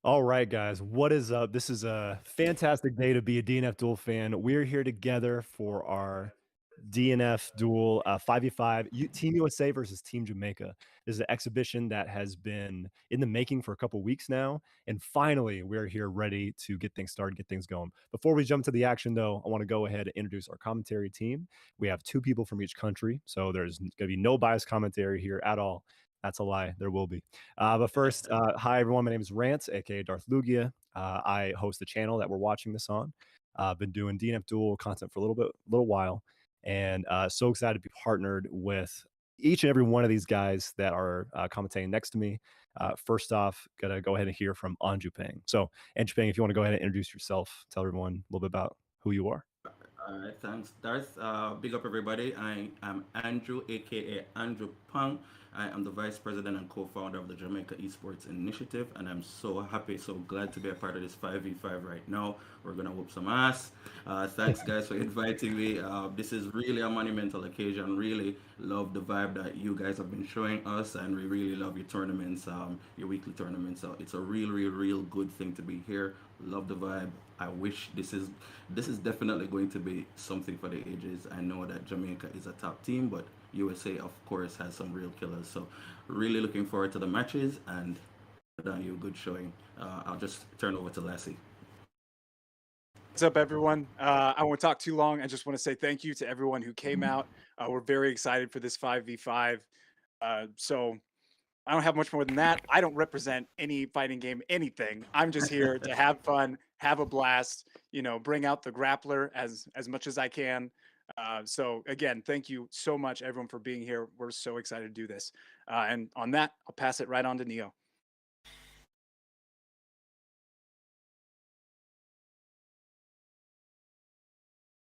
All right, guys, what is up? This is a fantastic day to be a DNF Duel fan. We're here together for our DNF Duel 5v5 Team USA versus Team Jamaica. This is an exhibition that has been in the making for a couple weeks now, and finally we're here ready to get things started, get things going. Before we jump to the action, though, I want to go ahead and introduce our commentary team. We have two people from each country, so there's going to be no biased commentary here at all. That's a lie. There will be. But first, hi everyone. My name is Rance, aka DarthLugia. I host the channel that we're watching this on. I've been doing DNF Duel content for a little while, and so excited to be partnered with each and every one of these guys that are commentating next to me. First off, gonna go ahead and hear from Anjupang. So, Anjupang, if you want to go ahead and introduce yourself, tell everyone a little bit about who you are. All right, thanks, Darth. Big up, everybody. I am Andrew, aka Andrew Pang. I am the Vice President and co-founder of the Jamaica Esports Initiative, and I'm so happy, so glad to be a part of this 5v5 right now. We're gonna whoop some ass. Thanks, guys, for inviting me. This is really a monumental occasion. Really love the vibe that you guys have been showing us, and we really love your tournaments, your weekly tournaments. So it's a real good thing to be here. Love the vibe. I wish this is definitely going to be something for the ages. I know that Jamaica is a top team, but USA of course has some real killers. So really looking forward to the matches and done you a good showing. I'll just turn over to Lassie. What's up, everyone? I won't talk too long. I just want to say thank you to everyone who came out. We're very excited for this 5v5. So I don't have much more than that. I don't represent any fighting game, anything. I'm just here to have fun, have a blast, bring out the grappler as much as I can. So again, thank you so much, everyone, for being here. We're so excited to do this. And on that, I'll pass it right on to Neo.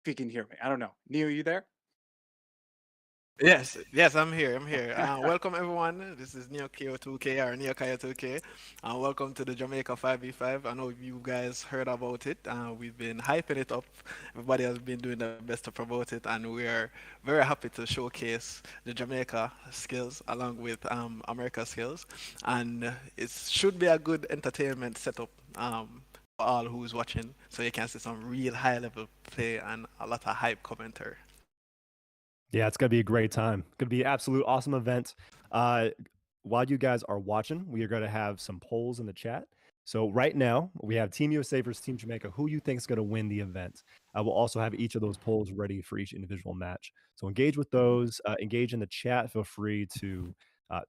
If you can hear me, I don't know. Neo, you there? Yes, I'm here. I'm here. Welcome everyone. This is Neo Kyo 2K or Neo Kyo 2K. Welcome to the Jamaica 5v5. I know you guys heard about it. We've been hyping it up. Everybody has been doing their best to promote it, and we are very happy to showcase the Jamaica skills along with America skills. And it should be a good entertainment setup. For all who's watching, so you can see some real high level play and a lot of hype commentary. Yeah, it's gonna be a great time. Gonna be an absolute awesome event. Uh, while you guys are watching, we are gonna have some polls in the chat. So right now we have Team USA versus Team Jamaica. Who you think is gonna win the event? We'll also have each of those polls ready for each individual match. So engage with those. Engage in the chat. Feel free to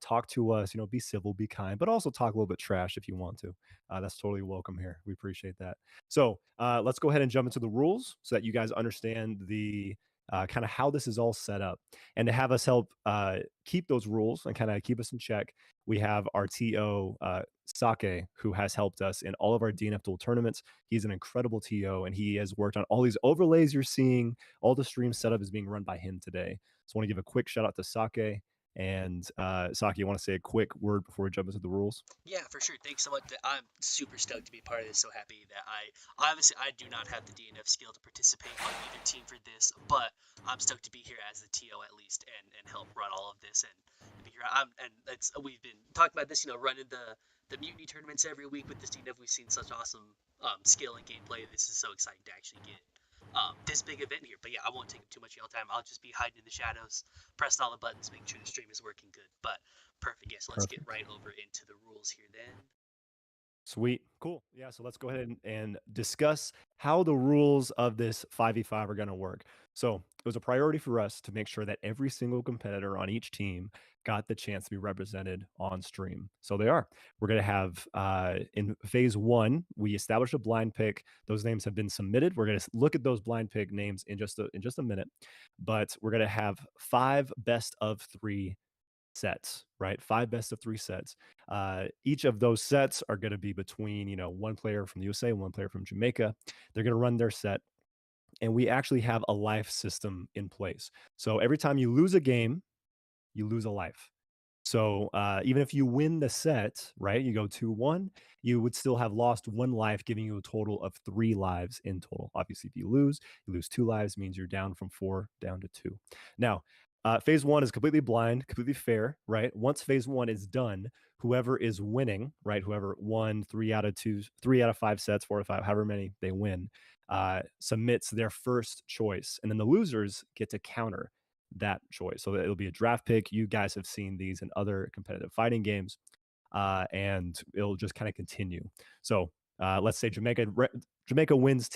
talk to us. Be civil, be kind, but also talk a little bit trash if you want to. That's totally welcome here. We appreciate that. So let's go ahead and jump into the rules so that you guys understand the kind of how this is all set up. And to have us help keep those rules and kind of keep us in check, we have our TO, Sake, who has helped us in all of our DNF Duel tournaments. He's an incredible TO, and he has worked on all these overlays you're seeing. All the stream setup is being run by him today. So I want to give a quick shout out to Sake. And Saki, you want to say a quick word before we jump into the rules? Yeah, for sure. Thanks so much. I'm super stoked to be part of this. So happy that I do not have the DNF skill to participate on either team for this, but I'm stoked to be here as the TO at least and help run all of this and be here. We've been talking about this, running the mutiny tournaments every week with this DNF. We've seen such awesome skill and gameplay. This is so exciting to actually get this big event here. But yeah, I won't take too much of your time. I'll just be hiding in the shadows, pressing all the buttons, making sure the stream is working good. But perfect. Yes, let's get right over into the rules here then. Sweet. Cool. Yeah, so let's go ahead and discuss how the rules of this 5v5 are going to work. So it was a priority for us to make sure that every single competitor on each team got the chance to be represented on stream. So they are. We're going to have, in phase one, we established a blind pick. Those names have been submitted. We're going to look at those blind pick names in just a minute. But we're going to have 5 best of 3 sets, right? 5 best of 3 sets. Each of those sets are going to be between, one player from the USA, one player from Jamaica. They're going to run their set. And we actually have a life system in place. So every time you lose a game, you lose a life. So even if you win the set, right, you go 2-1, you would still have lost 1 life, giving you a total of 3 lives in total. Obviously, if you lose 2 lives, means you're down from 4 down to 2. Now, Phase 1 is completely blind, completely fair, right? Once phase 1 is done, whoever is winning, right? Whoever won 3 out of 5 sets, 4 to 5, however many they win, submits their first choice, and then the losers get to counter that choice. So it'll be a draft pick. You guys have seen these in other competitive fighting games, and it'll just kind of continue. So let's say Jamaica wins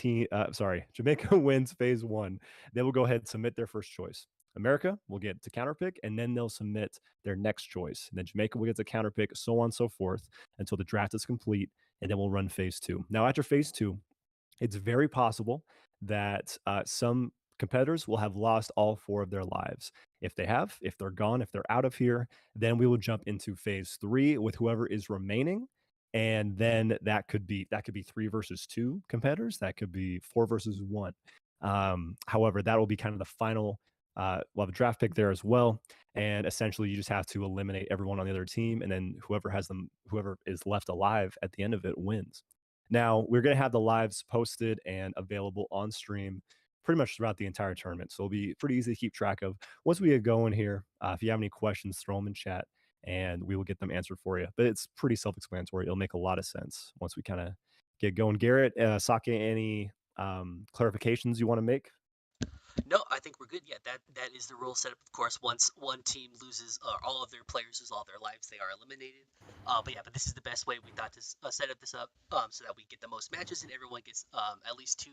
Jamaica wins phase 1. They will go ahead and submit their first choice. America will get to counterpick, and then they'll submit their next choice. And then Jamaica will get to counterpick, so on and so forth, until the draft is complete, and then we'll run phase 2. Now, after phase 2, it's very possible that some competitors will have lost all 4 of their lives. If they're gone, if they're out of here, then we will jump into phase 3 with whoever is remaining. And then that could be 3 versus 2 competitors. That could be 4 versus 1. However, that will be kind of the final. We'll have a draft pick there as well. And essentially, you just have to eliminate everyone on the other team, and then whoever is left alive at the end of it wins. Now, we're going to have the lives posted and available on stream pretty much throughout the entire tournament. So it'll be pretty easy to keep track of. Once we get going here, if you have any questions, throw them in chat and we will get them answered for you. But it's pretty self-explanatory. It'll make a lot of sense once we kind of get going. Garrett, Sake, any clarifications you want to make? No, I think we're good. Yeah, that is the rule setup. Of course, once one team loses, all of their players lose all their lives, they are eliminated. But this is the best way we thought to set up this up, so that we get the most matches and everyone gets at least 2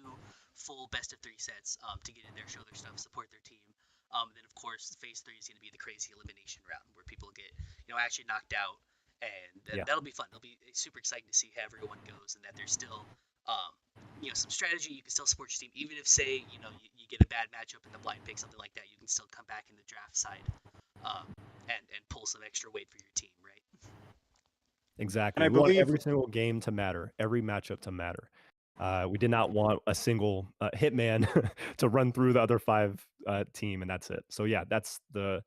full best of 3 sets to get in there, show their stuff, support their team. Then of course, phase 3 is going to be the crazy elimination round where people get actually knocked out, and that'll be fun. It'll be super exciting to see how everyone goes, and that there's still some strategy. You can still support your team, even if, say, you get a bad matchup in the blind pick, something like that. You can still come back in the draft side and pull some extra weight for your team, right? Exactly. We want every single game to matter, every matchup to matter. We did not want a single hitman to run through the other 5 team, and that's it. So yeah, that's the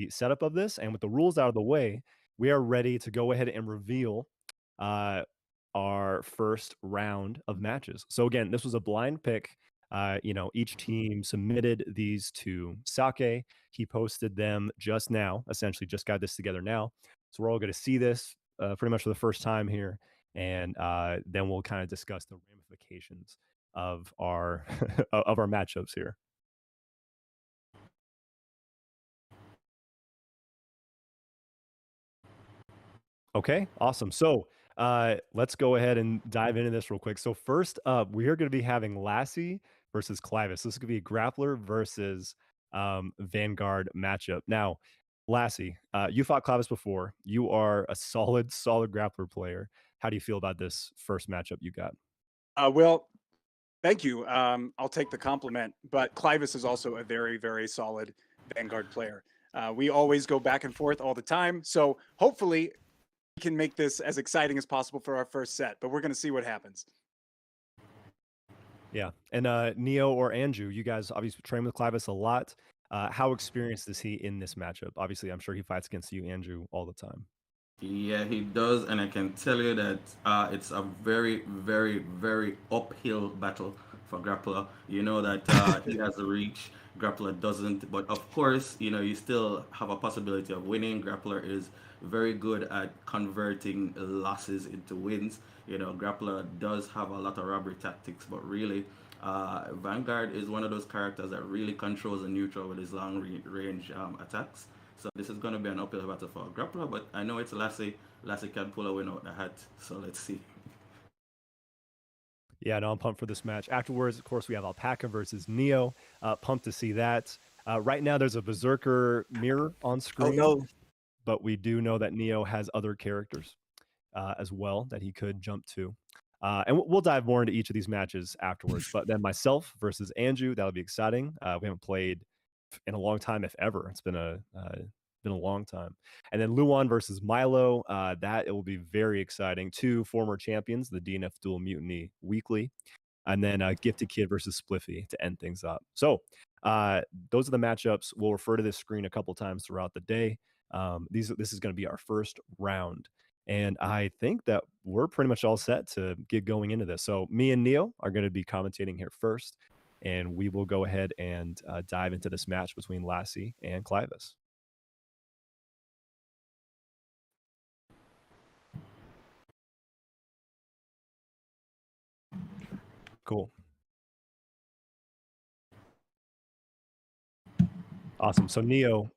setup of this. And with the rules out of the way, we are ready to go ahead and reveal our first round of matches. So again, this was a blind pick. Each team submitted these to Sake. He posted them just now, essentially just got this together now. So we're all going to see this pretty much for the first time here. And then we'll kind of discuss the ramifications of our of our matchups here. Okay, awesome. So let's go ahead and dive into this real quick. So first up, we are going to be having Lassie versus Clivus. This is going to be a grappler versus Vanguard matchup. Now, Lassie, you fought Clivus before. You are a solid grappler player. How do you feel about this first matchup you got? Well, thank you. I'll take the compliment, but Clivus is also a very, very solid Vanguard player. We always go back and forth all the time. So hopefully we can make this as exciting as possible for our first set, but we're going to see what happens. Yeah. And Neo or Anju, you guys obviously train with Clivus a lot. How experienced is he in this matchup? Obviously, I'm sure he fights against you, Anju, all the time. Yeah, he does, and I can tell you that it's a very, very, very uphill battle for Grappler. You know that he has a reach, Grappler doesn't, but of course, you still have a possibility of winning. Grappler is very good at converting losses into wins. Grappler does have a lot of robbery tactics, but really, Vanguard is one of those characters that really controls the neutral with his long range attacks. So this is going to be an uphill battle for Grappler, but I know it's Lassie. Lassie can pull a win out the hat, so let's see. Yeah, no, I'm pumped for this match. Afterwards, of course, we have Alpaca versus Neo. Pumped to see that. Right now, there's a Berserker mirror on screen. Oh, no. But we do know that Neo has other characters as well that he could jump to. And we'll dive more into each of these matches afterwards. But then myself versus Anju, that'll be exciting. We haven't played in a long time, if ever. It's been a long time. And then Luan versus Milo, that it will be very exciting. 2 former champions, the DNF Duel Mutiny Weekly, and then GiftedKid versus Spliffy to end things up. So those are the matchups. We'll refer to this screen a couple times throughout the day. This is going to be our first round. And I think that we're pretty much all set to get going into this. So me and Neo are going to be commentating here first. and we will go ahead and dive into this match between Lassie and Clivus. Cool. Awesome. So Neo,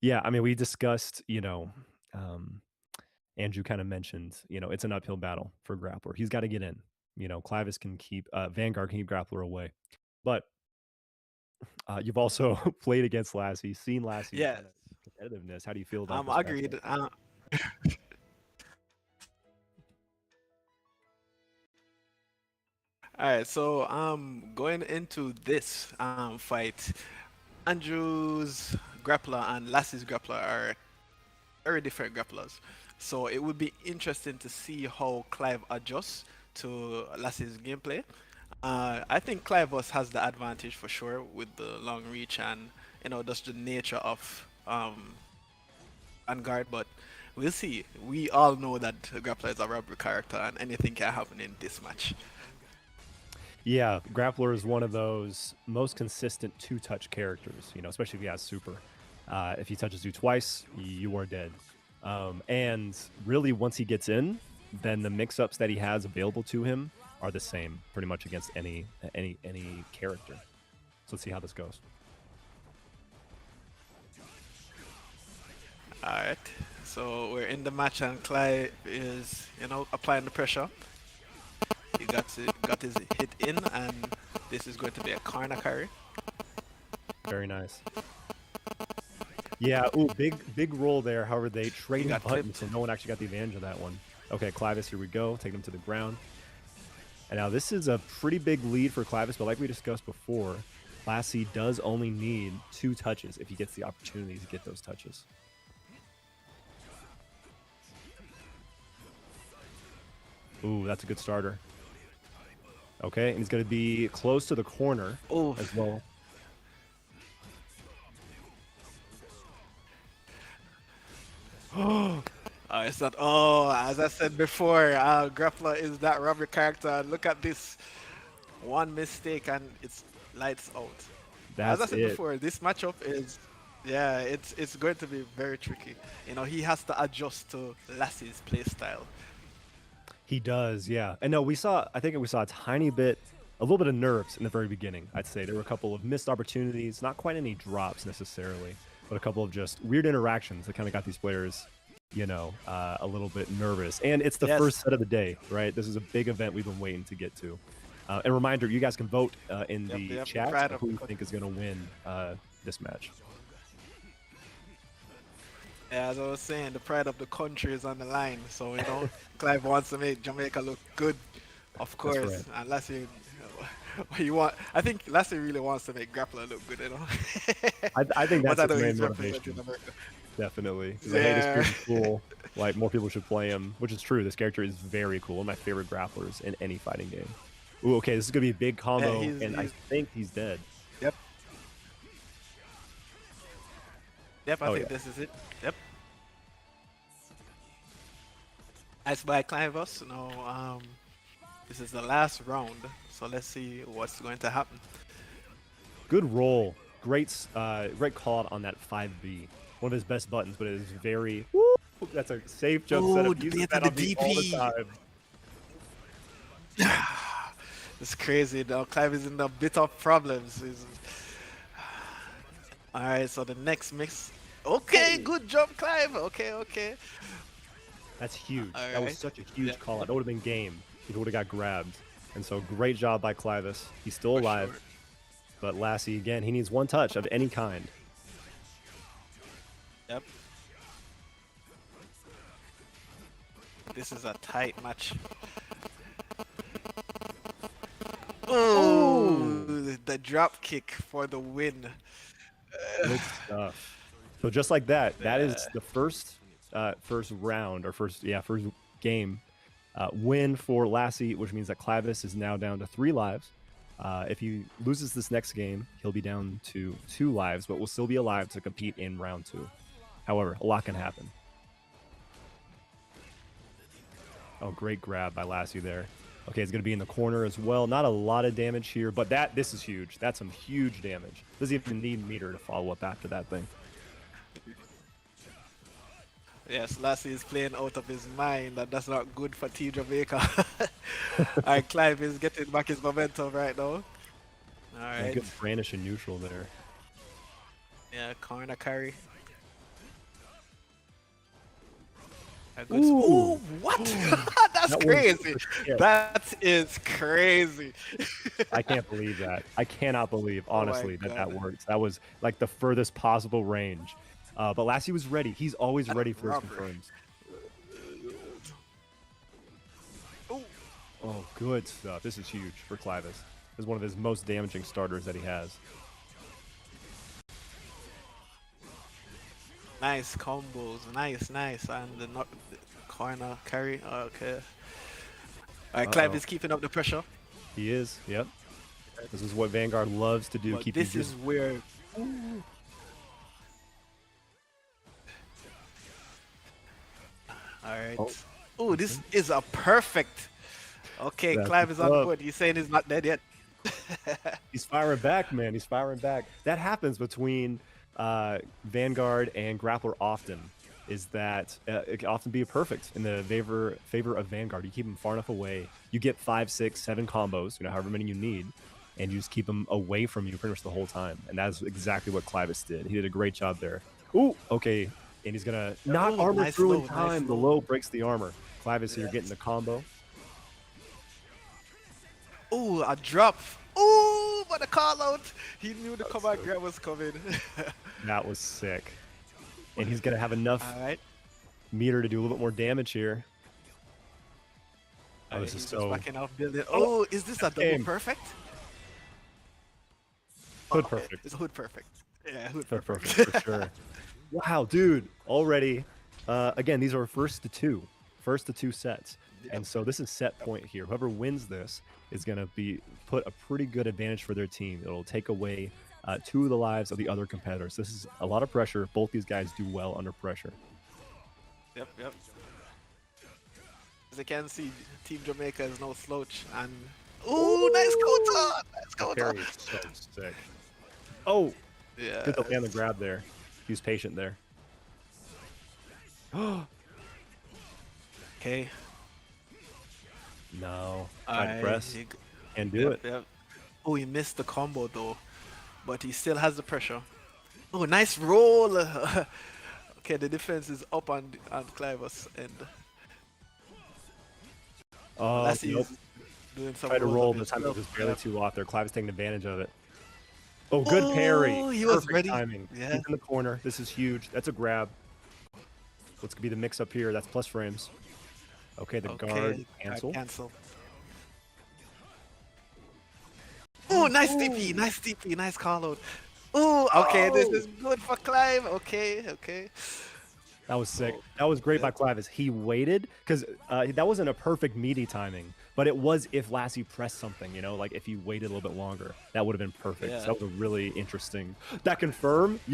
yeah, I mean, we discussed, Andrew kind of mentioned, it's an uphill battle for Grappler. He's got to get in. Clivus can keep, Vanguard can keep Grappler away. But you've also played against Lassie, seen Lassie Yeah. kind of competitiveness. How do you feel about this Agreed. All right, so going into this fight, Andrew's grappler and Lassie's grappler are very different grapplers. So it would be interesting to see how Clive adjusts to Lassie's gameplay. I think Clivus has the advantage for sure with the long reach and just the nature of Vanguard, but we'll see. We all know that Grappler is a robbery character and anything can happen in this match. Yeah, Grappler is one of those most consistent two-touch characters, especially if he has super. If he touches you twice, you are dead. And really, once he gets in, then the mix-ups that he has available to him are the same, pretty much against any character. So let's see how this goes. All right, so we're in the match and Clive is, applying the pressure. He got his hit in, and this is going to be a corner carry. Very nice. Yeah, ooh, big roll there. However, they traded buttons, so no one actually got the advantage of that one. Okay, Clivus, here we go. Take him to the ground. And now this is a pretty big lead for Clivus, but like we discussed before, Lassie does only need 2 touches if he gets the opportunity to get those touches. Ooh, that's a good starter. Okay, and he's going to be close to the corner as well. It's not. As I said before, Grappler is that rubber character. Look at this. One mistake and it's lights out. That's as I said it. before, this matchup is, yeah, it's going to be very tricky. He has to adjust to Lassie's play style. He does, yeah. And no, I think we saw a little bit of nerves in the very beginning, I'd say. There were a couple of missed opportunities, not quite any drops necessarily, but a couple of just weird interactions that kind of got these players, a little bit nervous. And it's the first set of the day, right? This is a big event we've been waiting to get to. And reminder, you guys can vote in the chat who you think is going to win this match. Yeah, as I was saying, the pride of the country is on the line. So, Clive wants to make Jamaica look good, of course. Right. And Lassie, I think Lassie really wants to make Grappler look good, I think that's the main motivation. Definitely. Yeah. I hate his pretty cool. Like, more people should play him, which is true. This character is very cool. One of my favorite grapplers in any fighting game. Ooh, okay, this is going to be a big combo, and I think he's dead. Yep. Yep, I think this is it. Yep. Nice by Clivus. This is the last round, so let's see what's going to happen. Good roll. Great call out on that 5B. One of his best buttons, but it is very... Woo, that's a safe jump setup. Uses that on me all the time. It's crazy, though. Clive is in a bit of problems. Alright, so the next mix. Okay, good jump, Clive. Okay. That's huge. Right. That was such a huge call out. It would have been game if it would have got grabbed. And so great job by Clivus. He's still alive. Sure. But Lassie, again, he needs 1 touch of any kind. Yep. This is a tight match. Oh, the drop kick for the win. Good stuff. So just like that, that is the first round or first game win for Lassie, which means that Clivus is now down to 3 lives. If he loses this next game, he'll be down to 2 lives, but will still be alive to compete in round 2. However, a lot can happen. Oh, great grab by Lassie there. Okay, it's going to be in the corner as well. Not a lot of damage here, but this is huge. That's some huge damage. Doesn't even need meter to follow up after that thing. Yes, Lassie is playing out of his mind, and that's not good for Team Jamaica. Alright, Clive is getting back his momentum right now. Alright. Good brandish and neutral there. Yeah, corner carry. A good Ooh, what? That's crazy. That is crazy. I can't believe that. I cannot believe, honestly, that works. That was like the furthest possible range. But Lassie was ready. He's always ready for his confirms. Oh, good stuff. This is huge for Clivus. This is one of his most damaging starters that he has. Nice combos. Nice. And the corner carry. Okay. Alright, Clive is keeping up the pressure. He is, yep. This is what Vanguard loves to do. But this is where... Alright. Oh, this is a perfect... Okay, Clive is on board. He's saying he's not dead yet. He's firing back, man. He's firing back. That happens between Vanguard and Grappler often, is that it can often be a perfect in the favor of Vanguard. You keep them far enough away. You get 5, 6, 7 combos, however many you need, and you just keep them away from you pretty much the whole time. And that's exactly what Clivus did. He did a great job there. Ooh, okay. And he's going to not armor through in time. The low breaks the armor. Clivus here getting the combo. Ooh, a drop. Ooh, but a call out. He knew the command grab was coming. That was sick. And he's going to have enough meter to do a little bit more damage here. Oh, this is so... backing off building. Oh, is this a double perfect? Hood perfect. It's hood perfect. Yeah, hood perfect for sure. Wow, dude. Already. Again, these are first to two sets. And so this is set point here. Whoever wins this is going to put a pretty good advantage for their team. It'll take away 2 of the lives of the other competitors. This is a lot of pressure. Both these guys do well under pressure. Yep. As you can see, Team Jamaica is no slouch. And ooh, nice counter! Nice counter! So sick. Oh! Yeah. Good to land the grab there. He was patient there. Okay. No. Try to press. And do it. Yep. Oh, he missed the combo though. But he still has the pressure. Oh, nice roll! Okay, the defense is up on Clivus and Lassie is doing some Try to roll the time, it was barely too off there. Clivus taking advantage of it. Oh, good parry. He was Perfect ready. Timing. Yeah. He's in the corner. This is huge. That's a grab. What's gonna be the mix up here? That's plus frames. Okay, the guard cancel. Oh, nice TP, nice call out. Oh, okay, this is good for Clive. Okay. That was sick. That was great by Clivus. He waited because that wasn't a perfect meaty timing, but it was if Lassie pressed something, like if he waited a little bit longer, that would have been perfect. So that was a really interesting. That confirm, he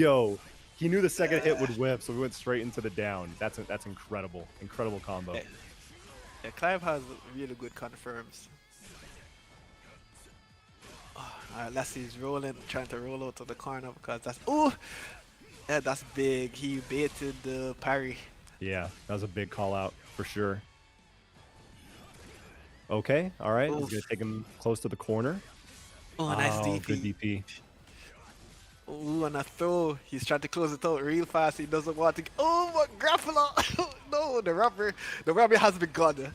knew the second hit would whip, so we went straight into the down. That's incredible combo. Yeah, Clive has really good confirms. Lassie's rolling, trying to roll out to the corner because that's that's big. He baited the parry. Yeah, that was a big call out for sure. Okay, all right. He's gonna take him close to the corner. Oh, nice DP. Good DP. Ooh, and a throw. He's trying to close it out real fast. He doesn't want to. Oh, but grappler! No, the robbery has begun.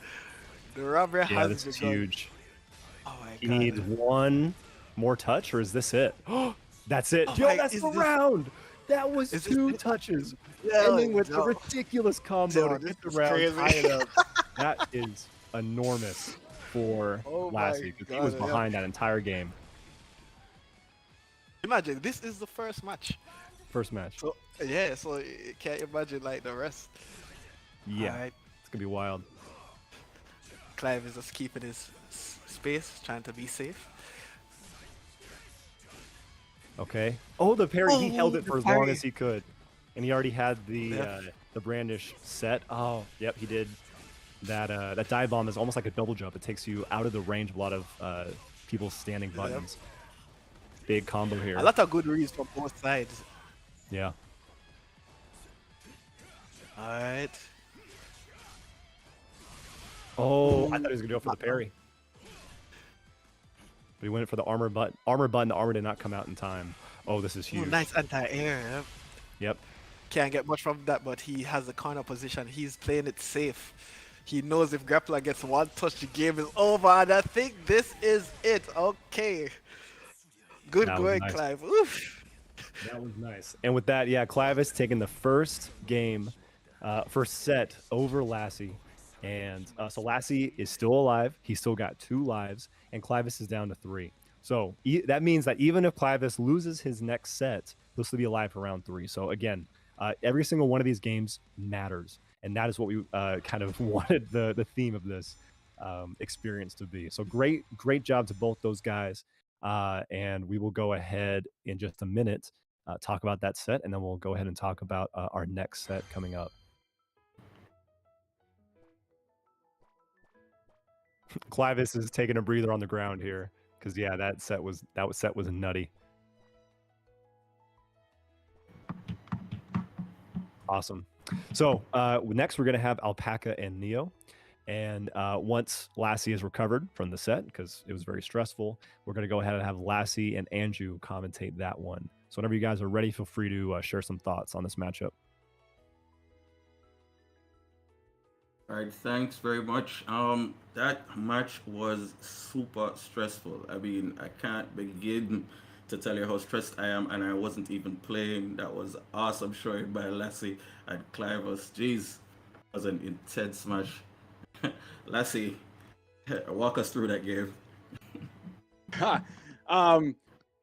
The robbery has begun. Yeah, this is huge. Oh my God. He needs one more touch, or is this it? That's it. Yo, that's the round. That was 2 touches, ending with a ridiculous combo to get the round, tie it up. That is enormous for Lassie because he was behind that entire game. Imagine this is the first match. So yeah, so you can't imagine like the rest. Yeah, it's gonna be wild. Clive is just keeping his space, trying to be safe. Okay. Oh, the parry. He held it for as long as he could, and he already had the brandish set. Oh, yep, he did. that dive bomb is almost like a double jump. It takes you out of the range of a lot of people's standing buttons. Big combo here. A lot of good reads from both sides. Yeah. All right. Oh, I thought he was gonna go for the parry. But he went for the armor button. The armor did not come out in time. Oh, this is huge. Ooh, nice anti-air. Yep. Yep. Can't get much from that, but he has the corner position. He's playing it safe. He knows if Grappler gets one touch, the game is over. And I think this is it. Okay. Good going, nice. Clive. Oof. That was nice. And with that, yeah, Clivus taking the first game, first set over Lassie. And so Lassie is still alive. He's still got 2 lives. And Clivus is down to 3. So that means that even if Clivus loses his next set, he'll still be alive for round 3. So again, every single one of these games matters. And that is what we kind of wanted the theme of this experience to be. So great job to both those guys. And we will go ahead in just a minute, talk about that set, and then we'll go ahead and talk about our next set coming up. Clivus is taking a breather on the ground here because yeah, that set was nutty. Awesome. So next we're gonna have Alpaca and Neo. And once Lassie is recovered from the set, because it was very stressful, we're going to go ahead and have Lassie and Anju commentate that one. So whenever you guys are ready, feel free to share some thoughts on this matchup. All right, thanks very much. That match was super stressful. I mean, I can't begin to tell you how stressed I am, and I wasn't even playing. That was awesome showing by Lassie and Clivus. Jeez, it was an intense match. Lassie, walk us through that game.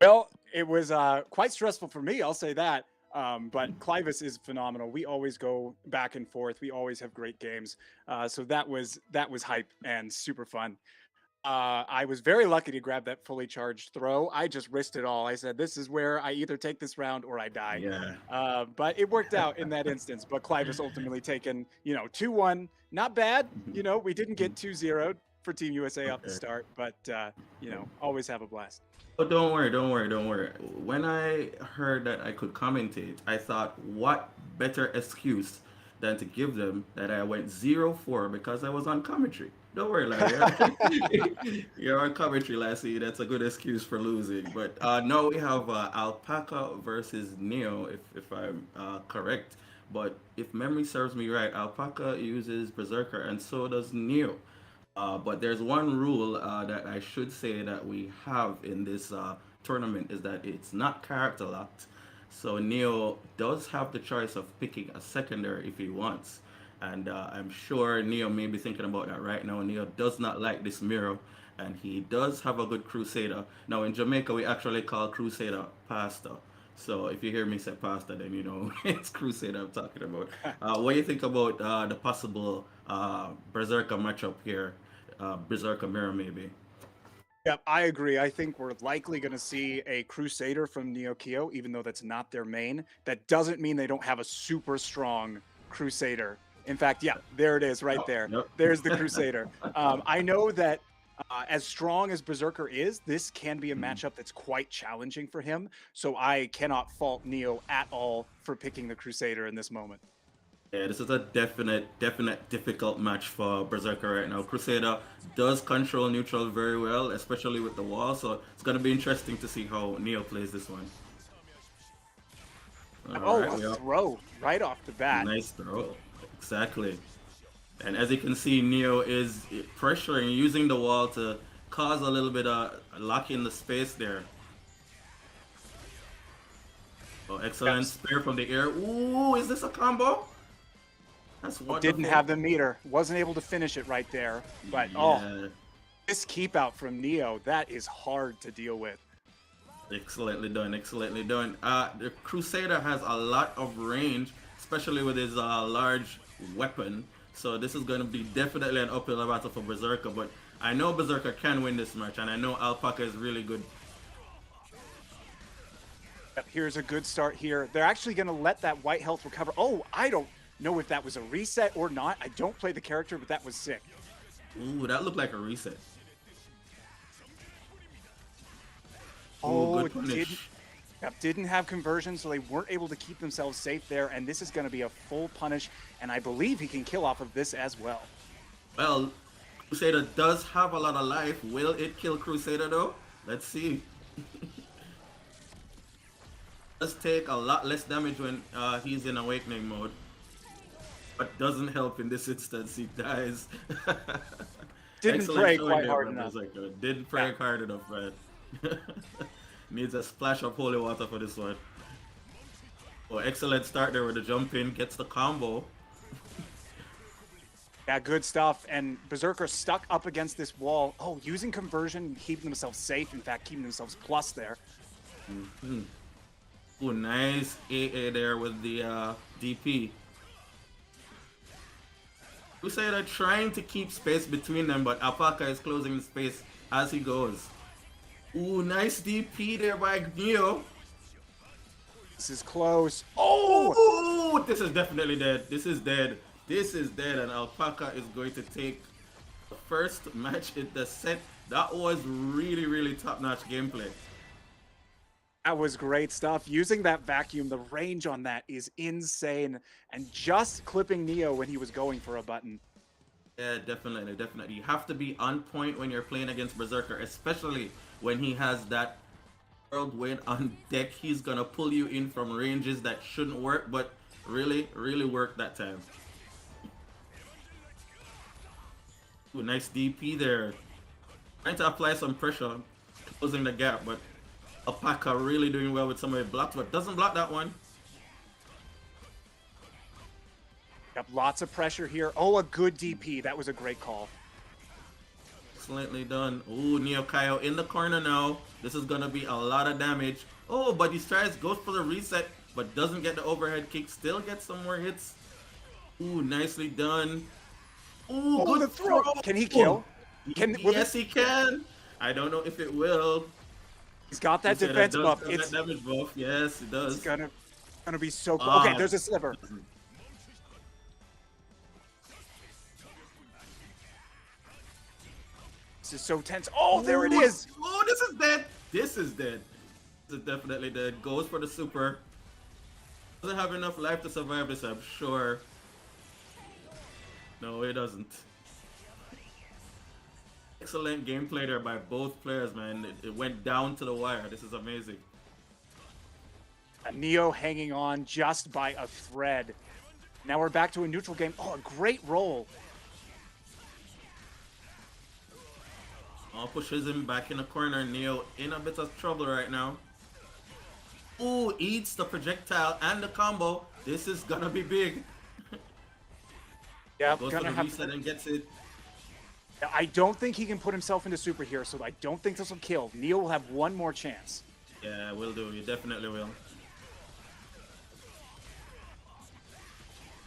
Well, it was quite stressful for me, I'll say that. But Clivus is phenomenal. We always go back and forth. We always have great games. So that was hype and super fun. I was very lucky to grab that fully charged throw. I just risked it all. I said, this is where I either take this round or I die. Yeah. But it worked out in that instance. But Clivus ultimately taken, 2-1. Not bad. We didn't get 2-0 for Team USA off the start, but, always have a blast. But don't worry. When I heard that I could commentate, I thought, what better excuse than to give them that I went 0-4 because I was on commentary. Don't worry, Larry. You're on commentary, Lassie. That's a good excuse for losing. But now we have Alpaca versus Neo, if I'm correct. But if memory serves me right, Alpaca uses Berserker, and so does Neo. But there's one rule that I should say that we have in this tournament is that it's not character locked. So Neo does have the choice of picking a secondary if he wants. And I'm sure Neo may be thinking about that right now. Neo does not like this mirror, and he does have a good Crusader. Now in Jamaica, we actually call Crusader pasta. So if you hear me say pasta, then you know it's Crusader I'm talking about. What do you think about the possible Berserker matchup here? Berserker mirror maybe. Yeah, I agree. I think we're likely going to see a Crusader from Neo Kyo, even though that's not their main. That doesn't mean they don't have a super strong Crusader. In fact, yeah, there it is right there. Yep. There's the Crusader. I know that as strong as Berserker is, this can be a matchup that's quite challenging for him. So I cannot fault Neo at all for picking the Crusader in this moment. Yeah, this is a definite difficult match for Berserker right now. Crusader does control neutral very well, especially with the wall. So it's going to be interesting to see how Neo plays this one. A throw right off the bat. Nice throw. Exactly. And as you can see, Neo is pressuring, using the wall to cause a little bit of lock in the space there. Oh, excellent spear from the air. Ooh, is this a combo? That's wonderful. Didn't have the meter. Wasn't able to finish it right there. But this keep out from Neo, that is hard to deal with. Excellently done. The Crusader has a lot of range, especially with his large weapon. So this is going to be definitely an uphill battle for Berserker. But I know Berserker can win this match, and I know Alpaca is really good. Here's a good start here. They're actually going to let that white health recover. Oh, know if that was a reset or not. I don't play the character, but that was sick. Ooh, that looked like a reset. Oh, good it punish. didn't have conversion, so they weren't able to keep themselves safe there, and this is going to be a full punish, and I believe he can kill off of this as well. Well, Crusader does have a lot of life. Will it kill Crusader though? Let's see. Does take a lot less damage when he's in awakening mode, but doesn't help in this instance. He dies. Didn't Excellent pray showing quite there hard from enough. Berserker. Didn't pray hard enough, man. Needs a splash of holy water for this one. Oh, excellent start there with the jump in. Gets the combo. Yeah, good stuff. And Berserker stuck up against this wall. Oh, using conversion, keeping themselves safe. In fact, keeping themselves plus there. Oh, nice AA there with the DP. Crusader trying to keep space between them, but Alpaca is closing the space as he goes. Ooh, nice DP there by Neo. This is close. Oh! Ooh, this is definitely dead. This is dead. This is dead, and Alpaca is going to take the first match in the set. That was really, really top-notch gameplay. That was great stuff. Using that vacuum, the range on that is insane. And just clipping Neo when he was going for a button. Yeah, definitely, definitely. You have to be on point when you're playing against Berserker, especially when he has that whirlwind on deck. He's gonna pull you in from ranges that shouldn't work, but really, really worked that time. Ooh, nice DP there. Trying to apply some pressure, closing the gap, but Alpaca really doing well with some of the blocks, but doesn't block that one. Got lots of pressure here. Oh, a good DP. That was a great call. Excellently done. Ooh, Neo Kaio in the corner now. This is gonna be a lot of damage. Oh, but he tries, goes for the reset, but doesn't get the overhead kick. Still gets some more hits. Ooh, nicely done. Ooh, Oh, good the throw. throw. Can he kill? Yes, he can. I don't know if it will. He's got that Crusader defense does buff. have It's that damage buff. Yes, it does. gonna be so cool. Ah. Okay, there's a sliver. This is so tense. Oh, there it is. Oh, this is dead. This is dead. This is definitely dead. Goes for the super. Doesn't have enough life to survive this, I'm sure. No, it doesn't. Excellent gameplay there by both players, man. It went down to the wire. This is amazing. Neo hanging on just by a thread. Now we're back to a neutral game. Oh, a great roll. Oh, pushes him back in the corner. Neo in a bit of trouble right now. Ooh, eats the projectile and the combo. This is gonna be big. Yeah, Goes for the reset and gets it. I don't think he can put himself into super here, so I don't think this will kill. Neo will have one more chance. Yeah, will do. You definitely will.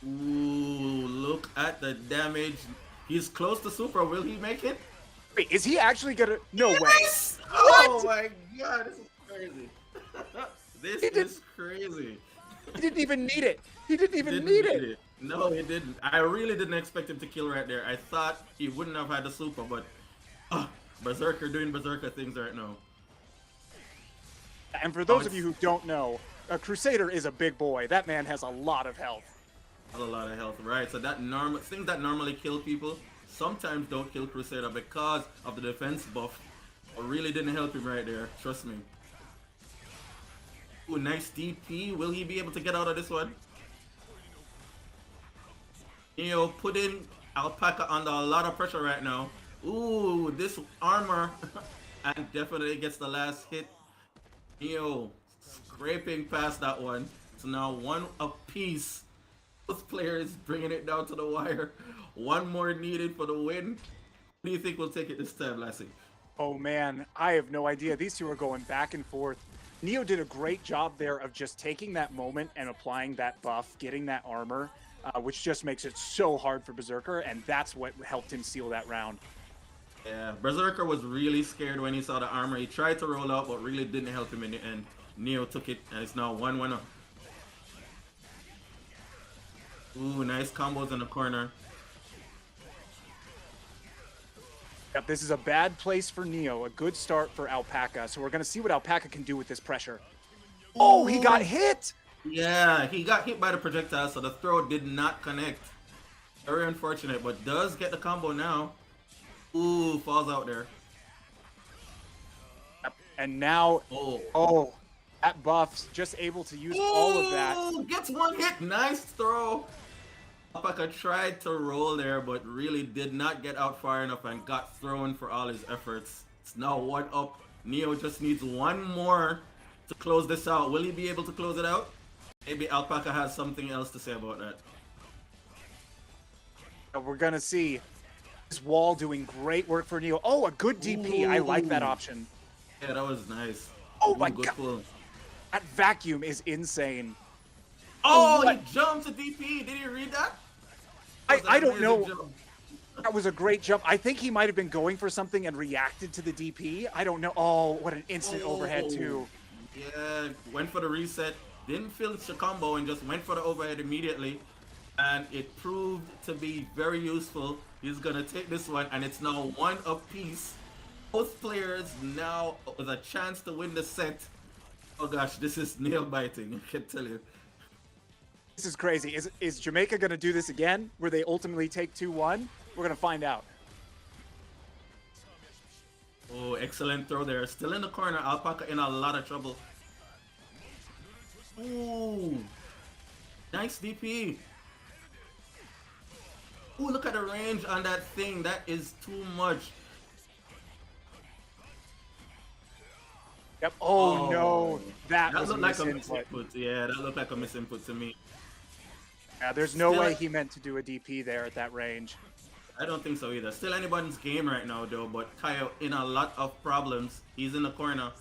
Ooh, look at the damage. He's close to super. Will he make it? Wait, is he actually gonna? No Yes! way. Oh my god, this is crazy. This is crazy. He didn't even need it. He didn't even Didn't need need it. No, he didn't. I really didn't expect him to kill right there. I thought he wouldn't have had the super, but Berserker doing Berserker things right now. And for those of you who don't know, a Crusader is a big boy. That man has a lot of health. Has a lot of health, right? So that things that normally kill people sometimes don't kill Crusader because of the defense buff. It really didn't help him right there. Trust me. Ooh, nice DP. Will he be able to get out of this one? Neo putting Alpaca under a lot of pressure right now. Ooh, this armor and definitely gets the last hit. Neo scraping past that one. So now one apiece. Both players bringing it down to the wire. One more needed for the win. Who do you think will take it this time, Lassie? Oh man, I have no idea. These two are going back and forth. Neo did a great job there of just taking that moment and applying that buff, getting that armor, which just makes it so hard for Berserker, and that's what helped him seal that round. Yeah, Berserker was really scared when he saw the armor. He tried to roll out, but really didn't help him in the end. Neo took it, and it's now 1-1 up. Ooh, nice combos in the corner. Yep, this is a bad place for Neo. A good start for Alpaca. So we're going to see what Alpaca can do with this pressure. Oh, he got hit! Yeah, he got hit by the projectile, so the throw did not connect. Very unfortunate, but does get the combo now. Ooh, falls out there. Yep. And now, oh, that buff's just able to use all of that. Ooh, gets one hit. Nice throw. Alpaca tried to roll there, but really did not get out far enough and got thrown for all his efforts. It's now 1 up. Neo just needs one more to close this out. Will he be able to close it out? Maybe Alpaca has something else to say about that. We're going to see this wall doing great work for Neo. Oh, a good DP. I like that option. Yeah, that was nice. Oh my good god. Pull. That vacuum is insane. Oh, he jumped to DP. Did you read that? I don't know. Jump. That was a great jump. I think he might have been going for something and reacted to the DP. I don't know. Oh, what an instant overhead too. Yeah, went for the reset. Didn't finish the combo and just went for the overhead immediately. And it proved to be very useful. He's going to take this one, and it's now 1 apiece. Both players now with a chance to win the set. Oh gosh, this is nail biting, I can tell you. This is crazy. Is Jamaica going to do this again, where they ultimately take 2-1? We're going to find out. Oh, excellent throw there. Still in the corner. Alpaca in a lot of trouble. Ooh. Nice DP. Ooh, look at the range on that thing. That is too much. Yep. Oh, no. That was looked like a misinput. misinput. Yeah, that looked like a misinput to me. Yeah, there's no way he meant to do a DP there at that range. I don't think so either. Still anybody's game right now though, but Kyle in a lot of problems. He's in the corner.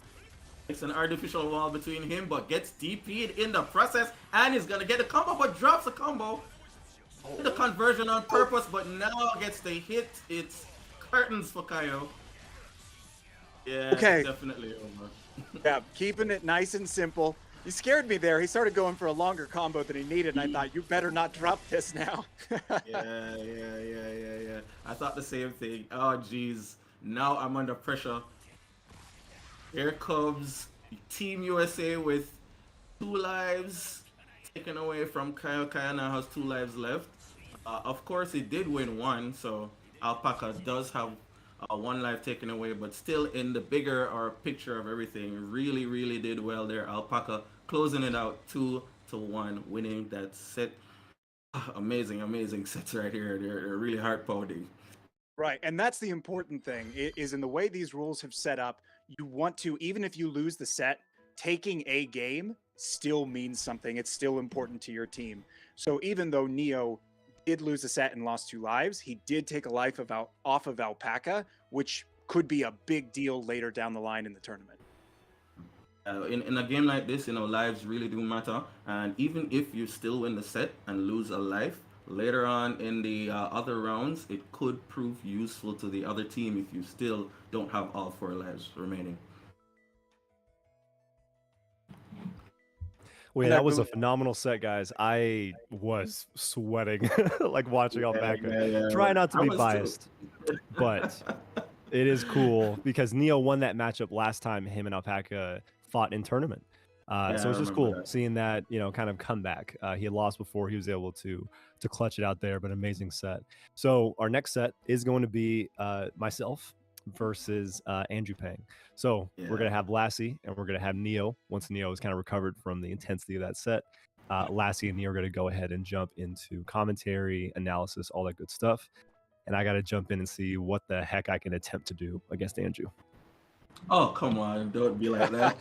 It's an artificial wall between him, but gets DP'd in the process, and he's gonna get the combo, but drops the combo. The conversion on purpose, but now gets the hit. It's curtains for Kyle. Yeah, Okay. Definitely over. Yeah, keeping it nice and simple. He scared me there. He started going for a longer combo than he needed, and I thought, you better not drop this now. Yeah. I thought the same thing. Oh, geez. Now I'm under pressure. Here comes Team USA with 2 lives taken away from Kyle. Kyle now has 2 lives left. Of course, he did win 1, so Alpaca does have 1 life taken away, but still in the bigger picture of everything, really did well there. Alpaca closing it out 2-1, winning that set. Amazing sets right here. They're really heart pounding. Right, and that's the important thing, is in the way these rules have set up, you want to, even if you lose the set, taking a game still means something. It's still important to your team. So even though Neo did lose a set and lost 2 lives, he did take a life off of Alpaca, which could be a big deal later down the line in the tournament. In a game like this, lives really do matter. And even if you still win the set and lose a life, later on in the other rounds, it could prove useful to the other team if you still don't have all 4 lives remaining. Wait, that was a phenomenal set, guys. I was sweating like watching Alpaca. Yeah. Try not to I be was biased, but it is cool because Neo won that matchup last time him and Alpaca fought in tournament. So it's just cool seeing that, kind of comeback. He had lost before, he was able to clutch it out there, but amazing set. So our next set is going to be myself versus Anjupang. So we're going to have Lassie and we're going to have Neo. Once Neo is kind of recovered from the intensity of that set, Lassie and Neo are going to go ahead and jump into commentary, analysis, all that good stuff. And I got to jump in and see what the heck I can attempt to do against Anju. Oh, come on. Don't be like that.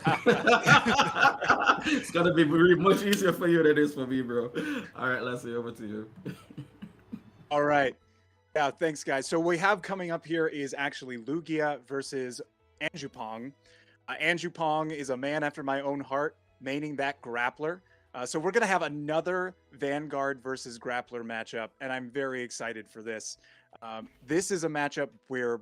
It's going to be much easier for you than it is for me, bro. All right, Lassie, over to you. All right. Yeah, thanks, guys. So we have coming up here is actually Lugia versus Anjupang. Anjupang is a man after my own heart, maining that grappler. So we're going to have another Vanguard versus grappler matchup, and I'm very excited for this. This is a matchup where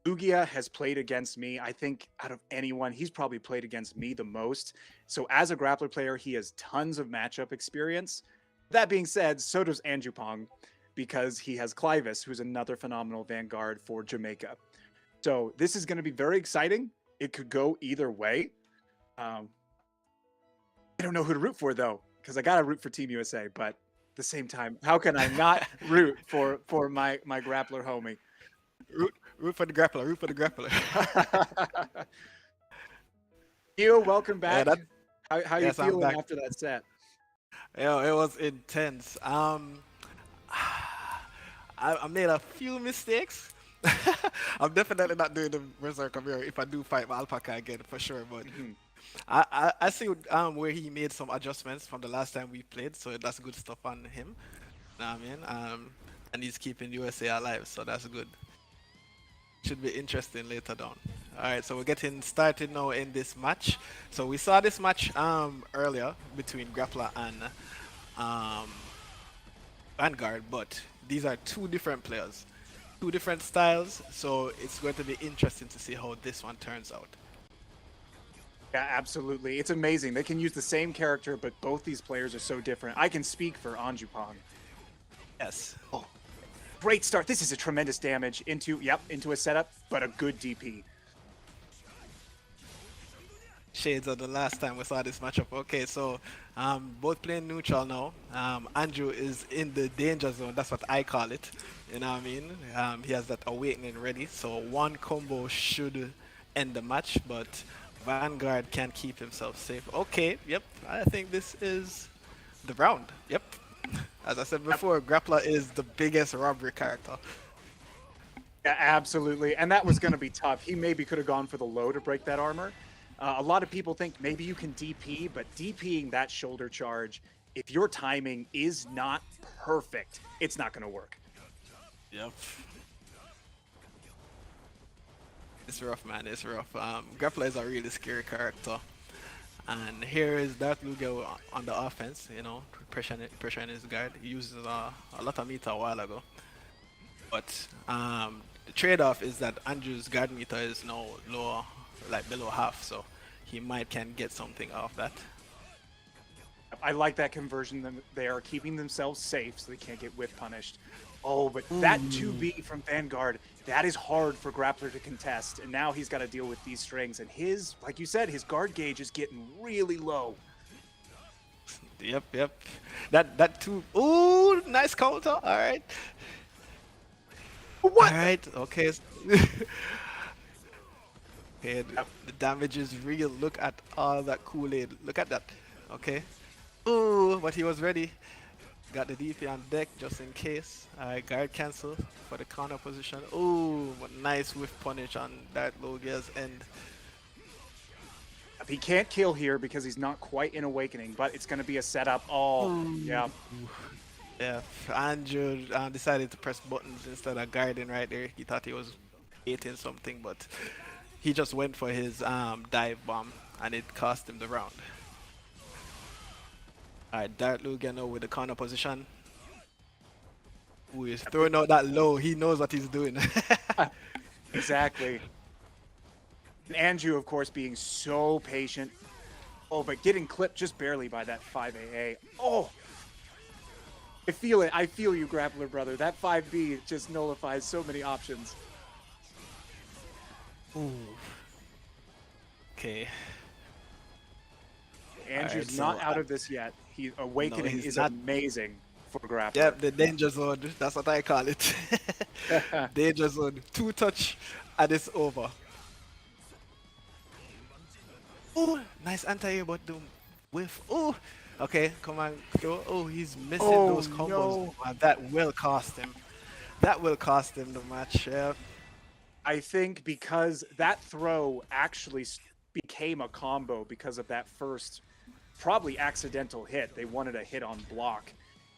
Lugia has played against me. I think out of anyone, he's probably played against me the most. So as a grappler player, he has tons of matchup experience. That being said, so does Anjupang, because he has Clivus, who's another phenomenal Vanguard for Jamaica. So this is going to be very exciting. It could go either way. I don't know who to root for, though, because I got to root for Team USA. But at the same time, how can I not root for my grappler homie? Root for the grappler. Root for the grappler. Yo, welcome back. Yeah, how you yes, I'm feeling back. after that set? Yeah, it was intense. I made a few mistakes. I'm definitely not doing the Berserker mirror if I do fight my Alpaca again, for sure. But I see where he made some adjustments from the last time we played, so that's good stuff on him. Know what I mean? And he's keeping USA alive, so that's good. Should be interesting later down. Alright, so we're getting started now in this match. So we saw this match earlier between Grappler and Vanguard, but these are two different players, two different styles, so it's going to be interesting to see how this one turns out. Yeah, absolutely. It's amazing. They can use the same character, but both these players are so different. I can speak for Anjupang. Yes. Oh, great start. This is a tremendous damage into a setup, but a good DP. Shades of the last time we saw this matchup. Okay, so both playing neutral now. Andrew is in the danger zone. That's what I call it. You know what I mean? He has that awakening ready. So one combo should end the match, but Vanguard can keep himself safe. Okay, yep. I think this is the round. Yep. As I said before, Grappler is the biggest robbery character. Yeah, absolutely. And that was going to be tough. He maybe could have gone for the low to break that armor. A lot of people think maybe you can DP, but DPing that shoulder charge, if your timing is not perfect, it's not going to work. Yep. It's rough, man. It's rough. Grappler is a really scary character. And here is DarthLugia on the offense, you know, pressuring his guard. He uses a lot of meter a while ago. But the trade-off is that Andrew's guard meter is now lower, like below half, so he can get something off that. I like that conversion. They are keeping themselves safe so they can't get whiff punished. Oh, but that 2B from Vanguard, that is hard for Grappler to contest. And now he's got to deal with these strings. And his, like you said, his guard gauge is getting really low. Yep. That two. Ooh, nice counter. All right. What? All right. Okay. Okay, the damage is real. Look at all that Kool-Aid. Look at that. Okay. Ooh, but he was ready. Got the DP on deck just in case. Alright, guard cancel for the corner position. Ooh, what nice whiff punish on DarthLugia's end. He can't kill here because he's not quite in Awakening, but it's going to be a setup. Oh, yeah. Yeah, Andrew decided to press buttons instead of guarding right there. He thought he was hitting something, but he just went for his dive bomb, and it cost him the round. Alright, DarthLugia now with the corner position. Ooh, he's throwing out that low. He knows what he's doing. Exactly. And Andrew, of course, being so patient. Oh, but getting clipped just barely by that 5AA. Oh! I feel it. I feel you, Grappler brother. That 5B just nullifies so many options. Ooh. Okay. Andrew's Alright, not out of this yet. Awakening he's is not. amazing for Grappler. Yep, the danger zone. That's what I call it. Danger zone. 2 touch and it's over. Oh, nice anti-air, but the whiff. Oh, okay, come on. Oh, he's missing those combos. No. That will cost him. That will cost him the match. Yeah. I think because that throw actually became a combo because of that first probably accidental hit. They wanted a hit on block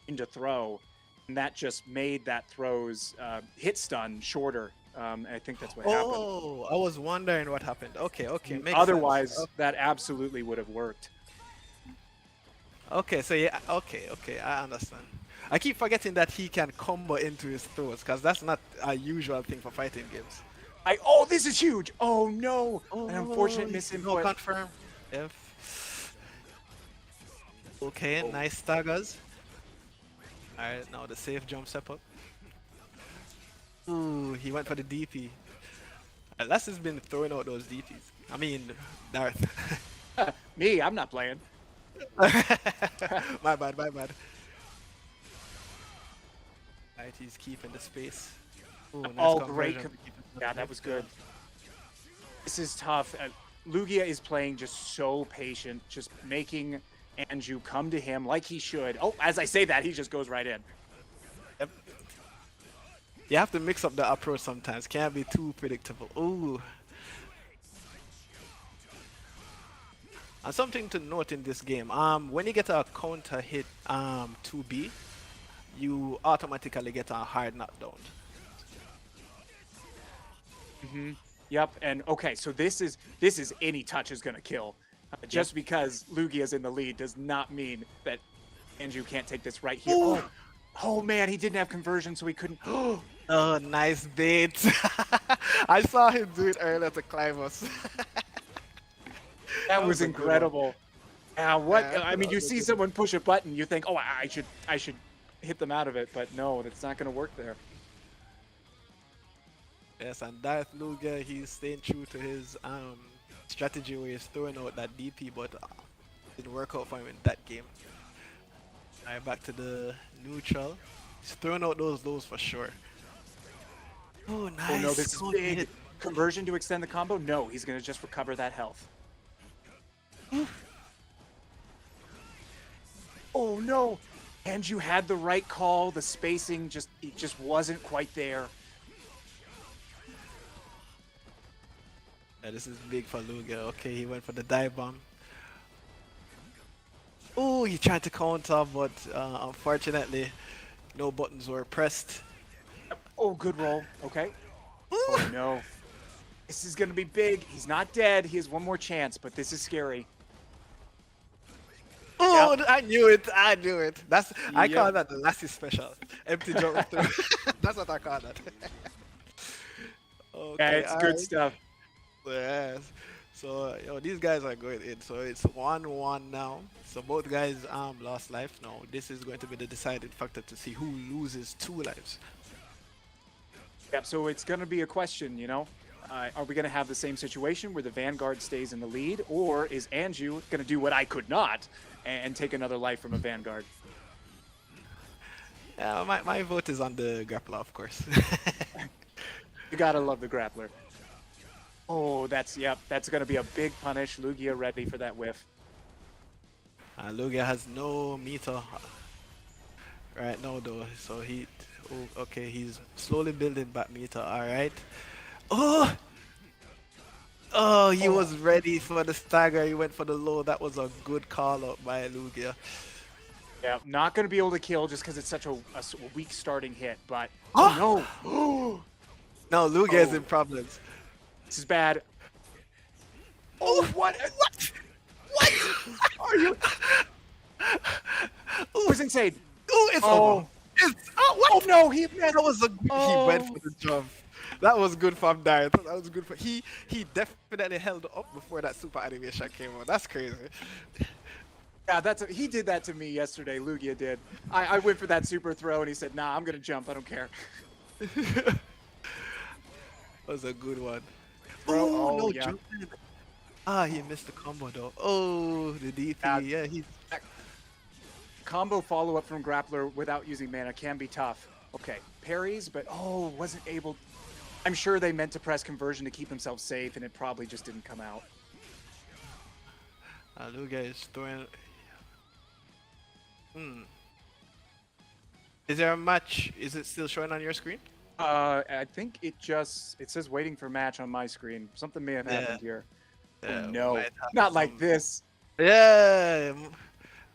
into throw, and that just made that throw's hit stun shorter. I think that's what happened. Oh, I was wondering what happened. Okay, makes Otherwise, sense. that absolutely would have worked. Okay, so yeah, okay, I understand. I keep forgetting that he can combo into his throws, because that's not a usual thing for fighting games. Oh, this is huge! Oh no! An unfortunate No misinput. confirm. F. Okay, nice staggers. Alright, now the safe jump step up. Ooh, he went for the DP. Lassie's been throwing out those DPs. I mean, Darth. Me, I'm not playing. My bad, my bad. Alright, he's keeping the space. Ooh, nice Oh, great. conversion. Yeah, that was good. This is tough. Lugia is playing just so patient, just making Anju come to him like he should. Oh, as I say that, he just goes right in. Yep. You have to mix up the approach sometimes. Can't be too predictable. Ooh. And something to note in this game, when you get a counter hit 2B, you automatically get a hard knockdown. Yep, and okay, so this is any touch is gonna kill. Just because Lugia's in the lead does not mean that Anju can't take this right here. Oh man, he didn't have conversion, so he couldn't. Oh, nice bait. I saw him do it earlier to Clivus. That was a good one. incredible. What? Yeah, I mean, that you was a see good someone push a button, you think, oh, I should hit them out of it, but no, that's not gonna work there. Yes, and DarthLugia, he's staying true to his strategy where he's throwing out that DP, but didn't work out for him in that game. Alright, back to the neutral. He's throwing out those for sure. Oh, nice. Oh no, this is Counter big. hit. Conversion to extend the combo? No, he's gonna just recover that health. Oh no! And you had the right call. The spacing just wasn't quite there. Yeah, this is big for Lugia. Okay, he went for the dive bomb. Oh, he tried to counter, but unfortunately, no buttons were pressed. Oh, good roll. Okay. Oh no. This is gonna be big. He's not dead. He has one more chance, but this is scary. Oh, I knew it. I knew it. I Yep. call that the Lassie special. Empty jump through. That's what I call that. Okay, Yeah, it's good alright. stuff. Yes. So these guys are going in. So it's 1-1 now. So both guys lost life. Now this is going to be the deciding factor to see who loses 2 lives. Yep, so it's going to be a question, you know. Are we going to have the same situation where the Vanguard stays in the lead, or is Anju going to do what I could not and take another life from a Vanguard? Yeah, my vote is on the grappler, of course. You got to love the grappler. Oh, that's going to be a big punish. Lugia ready for that whiff. Lugia has no meter right now though, so okay, he's slowly building back meter. All right. Oh, he was ready for the stagger. He went for the low. That was a good call out by Lugia. Yeah, not going to be able to kill just because it's such a weak starting hit, but oh no. No, Lugia is in problems. This is bad. Oh, what? What are you? It was insane. Oh, it's over. What? Oh no, he That was he went for the jump. That was good from Darth. That was good for he definitely held up before that super animation came out. That's crazy. Yeah, he did that to me yesterday. Lugia did. I went for that super throw and he said, "Nah, I'm gonna jump. I don't care." That was a good one. Bro, Oh, no yeah. jumping. Ah, he missed the combo though. Oh, the DP. Yeah, he's. Combo follow up from Grappler without using mana can be tough. Okay, parries, but wasn't able. I'm sure they meant to press conversion to keep themselves safe, and it probably just didn't come out. Lugia is throwing. Is there a match? Is it still showing on your screen? I think it says waiting for match on my screen. Something may have happened here. Yeah, Oh, no, might have not like some- this. Yeah,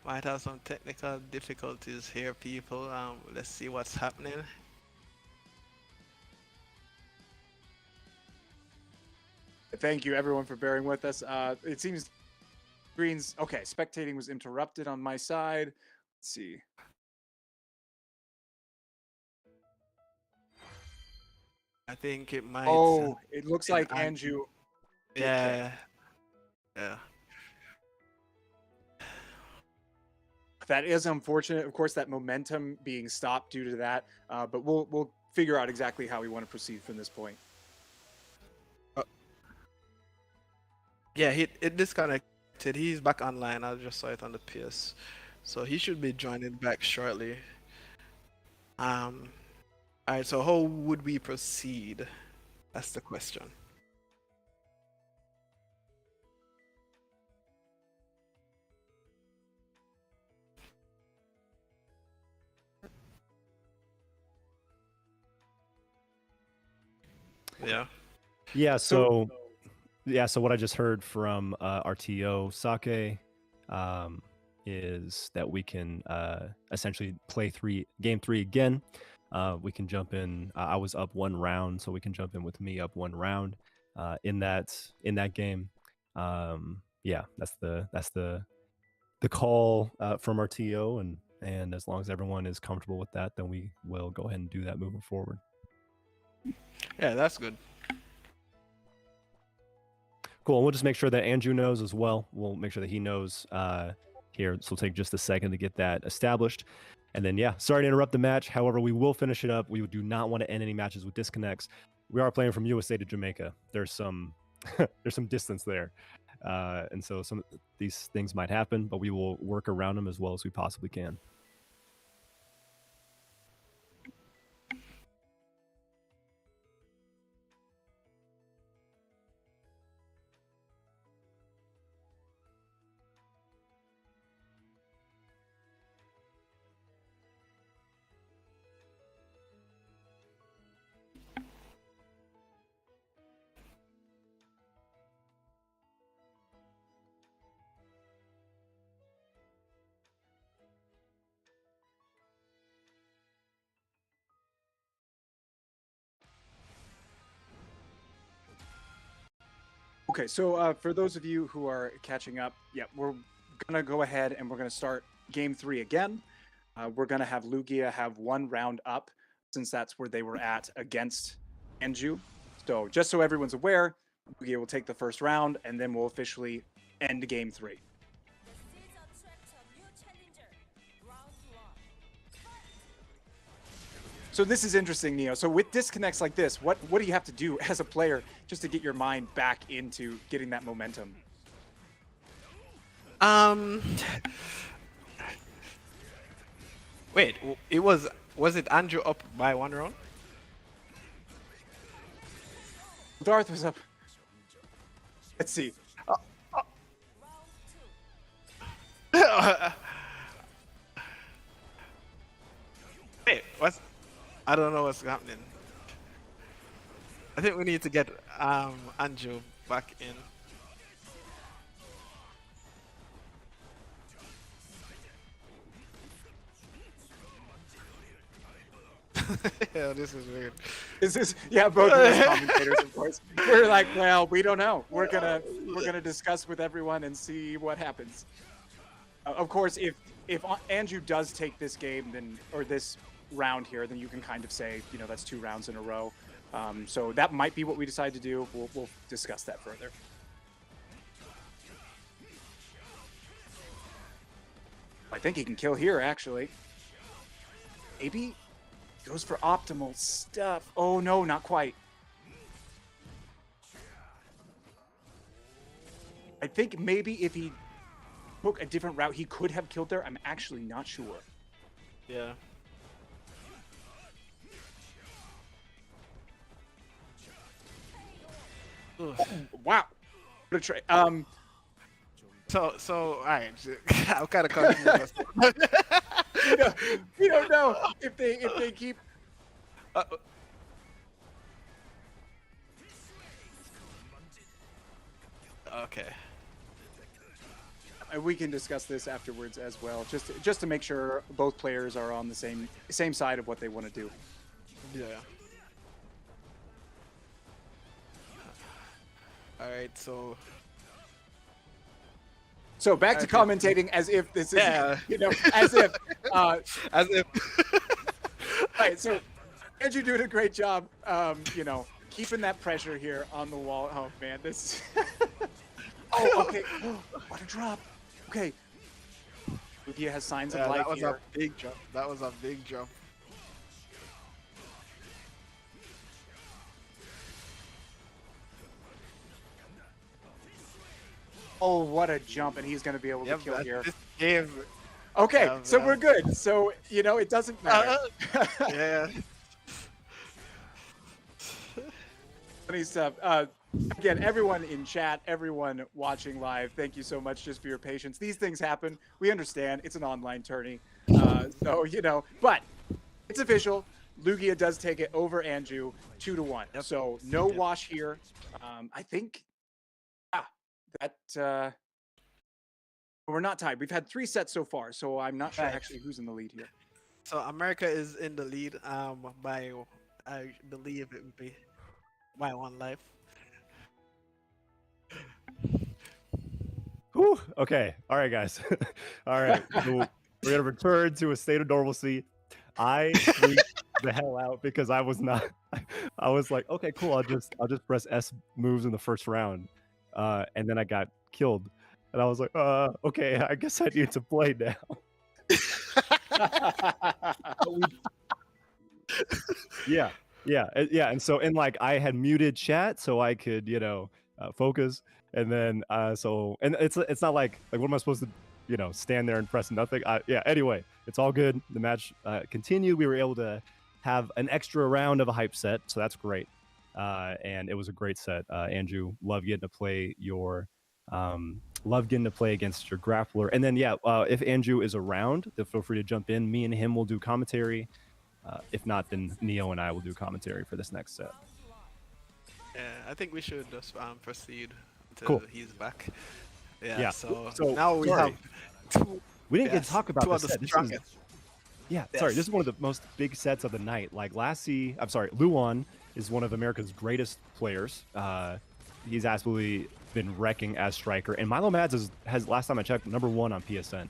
might have some technical difficulties here, people. Let's see what's happening. Thank you, everyone, for bearing with us. It seems screens. Okay, spectating was interrupted on my side. Let's see. I think it might. Oh, it looks in like Anju. Anju. Yeah. Yeah. that is unfortunate. Of course, that momentum being stopped due to that. But we'll figure out exactly how we want to proceed from this point. Yeah, it disconnected. He's back online. I just saw it on the PS, so he should be joining back shortly. All right. So how would we proceed? That's the question. Yeah. Yeah. So what I just heard from RTO Sake is that we can essentially play game three again. We can jump in. I was up 1 round, so we can jump in with me up 1 round in that game. Yeah, that's the call from RTO, and as long as everyone is comfortable with that, then we will go ahead and do that moving forward. Yeah, that's good. Cool. And we'll just make sure that Andrew knows as well. We'll make sure that he knows here. So it'll take just a second to get that established. And then, yeah, sorry to interrupt the match. However, we will finish it up. We do not want to end any matches with disconnects. We are playing from USA to Jamaica. There's some there's some distance there. And so some of these things might happen, but we will work around them as well as we possibly can. Okay, so for those of you who are catching up, yeah, we're gonna go ahead and we're gonna start game 3 again. We're gonna have Lugia have 1 round up, since that's where they were at against Anju. So just so everyone's aware, Lugia will take the first round, and then we'll officially end game 3. So this is interesting, Neo. So with disconnects like this, what do you have to do as a player just to get your mind back into getting that momentum? Wait, was it Andrew up by 1 round? Darth was up. Let's see. Wait, what's? I don't know what's happening. I think we need to get Andrew back in. Yeah, this is weird. This is both of us commentators, of course. We're like, well, we don't know. We're gonna discuss with everyone and see what happens. Of course, if Andrew does take this game, then or this round here, then you can kind of say, that's 2 rounds in a row. So that might be what we decide to do. We'll discuss that further. I think he can kill here, actually. Maybe goes for optimal stuff. Oh no, not quite. I think maybe if he took a different route, he could have killed there. I'm actually not sure. Yeah. Oh, wow. What a trade. So all right. I'm kind of confused. We don't know if they keep. Okay. We can discuss this afterwards as well, just to make sure both players are on the same side of what they want to do. Yeah. All right. So back to commentating as if this is, as if. As if. Right. So Andrew doing a great job, keeping that pressure here on the wall. Oh man, this. Oh, okay. Oh, what a drop. Okay. Lugia has signs of Yeah, life that was here. a big jump. That was a big jump. Oh, what a jump, and he's going to be able to Yep, kill here. this game. Okay, Yeah, so man. we're good. So, you know, it doesn't matter. Yeah. Funny stuff. Again, everyone in chat, everyone watching live, thank you so much just for your patience. These things happen. We understand. It's an online tourney. So, you know, but it's official. Lugia does take it over Anju 2-1. Yep. So no wash here. I think that we're not tied. We've had 3 sets so far, so I'm not sure Right. actually who's in the lead here. So America is in the lead by, I believe it would be by 1 life. Whew, okay. All right, guys. All right. So we're gonna return to a state of normalcy. I freaked the hell out because I was not. I was like, okay, cool. I'll just press S moves in the first round, and then I got killed, and I was like, okay, I guess I need to play now. Yeah, and so like I had muted chat so I could focus, and then and it's not like what am I supposed to stand there and press nothing? Anyway, it's all good. The match continued. We were able to have an extra round of a hype set, so that's great. And it was a great set. Andrew, love getting to play against your grappler. And then if Andrew is around, then feel free to jump in. Me and him will do commentary. If not, then Neo and I will do commentary for this next set. Yeah, I think we should just proceed until Cool. he's back. Yeah. So So, now we sorry. have two. We didn't get to yes, talk about two this of the set. This is, strongest. sorry, Yes. this is one of the most big sets of the night. Like Luan is one of America's greatest players. He's absolutely been wrecking as striker, and milomadds has last time I checked #1 on PSN.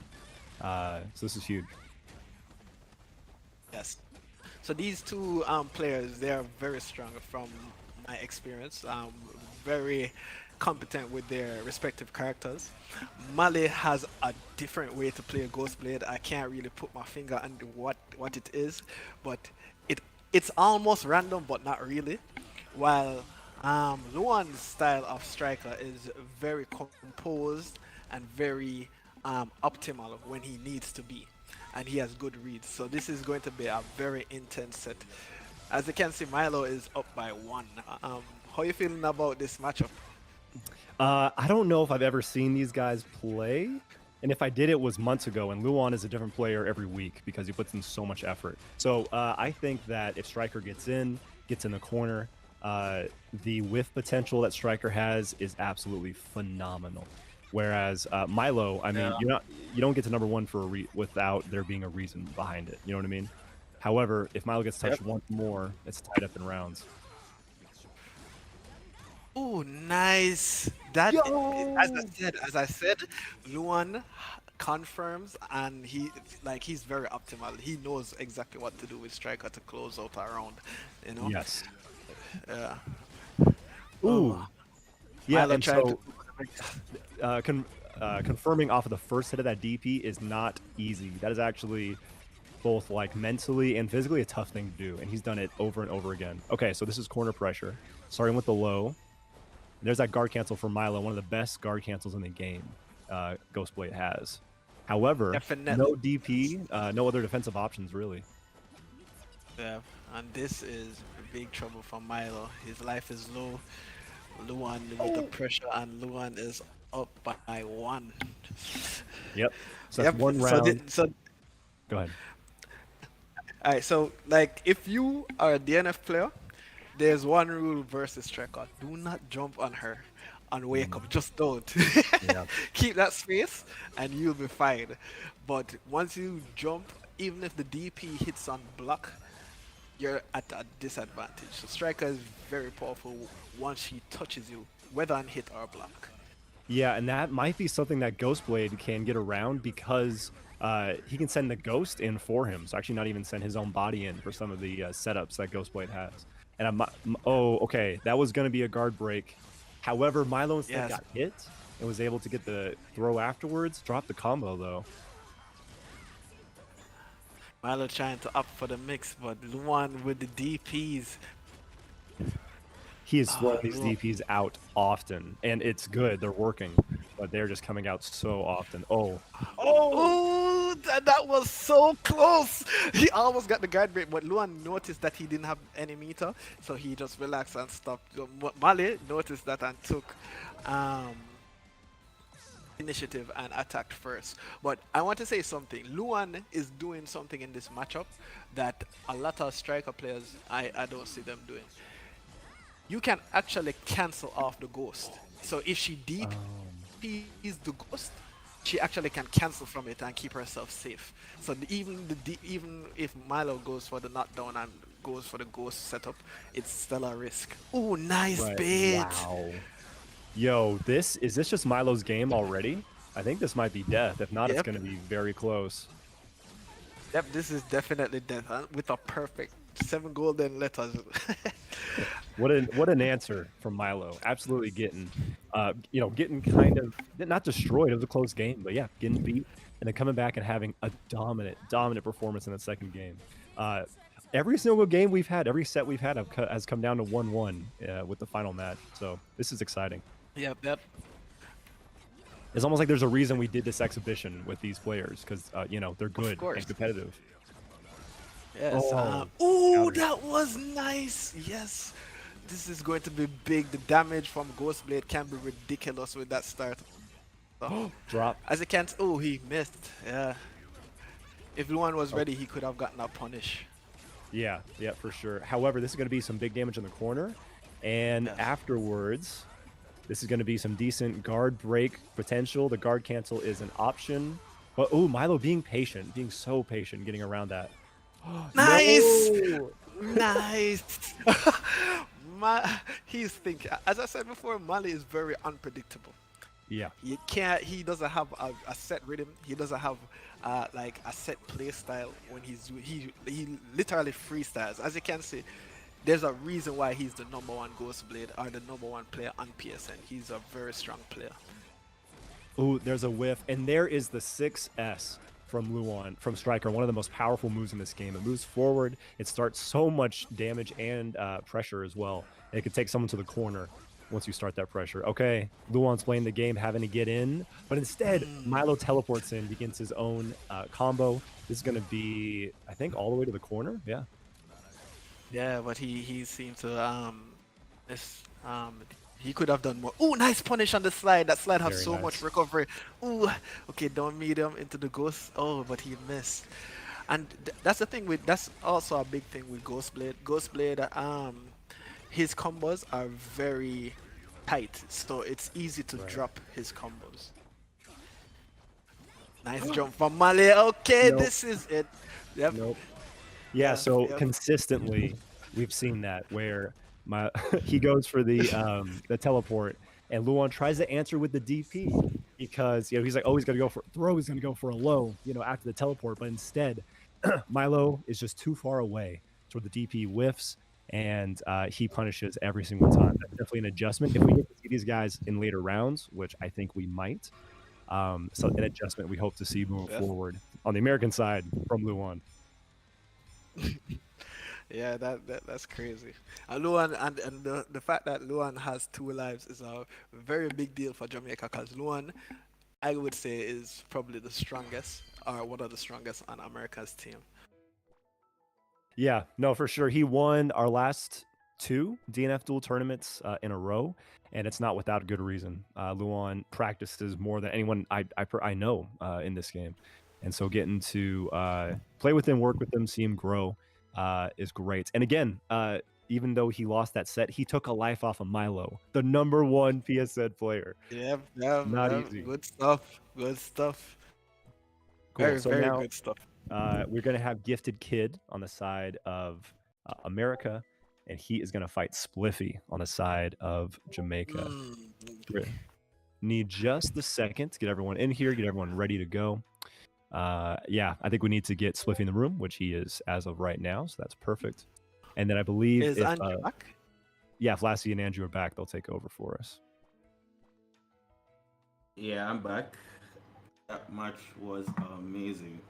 So this is huge. Yes. So these two players, they are very strong from my experience. Very competent with their respective characters. Mali has a different way to play Ghostblade. I can't really put my finger on what it is, but it's almost random, but not really. While Luan's style of striker is very composed and very optimal when he needs to be, and he has good reads. So this is going to be a very intense set. As you can see, Milo is up by 1. How are you feeling about this matchup? I don't know if I've ever seen these guys play, and if I did, it was months ago. And Luan is a different player every week because he puts in so much effort. So I think that if Striker gets in the corner, the whiff potential that Striker has is absolutely phenomenal. Whereas Milo, I mean, you don't get to #1 without there being a reason behind it. You know what I mean? However, if Milo gets touched once more, it's tied up in rounds. Oh, nice! That as I said, Luan confirms, and he's very optimal. He knows exactly what to do with Striker to close out a round. You know? Yes. Yeah. Ooh. Yeah, Milo and tried so confirming off of the first hit of that DP is not easy. That is actually both like mentally and physically a tough thing to do, and he's done it over and over again. Okay, so this is corner pressure, starting with the low. There's that guard cancel for Milo, one of the best guard cancels in the game Ghostblade has. However, no DP, no other defensive options really. Yeah, and this is big trouble for Milo. His life is low. Luan with the pressure, and Luan is up by 1. Yep. So that's one round. Go ahead. Alright, so like if you are a DNF player, there's one rule versus Striker. Do not jump on her and wake up. Just don't. Keep that space and you'll be fine. But once you jump, even if the DP hits on block, you're at a disadvantage. So Striker is very powerful once she touches you, whether on hit or block. Yeah, and that might be something that Ghostblade can get around because he can send the Ghost in for him. So actually not even send his own body in for some of the setups that Ghostblade has. And okay, that was going to be a guard break. However, Milo instead got hit and was able to get the throw afterwards. Dropped the combo, though. Milo trying to opt for the mix, but Luan with the DPs. He is throwing Ah, these Luan. DPs out often, and it's good. They're working, but they're just coming out so often. Oh, Oh, that was so close. He almost got the guard break, but Luan noticed that he didn't have any meter, so he just relaxed and stopped. So Mali noticed that and took um, initiative and attacked first. But I want to say something. Luan is doing something in this matchup that a lot of striker players I don't see them doing. You can actually cancel off the ghost. So if she DPs the ghost, she actually can cancel from it and keep herself safe. So even if Milo goes for the knockdown and goes for the ghost setup, it's still a risk. Oh, nice right. bait! Wow. Yo, is this just Milo's game already? I think this might be death. If not, it's Yep. going to be very close. Yep, this is definitely death with a perfect 7 golden letters. What an answer from Milo. Absolutely getting, getting kind of not destroyed. It was a close game, but yeah, getting beat and then coming back and having a dominant performance in the second game. Every single game we've had, every set we've had has come down to 1-1 with the final match. So this is exciting. Yep. It's almost like there's a reason we did this exhibition with these players because they're good course. and competitive. Yes. Oh, That was nice. Yes. This is going to be big. The damage from Ghostblade can be ridiculous with that start. Drop. As you can't. Oh, he missed. Yeah. If Luan was ready, he could have gotten a punish. Yeah, for sure. However, this is going to be some big damage in the corner, and Yes. afterwards, this is going to be some decent guard break potential. The guard cancel is an option, but Milo being patient, being so patient, getting around that. Nice! No! Nice! He's thinking. As I said before, Mali is very unpredictable. Yeah, He doesn't have a set rhythm. He doesn't have like a set play style when he literally freestyles. As you can see, there's a reason why he's the #1 Ghostblade or the #1 player on PSN. He's a very strong player. Ooh, there's a whiff, and there is the 6S from Luan, from Striker, one of the most powerful moves in this game. It moves forward, it starts so much damage and pressure as well. And it can take someone to the corner once you start that pressure. Okay, Luan's playing the game, having to get in, but instead, Milo teleports in, begins his own combo. This is going to be, I think, all the way to the corner. Yeah. Yeah, but he seemed to he could have done more. Ooh, nice punish on the slide. That slide has Very so nice. much recovery. Ooh, okay, don't meet him into the ghost. Oh, but he missed. And that's the thing that's also a big thing with Ghostblade. Ghostblade, his combos are very tight, so it's easy to drop his combos. Nice jump from Mali. Okay, Nope. this is it. Yep. Nope. Yeah, so yep. consistently we've seen that where he goes for the teleport and Luan tries to answer with the DP because he's like, oh, he's gonna go for throw, he's gonna go for a low, after the teleport, but instead Milo is just too far away. So the DP whiffs and he punishes every single time. That's definitely an adjustment. If we get to see these guys in later rounds, which I think we might, so an adjustment we hope to see moving forward on the American side from Luan. Yeah, that's crazy. And Luan and the fact that Luan has 2 lives is a very big deal for Jamaica because Luan, I would say, is probably the strongest or one of the strongest on America's team. Yeah, no, for sure. He won our last 2 DNF Duel tournaments in a row, and it's not without good reason. Luan practices more than anyone I know in this game, and so getting to play with him, work with him, see him grow is great. And again, even though he lost that set, he took a life off of Milo, the #1 PSN player. Yep, Not easy. Good stuff. Good stuff. Cool. Very, So very now, good stuff. we're going to have GiftedKid on the side of America, and he is going to fight Spliffy on the side of Jamaica. Need just the second to get everyone in here, get everyone ready to go. Yeah, I think we need to get Spliffy in the room, which he is as of right now, so that's perfect. And then I believe Is if, Anjupang back? yeah, if Lassie and Andrew are back, they'll take over for us. Yeah, I'm back. That match was amazing.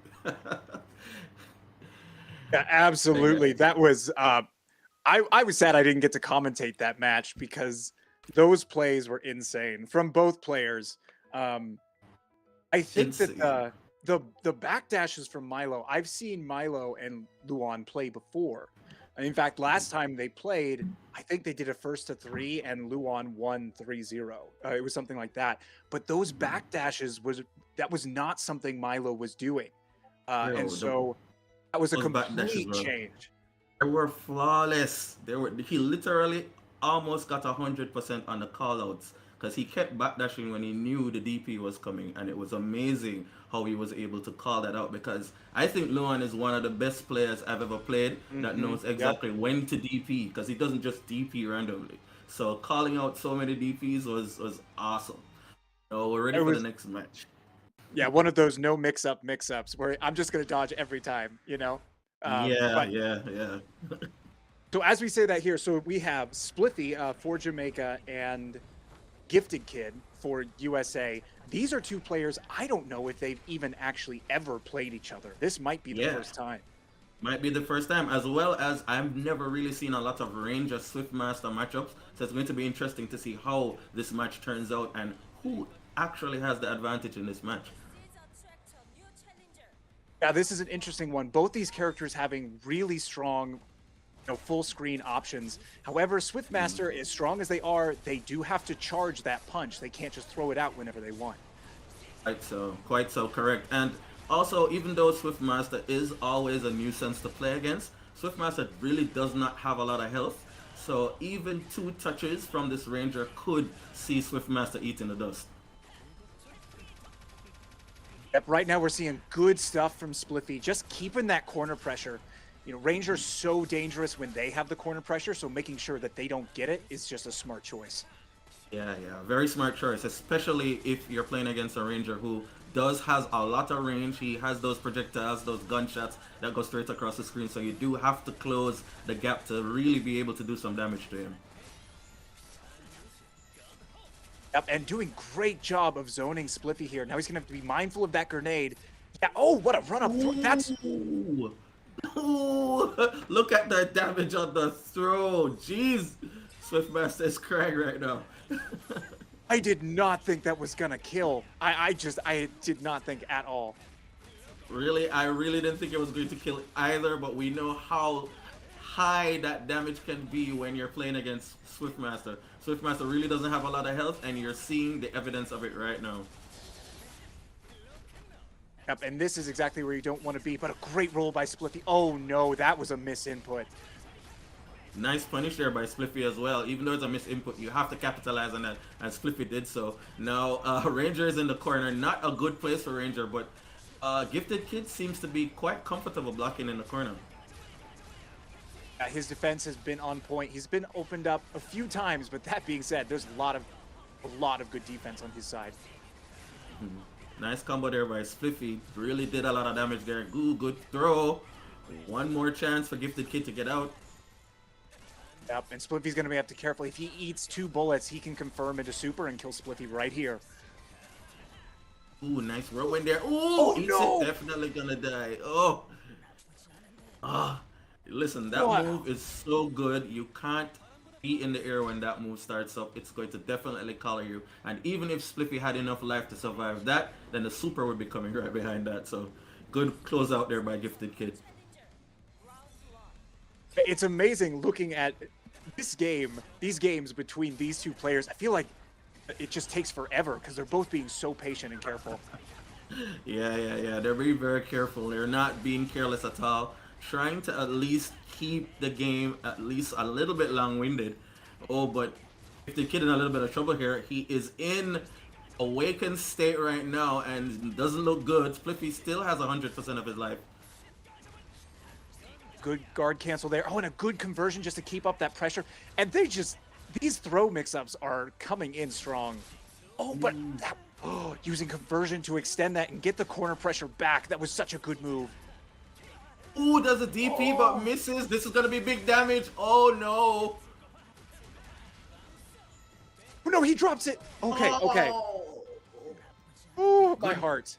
Yeah, absolutely. That was I was sad I didn't get to commentate that match because those plays were insane from both players. I think that Insane. the backdashes from Milo, I've seen Milo and Luan play before. And in fact, last time they played, I think they did a first to 3 and Luan won 3-0. It was something like that. But those backdashes was not something Milo was doing. And so that was a those backdashes complete were change. They were flawless. He literally almost got 100% on the callouts because he kept backdashing when he knew the DP was coming, and it was amazing how he was able to call that out. Because I think Luan is one of the best players I've ever played that knows exactly when to DP because he doesn't just DP randomly. So calling out so many DPs was awesome. So we're ready for the next match. Yeah, one of those no mix-ups where I'm just gonna dodge every time, you know. Yeah. So as we say that here, so we have Spliffy for Jamaica and GiftedKid for USA. These are two players I don't know if they've even actually ever played each other. This might be the first time. Might be the first time, as well as I've never really seen a lot of Ranger Swiftmaster matchups, so it's going to be interesting to see how this match turns out and who actually has the advantage in this match. Yeah, this is an interesting one. Both these characters having really strong, full screen options. However, Swiftmaster, as strong as they are, they do have to charge that punch. They can't just throw it out whenever they want. Quite so correct. And also, even though Swiftmaster is always a nuisance to play against, Swiftmaster really does not have a lot of health. So even 2 touches from this Ranger could see Swiftmaster eating the dust. Yep, right now we're seeing good stuff from Spliffy, just keeping that corner pressure. Ranger's so dangerous when they have the corner pressure, so making sure that they don't get it is just a smart choice. Yeah, very smart choice, especially if you're playing against a Ranger who has a lot of range. He has those projectiles, those gunshots that go straight across the screen, so you do have to close the gap to really be able to do some damage to him. Yep, and doing great job of zoning Spliffy here. Now he's going to have to be mindful of that grenade. Yeah, oh, what a run-up. That's... Ooh, look at the damage on the throw. Jeez, Swiftmaster is crying right now. I did not think that was going to kill. I did not think at all. Really? I really didn't think it was going to kill either, but we know how high that damage can be when you're playing against Swiftmaster. Swiftmaster really doesn't have a lot of health, and you're seeing the evidence of it right now. Yep, and this is exactly where you don't want to be, but a great roll by Spliffy. Oh no, that was a misinput. Nice punish there by Spliffy as well. Even though it's a misinput, you have to capitalize on that, and Spliffy did so. Now, Ranger is in the corner. Not a good place for Ranger, but GiftedKid seems to be quite comfortable blocking in the corner. His defense has been on point. He's been opened up a few times, but that being said, there's a lot of good defense on his side. Nice combo there by Spliffy. Really did a lot of damage there. Good throw. One more chance for GiftedKid to get out. Yep, and Spliffy's going to have to be careful. If he eats 2 bullets, he can confirm into super and kill Spliffy right here. Ooh, nice whirlwind there. Ooh, no! Definitely gonna die. Oh. Listen, that move is so good. You can't be in the air when that move starts up. It's going to definitely collar you. And even if Spliffy had enough life to survive that, then the super would be coming right behind that. So good close out there by GiftedKid. It's amazing looking at this game, these games between these two players. I feel like it just takes forever because they're both being so patient and careful. Yeah. They're being very careful. They're not being careless at all. Trying to at least keep the game at least a little bit long-winded. Oh, but GiftedKid in a little bit of trouble here. He is in awakened state right now and doesn't look good. Spliffy still has 100% of his life. Good guard cancel there. Oh, and a good conversion just to keep up that pressure. And these throw mix-ups are coming in strong. Oh, but using conversion to extend that and get the corner pressure back. That was such a good move. Ooh, does a DP but misses. This is gonna be big damage. Oh no. Oh no, he drops it. Okay. Oh, my heart.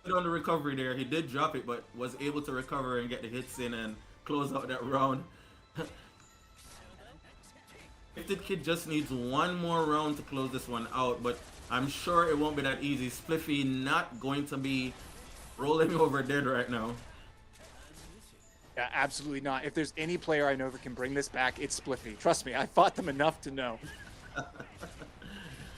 Good on the recovery there. He did drop it, but was able to recover and get the hits in and close out that round. GiftedKid just needs one more round to close this one out, but I'm sure it won't be that easy. Spliffy not going to be rolling over dead right now. Yeah, absolutely not. If there's any player I know that can bring this back, it's Spliffy. Trust me, I fought them enough to know.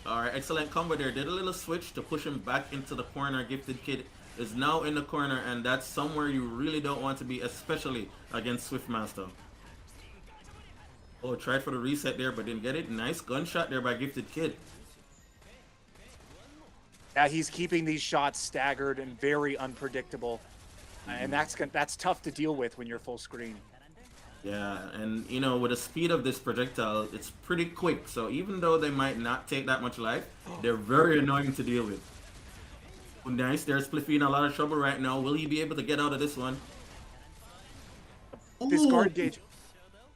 All right, excellent combo there. Did a little switch to push him back into the corner. GiftedKid is now in the corner, and that's somewhere you really don't want to be, especially against Swiftmaster. Oh, tried for the reset there, but didn't get it. Nice gunshot there by GiftedKid. Yeah, he's keeping these shots staggered and very unpredictable. And that's tough to deal with when you're full screen. Yeah, and you know, with the speed of this projectile, it's pretty quick. So even though they might not take that much life, they're very annoying to deal with. Oh, nice, there's Spliffy in a lot of trouble right now. Will he be able to get out of this one? This Ooh. guard gauge,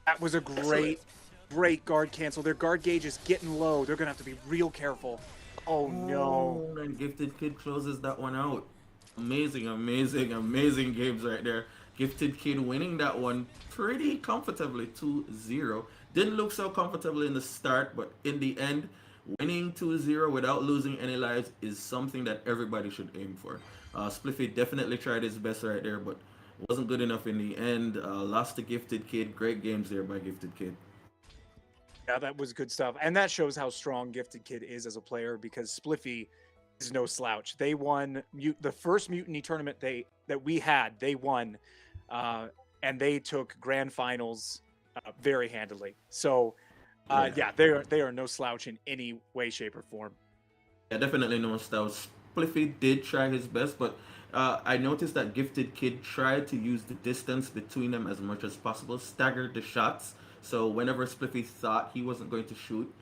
that was a great guard cancel. Their guard gauge is getting low. They're going to have to be real careful. Oh, no. Oh, and GiftedKid closes that one out. Amazing, amazing, amazing games right there. GiftedKid winning that one pretty comfortably, 2-0. Didn't look so comfortable in the start, but in the end, winning 2-0 without losing any lives is something that everybody should aim for. Spliffy definitely tried his best right there, but wasn't good enough in the end. Lost to GiftedKid. Great games there by GiftedKid. Yeah, that was good stuff. And that shows how strong GiftedKid is as a player, because Spliffy is no slouch. They won the first Mutiny tournament that we had. They won, and they took grand finals very handily. So, yeah, they are no slouch in any way, shape, or form. Yeah, definitely no slouch. Spliffy did try his best, but I noticed that GiftedKid tried to use the distance between them as much as possible, staggered the shots. So whenever Spliffy thought he wasn't going to shoot,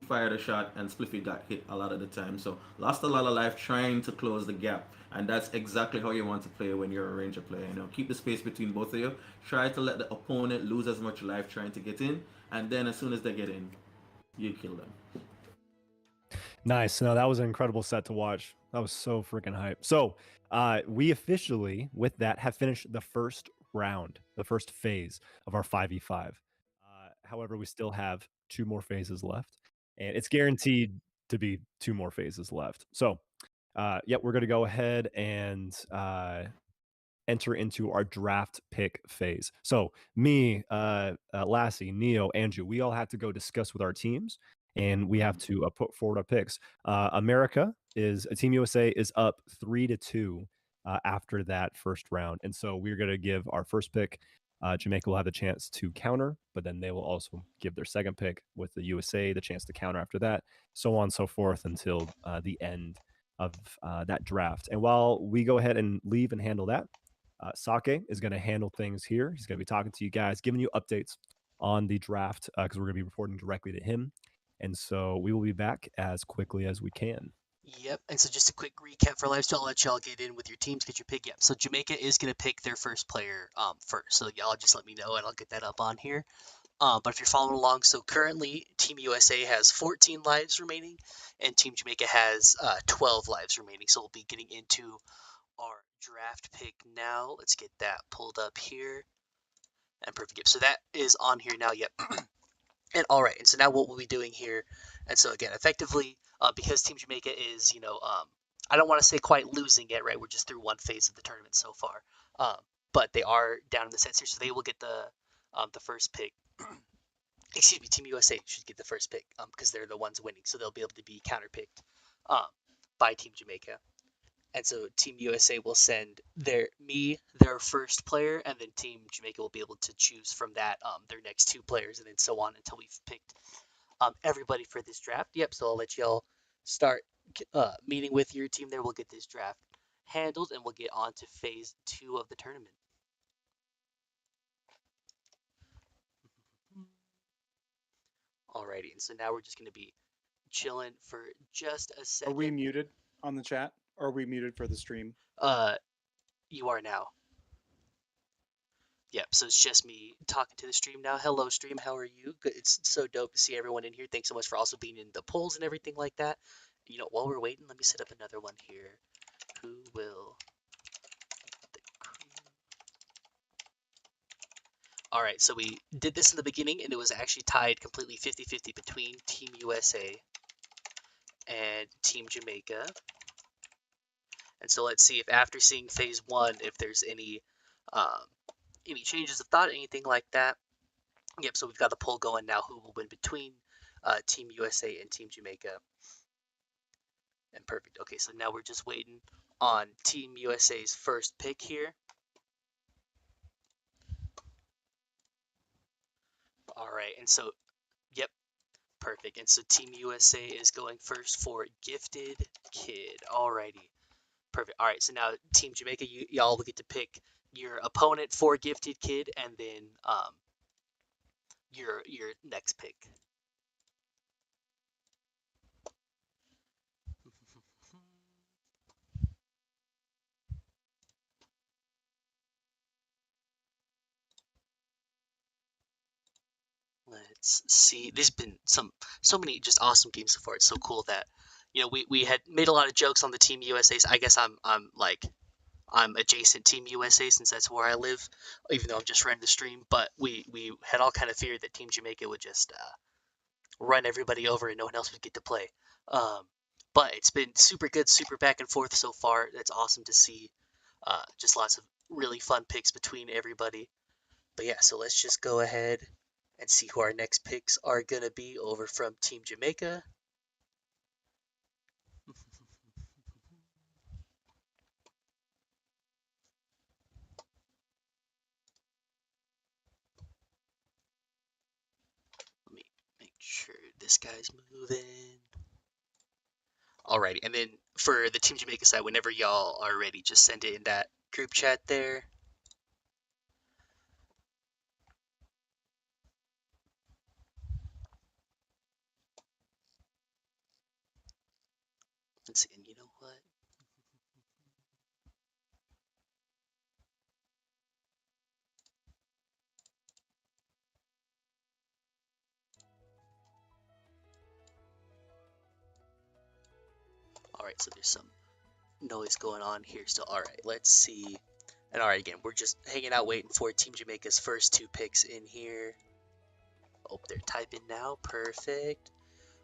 he fired a shot, and Spliffy got hit a lot of the time. So lost a lot of life trying to close the gap. And that's exactly how you want to play when you're a ranger player. You know, keep the space between both of you. Try to let the opponent lose as much life trying to get in, and then as soon as they get in, you kill them. Nice. No, that was an incredible set to watch. That was so freaking hype. So we officially, with that, have finished the first round, the first phase of our 5v5. However, we still have 2 more phases left, and it's guaranteed to be 2 more phases left. So, yeah, we're going to go ahead and enter into our draft pick phase. So me, Lassie, Neo, Anju, we all have to go discuss with our teams, and we have to put forward our picks. America Team USA is up 3-2 after that first round, and so we're going to give our first pick. Jamaica will have the chance to counter, but then they will also give their second pick with the USA the chance to counter after that, so on and so forth until the end of that draft. And while we go ahead and leave and handle that, Sake is going to handle things here. He's going to be talking to you guys, giving you updates on the draft because we're going to be reporting directly to him. And so we will be back as quickly as we can. Yep, and so just a quick recap for live, so I'll let y'all get in with your teams, get your pick. Yep, so Jamaica is going to pick their first player first, so y'all just let me know and I'll get that up on here. But if you're following along, so currently Team USA has 14 lives remaining, and Team Jamaica has 12 lives remaining, so we'll be getting into our draft pick now. Let's get that pulled up here. And perfect. Yep, so that is on here now. Yep. And all right, and so now what we'll be doing here, and so again, effectively, because Team Jamaica is, I don't want to say quite losing yet, right? We're just through one phase of the tournament so far, but they are down in the sets here, so they will get the first pick. Excuse me, Team USA should get the first pick because they're the ones winning, so they'll be able to be counterpicked by Team Jamaica. And so Team USA will send their first player, and then Team Jamaica will be able to choose from that their next 2 players, and then so on until we've picked everybody for this draft. Yep, so I'll let y'all start meeting with your team there. We'll get this draft handled, and we'll get on to phase 2 of the tournament. Alrighty, and so now we're just going to be chilling for just a second. Are we muted on the chat? Or are we muted for the stream? You are now. Yep, so it's just me talking to the stream now. Hello, stream, how are you? Good. It's so dope to see everyone in here. Thanks so much for also being in the polls and everything like that. While we're waiting, let me set up another one here. Who will the crew? All right, so we did this in the beginning, and it was actually tied completely 50-50 between Team USA and Team Jamaica. And so let's see if after seeing phase 1, if there's any changes of thought, anything like that. Yep, so we've got the poll going now. Who will win between Team USA and Team Jamaica? And perfect. Okay, so now we're just waiting on Team USA's first pick here. All right, and so, yep, perfect. And so Team USA is going first for Gifted Kid. Alrighty, perfect. All right, so now Team Jamaica, y'all will get to pick your opponent for Gifted Kid, and then your next pick. Let's see. There's been so many just awesome games so far. It's so cool that we had made a lot of jokes on the Team USA's. I guess I'm adjacent Team USA since that's where I live, even though I'm just running the stream. But we had all kind of feared that Team Jamaica would just run everybody over and no one else would get to play. But it's been super good, super back and forth so far. That's awesome to see. Just lots of really fun picks between everybody. But yeah, so let's just go ahead and see who our next picks are going to be over from Team Jamaica. Let me make sure this guy's moving. Alrighty, and then for the Team Jamaica side, whenever y'all are ready, just send it in that group chat there. Let's see, and you know what? Alright, so there's some noise going on here still. Alright, let's see. And alright, again, we're just hanging out waiting for Team Jamaica's first two picks in here. Oh, they're typing now. Perfect.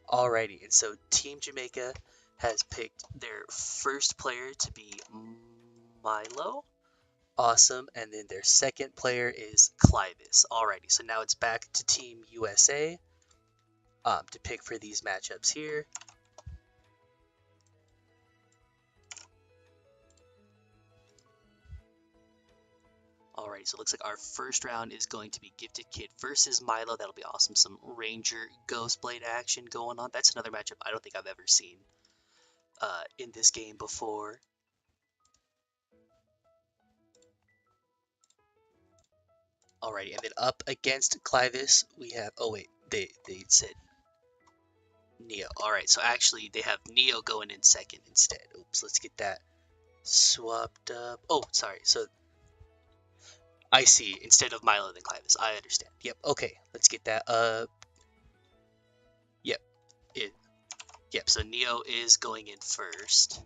Alrighty, and so Team Jamaica has picked their first player to be Milo. Awesome, and then their second player is Clivus. Alrighty, so now it's back to Team USA to pick for these matchups here. Alrighty, so it looks like our first round is going to be Gifted Kid versus Milo. That'll be awesome. Some Ranger Ghostblade action going on. That's another matchup I don't think I've ever seen in this game before. Alrighty, and then up against Clivus, we have... Oh, wait, they said Neo. Alright, so actually they have Neo going in second instead. Oops, let's get that swapped up. Oh, sorry, so... I see, instead of Milo than Clivus. I understand. Yep, okay, let's get that up. Yep, yep, so Neo is going in first.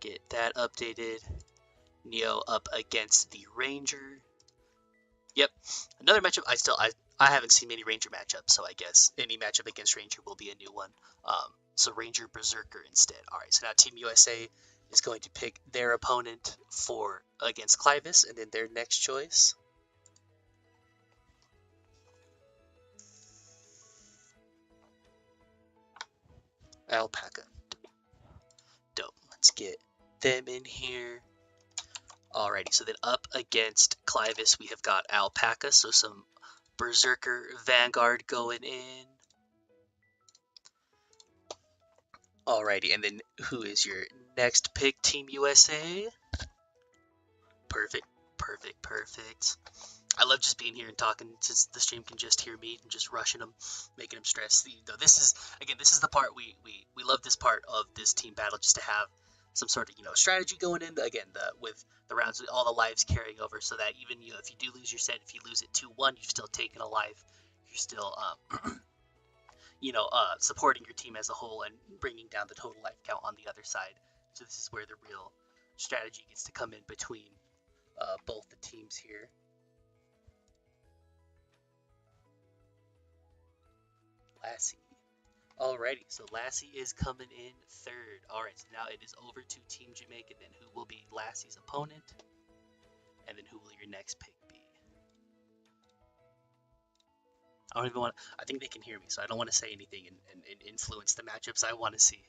Get that updated. Neo up against the Ranger. Yep, another matchup I haven't seen many Ranger matchups, so I guess any matchup against Ranger will be a new one. So Ranger Berserker instead. Alright, so now Team USA is going to pick their opponent for against Clivus, and then their next choice. Alpaca. Dope. Let's get them in here. Alrighty, so then up against Clivus, we have got Alpaca, so some Berserker Vanguard going in. Alrighty, and then who is your next pick, Team USA? Perfect, perfect, perfect. I love just being here and talking since the stream can just hear me and just rushing them, making them stress. This is the part we love this part of this team battle, just to have some sort of strategy going in. Again, with the rounds, with all the lives carrying over, so that even if you do lose your set, if you lose it 2-1, you've still taken a life. You're still supporting your team as a whole and bringing down the total life count on the other side. So this is where the real strategy gets to come in between both the teams here. Lassie. Alrighty, so Lassie is coming in third. Alright, so now it is over to Team Jamaica, then who will be Lassie's opponent? And then who will your next pick be? I don't even want. I think they can hear me, so I don't want to say anything and influence the matchups I want to see.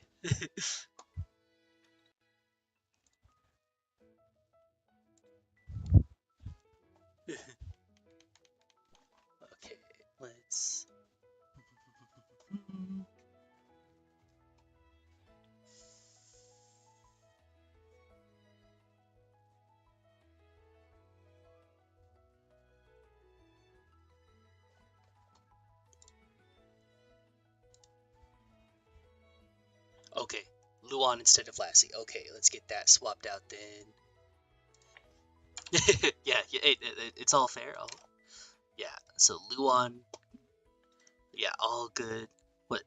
Okay, let's. Okay, Luan instead of Lassie. Okay, let's get that swapped out then. Yeah, it's all fair. Oh, yeah, so Luan. Yeah, all good. What?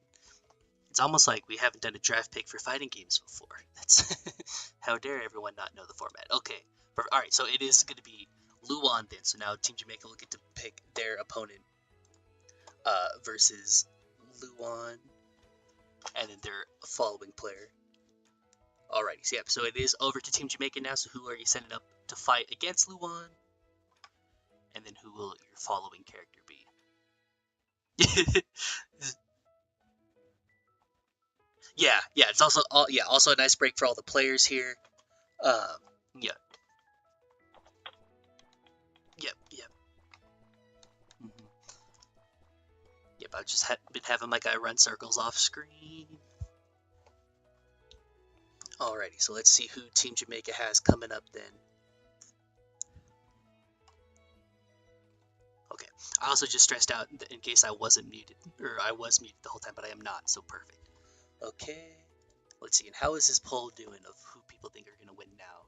It's almost like we haven't done a draft pick for fighting games before. That's how dare everyone not know the format. Okay, all right. So it is going to be Luan then. So now Team Jamaica will get to pick their opponent versus Luan, and then their following player. Alrighty, so yeah. So it is over to Team Jamaica now. So who are you sending up to fight against Luan? And then who will your following character be? Yeah, it's also also a nice break for all the players here. Yeah. Yep. Mm-hmm. Yep, I've just been having my guy run circles off screen. Alrighty, so let's see who Team Jamaica has coming up then. Okay, I also just stressed out in case I wasn't muted, or I was muted the whole time, but I am not, so perfect. Okay, let's see, and how is this poll doing of who people think are going to win now?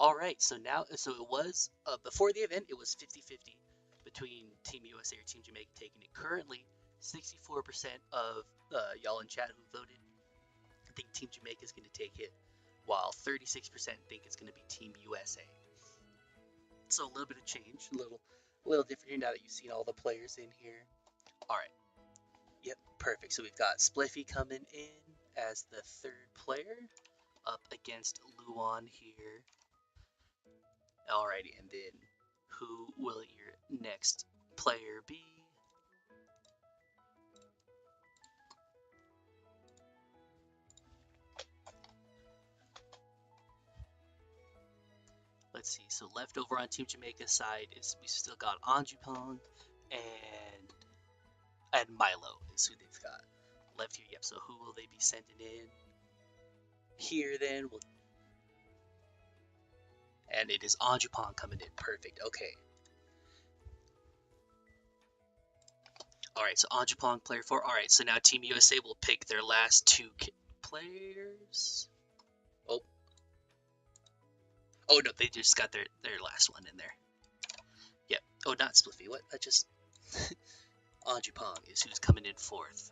Alright, so it was, before the event, it was 50-50 between Team USA or Team Jamaica taking it. Currently, 64% of y'all in chat who voted think Team Jamaica is going to take it, while 36% think it's going to be Team USA. So a little bit of change, a little different here now that you've seen all the players in here. Alright. Yep, perfect. So we've got Spliffy coming in as the third player up against Luan here. Alrighty, and then who will your next player be? Let's see, so left over on Team Jamaica's side is we still got Anjupang and Milo is who they've got left here. Yep, so who will they be sending in here then? And it is Anjupang coming in. Perfect. Okay. Alright, so Anjupang player 4. Alright, so now Team USA will pick their last two players. Oh no, they just got their last one in there. Yep. Oh, not Spliffy. What? I just... Anjupang is who's coming in fourth.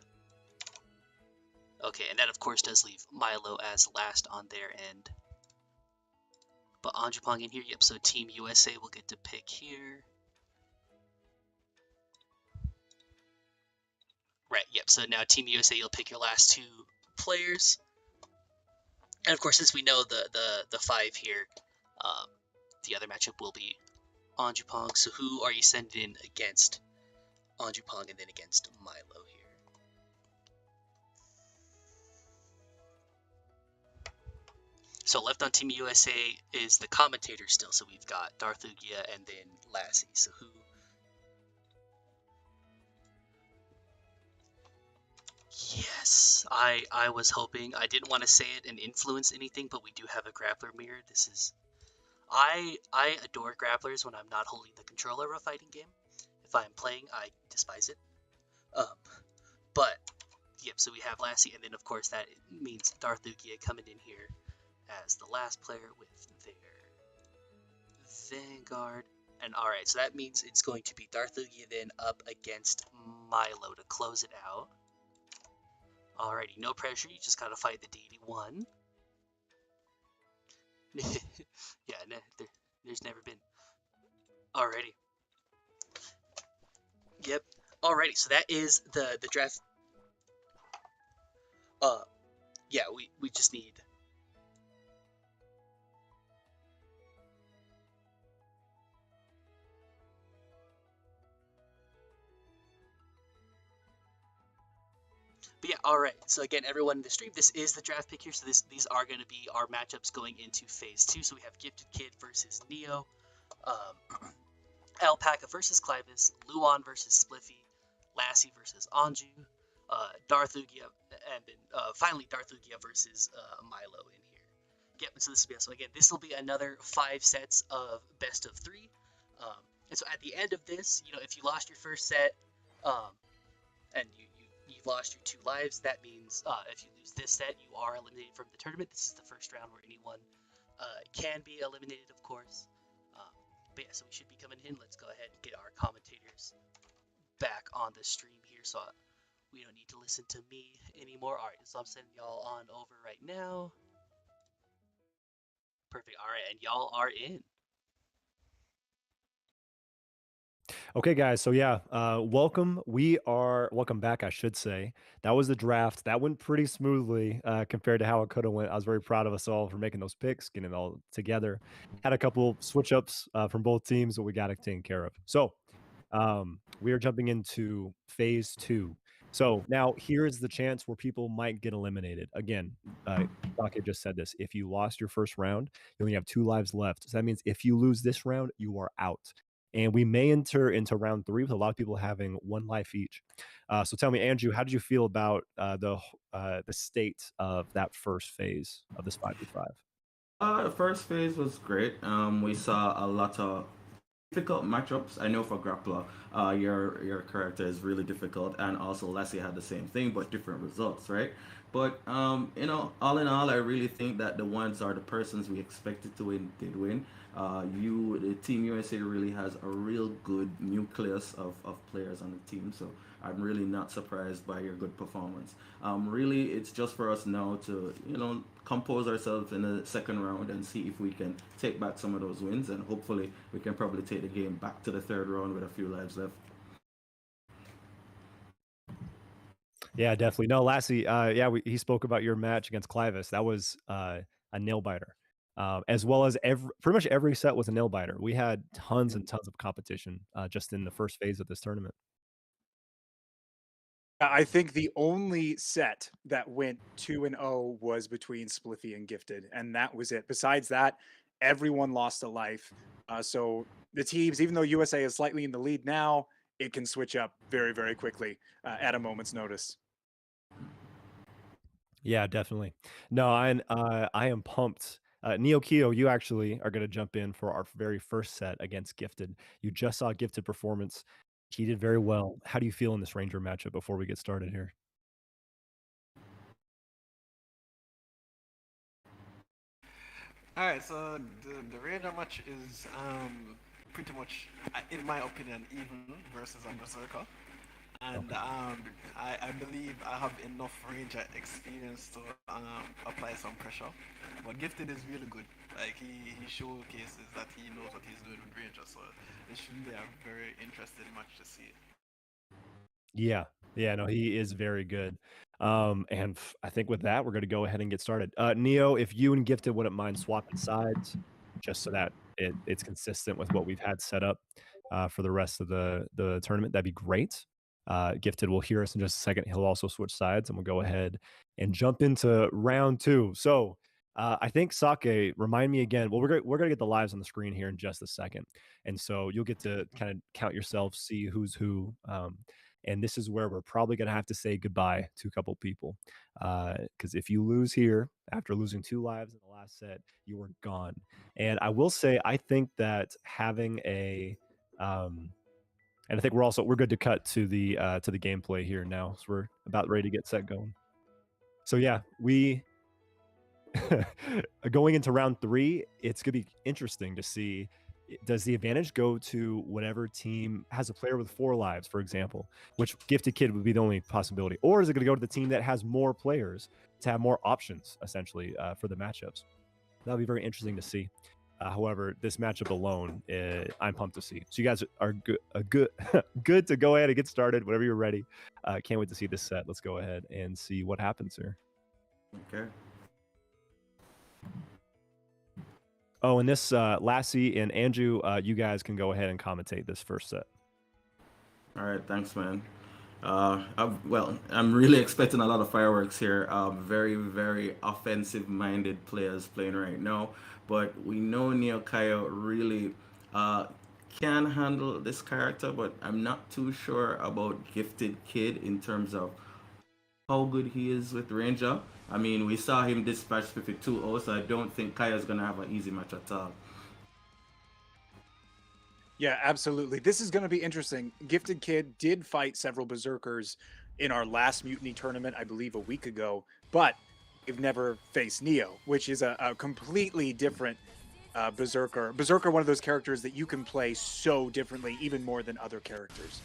Okay, and that of course does leave Milo as last on their end. But Anjupang in here, yep, so Team USA will get to pick here. Right, yep, so now Team USA, you'll pick your last two players. And of course, since we know the five here, the other matchup will be Anjupang. So who are you sending in against Anjupang and then against Milo here? So left on Team USA is the commentator still. So we've got DarthLugia and then Lassie. So who? Yes, I was hoping. I didn't want to say it and influence anything, but we do have a grappler mirror. This is... I adore grapplers when I'm not holding the controller of a fighting game. If I'm playing, I despise it. But, yep, so we have Lassie, and then of course that means DarthLugia coming in here as the last player with their Vanguard. And alright, so that means it's going to be DarthLugia then up against Milo to close it out. Alrighty, no pressure, you just gotta fight the DD1. Yeah, there's never been. Alrighty. Yep. Alrighty, so that is the draft. Yeah, we just need. But yeah, all right. So again, everyone in the stream, this is the draft pick here. So these are going to be our matchups going into phase 2. So we have GiftedKid versus Neo, Alpaca versus Clivus, Luan versus Spliffy, Lassie versus Anju, DarthLugia, and then finally DarthLugia versus Milo in here. Yep. So so again, this will be another 5 sets of best of 3. And so at the end of this, if you lost your first set, and you've lost your 2 lives, that means if you lose this set, you are eliminated from the tournament. This is the first round where anyone can be eliminated, of course. But yeah, so we should be coming in. Let's go ahead and get our commentators back on the stream here, so we don't need to listen to me anymore. All right, so I'm sending y'all on over right now. Perfect. All right, and y'all are in. Okay, guys. So yeah, welcome. Welcome back, I should say. That was the draft. That went pretty smoothly compared to how it could have went. I was very proud of us all for making those picks, getting it all together. Had a couple switch ups from both teams that we got it taken care of. So we are jumping into phase 2. So now here is the chance where people might get eliminated. Again, Sake just said this. If you lost your first round, you only have 2 lives left. So that means if you lose this round, you are out. And we may enter into round 3 with a lot of people having 1 life each. So tell me, Andrew, how did you feel about the state of that first phase of this 5v5? The first phase was great. We saw a lot of difficult matchups. I know for Grappler, your character is really difficult, and also Lassie had the same thing, but different results, right? But all in all, I really think that the ones are the persons we expected to win did win. The Team USA really has a real good nucleus of players on the team, so I'm really not surprised by your good performance. Really, it's just for us now to compose ourselves in the second round and see if we can take back some of those wins, and hopefully we can probably take the game back to the third round with a few lives left. Yeah, definitely. No, Lassie, he spoke about your match against Clivus. That was a nail biter. As well as pretty much every set was a nail biter. We had tons and tons of competition just in the first phase of this tournament. I think the only set that went 2-0 was between Spliffy and Gifted, and that was it. Besides that, everyone lost a life. So the teams, even though USA is slightly in the lead now, it can switch up very, very quickly at a moment's notice. Yeah, definitely. No, I am pumped. Neo Keo, you actually are going to jump in for our very first set against Gifted. You just saw Gifted performance. He did very well. How do you feel in this Ranger matchup before we get started here? All right, so the Ranger match is pretty much, in my opinion, even versus a Berserker. And I believe I have enough Ranger experience to apply some pressure. But Gifted is really good. Like he showcases that he knows what he's doing with Ranger, so it should be a very interesting match to see. Yeah, no, he is very good. And I think with that, we're going to go ahead and get started. Neo, if you and Gifted wouldn't mind swapping sides, just so that it's consistent with what we've had set up for the rest of the tournament, that'd be great. Gifted will hear us in just a second. He'll also switch sides, and we'll go ahead and jump into round 2. So I think Sake, remind me again. Well, we're gonna get the lives on the screen here in just a second, and so you'll get to kind of count yourself, see who's who. And this is where we're probably going to have to say goodbye to a couple people. Because if you lose here, after losing 2 lives in the last set, you are gone. And I will say, I think that having a... and I think we're good to cut to the gameplay here now. So we're about ready to get set going. So yeah, we... going into round 3, it's going to be interesting to see, does the advantage go to whatever team has a player with 4 lives, for example, which GiftedKid would be the only possibility, or is it going to go to the team that has more players to have more options, essentially, for the matchups? That'll be very interesting to see. However, this matchup alone, I'm pumped to see. So you guys are good to go ahead and get started whenever you're ready. Can't wait to see this set. Let's go ahead and see what happens here. Okay. Oh, and this Lassie and Andrew, you guys can go ahead and commentate this first set. All right, thanks, man. Well, I'm really expecting a lot of fireworks here. Very, very offensive-minded players playing right now, but we know Neo Kaio really can handle this character, but I'm not too sure about Gifted Kid in terms of how good he is with Ranger. I mean, we saw him dispatch Spliffy 2-0, so I don't think Kaio's gonna have an easy match at all. Yeah, absolutely. This is going to be interesting. Gifted Kid did fight several Berserkers in our last Mutiny tournament, I believe a week ago, but they've never faced Neo, which is a completely different Berserker. Berserker, one of those characters that you can play so differently, even more than other characters.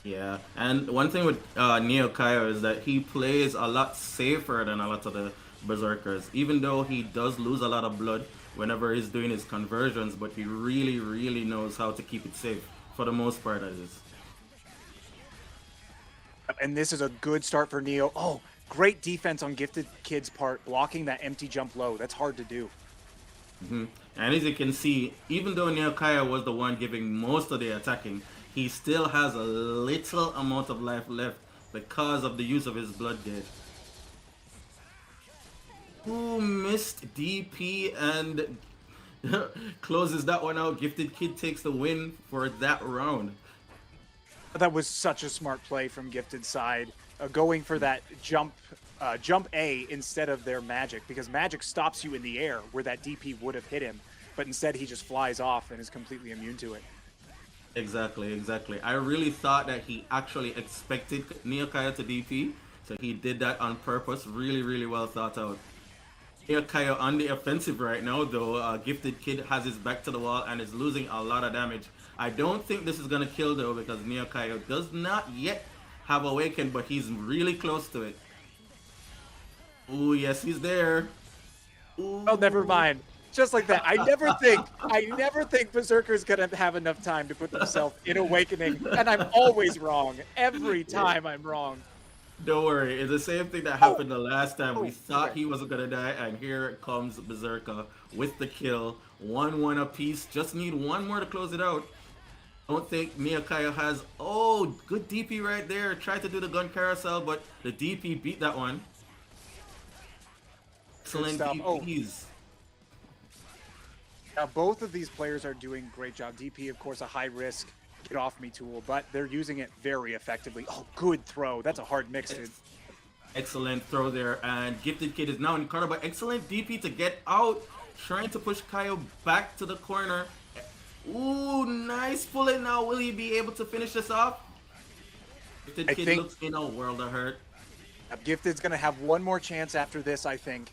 Yeah, and one thing with Neo Kaio is that he plays a lot safer than a lot of the Berserkers, even though he does lose a lot of blood whenever he's doing his conversions, but he really, really knows how to keep it safe, for the most part, that is. And this is a good start for Neo. Oh, great defense on Gifted Kid's part, blocking that empty jump low. That's hard to do. And as you can see, even though Neo Kaio was the one giving most of the attacking, he still has a little amount of life left because of the use of his blood gauge. Who missed DP and closes that one out. Gifted Kid takes the win for that round. That was such a smart play from Gifted side, going for that jump A instead of their magic, because magic stops you in the air where that DP would have hit him, but instead he just flies off and is completely immune to it. Exactly, exactly. I really thought that he actually expected Neo Kaio to DP, so he did that on purpose. Really, really well thought out. Neo Kaio on the offensive right now, though. Gifted Kid has his back to the wall and is losing a lot of damage. I don't think this is going to kill, though, because Neo Kaio does not yet have Awakened, but he's really close to it. Oh, yes, he's there. Ooh. Oh, never mind. Just like that. I never think Berserker's gonna have enough time to put themselves in Awakening, and I'm always wrong. Every time I'm wrong. Don't worry, it's the same thing that happened the last time. We thought he wasn't gonna die, and here comes Berserker with the kill. 1-1 apiece. Just need one more to close it out. Don't think Neo Kaio has. Oh, good DP right there. Tried to do the gun carousel, but the DP beat that one. Excellent DPs. Now, both of these players are doing a great job. DP, of course, a high-risk get-off-me tool, but they're using it very effectively. Oh, good throw. That's a hard mix, dude. Excellent throw there, and Gifted Kid is now in corner, but excellent DP to get out. Trying to push Kaio back to the corner. Ooh, nice pull it now. Will he be able to finish this off? Gifted Kid looks in a world of hurt. Gifted's going to have one more chance after this, I think.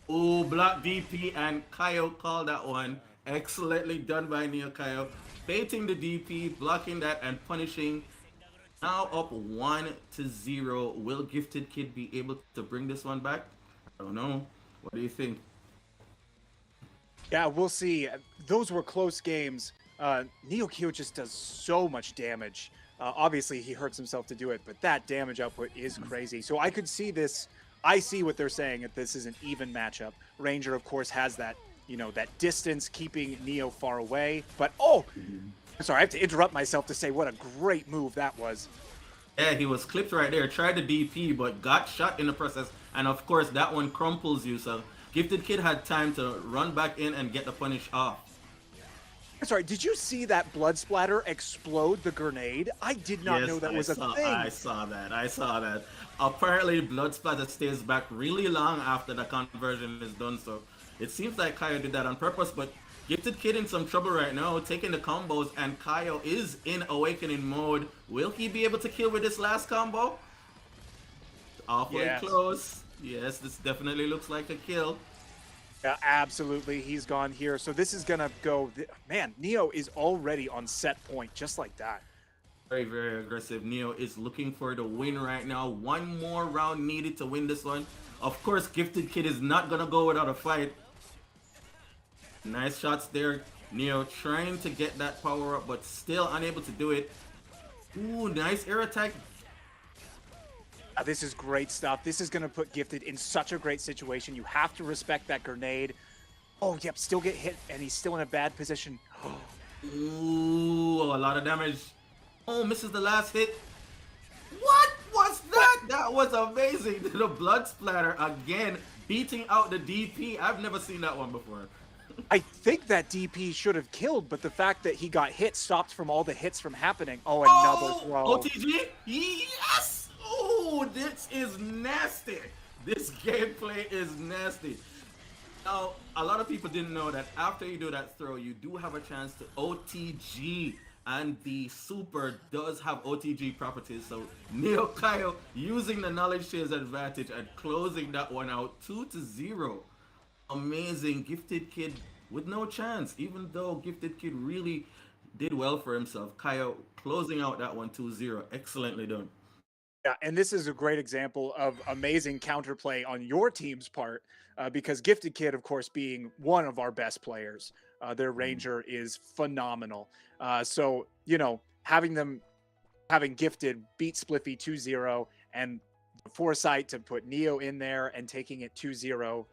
Ooh, block DP, and Kaio called that one. Excellently done by Neo Kaio. Baiting the DP, blocking that, and punishing. Now up 1-0. Will Gifted Kid be able to bring this one back? I don't know. What do you think? Yeah, we'll see. Those were close games. Neo Kaio just does so much damage. Obviously, he hurts himself to do it, but that damage output is crazy. So I could see this. I see what they're saying, that this is an even matchup. Ranger, of course, has that, you know, that distance keeping Neo far away. But, oh, I'm sorry, I have to interrupt myself to say what a great move that was. Yeah, he was clipped right there. Tried the DP, but got shot in the process. And, of course, that one crumples you. So Gifted Kid had time to run back in and get the punish off. I'm sorry, did you see that blood splatter explode the grenade? I did not know that was a thing. I saw that. Apparently, blood splatter stays back really long after the conversion is done, so it seems like Kaio did that on purpose, but Gifted Kid in some trouble right now, taking the combos, and Kaio is in Awakening mode. Will he be able to kill with this last combo? Awfully close. Yes, this definitely looks like a kill. Yeah, absolutely. He's gone here. So this is going to go... Man, Neo is already on set point, just like that. Very, very aggressive. Neo is looking for the win right now. One more round needed to win this one. Of course, Gifted Kid is not going to go without a fight. Nice shots there. Neo trying to get that power up, but still unable to do it. Ooh, nice air attack. This is great stuff. This is going to put Gifted in such a great situation. You have to respect that grenade. Oh, yep, still get hit, and he's still in a bad position. Ooh, a lot of damage. Oh, misses the last hit. What was that? That was amazing. The blood splatter again, beating out the DP. I've never seen that one before. I think that DP should have killed, but the fact that he got hit stopped from all the hits from happening. Oh, another throw. OTG? Yes! Oh, this is nasty. This gameplay is nasty. Now, a lot of people didn't know that after you do that throw, you do have a chance to OTG, and the super does have OTG properties. So Neo Kyle using the knowledge to his advantage and closing that one out 2-0. Amazing. GiftedKid with no chance, even though GiftedKid really did well for himself. Kyle closing out that one 2-0. Excellently done. Yeah, and this is a great example of amazing counterplay on your team's part, because GiftedKid, of course, being one of our best players, their Ranger is phenomenal. So, you know, having Gifted beat Spliffy 2-0 and the foresight to put Neo in there and taking it 2-0,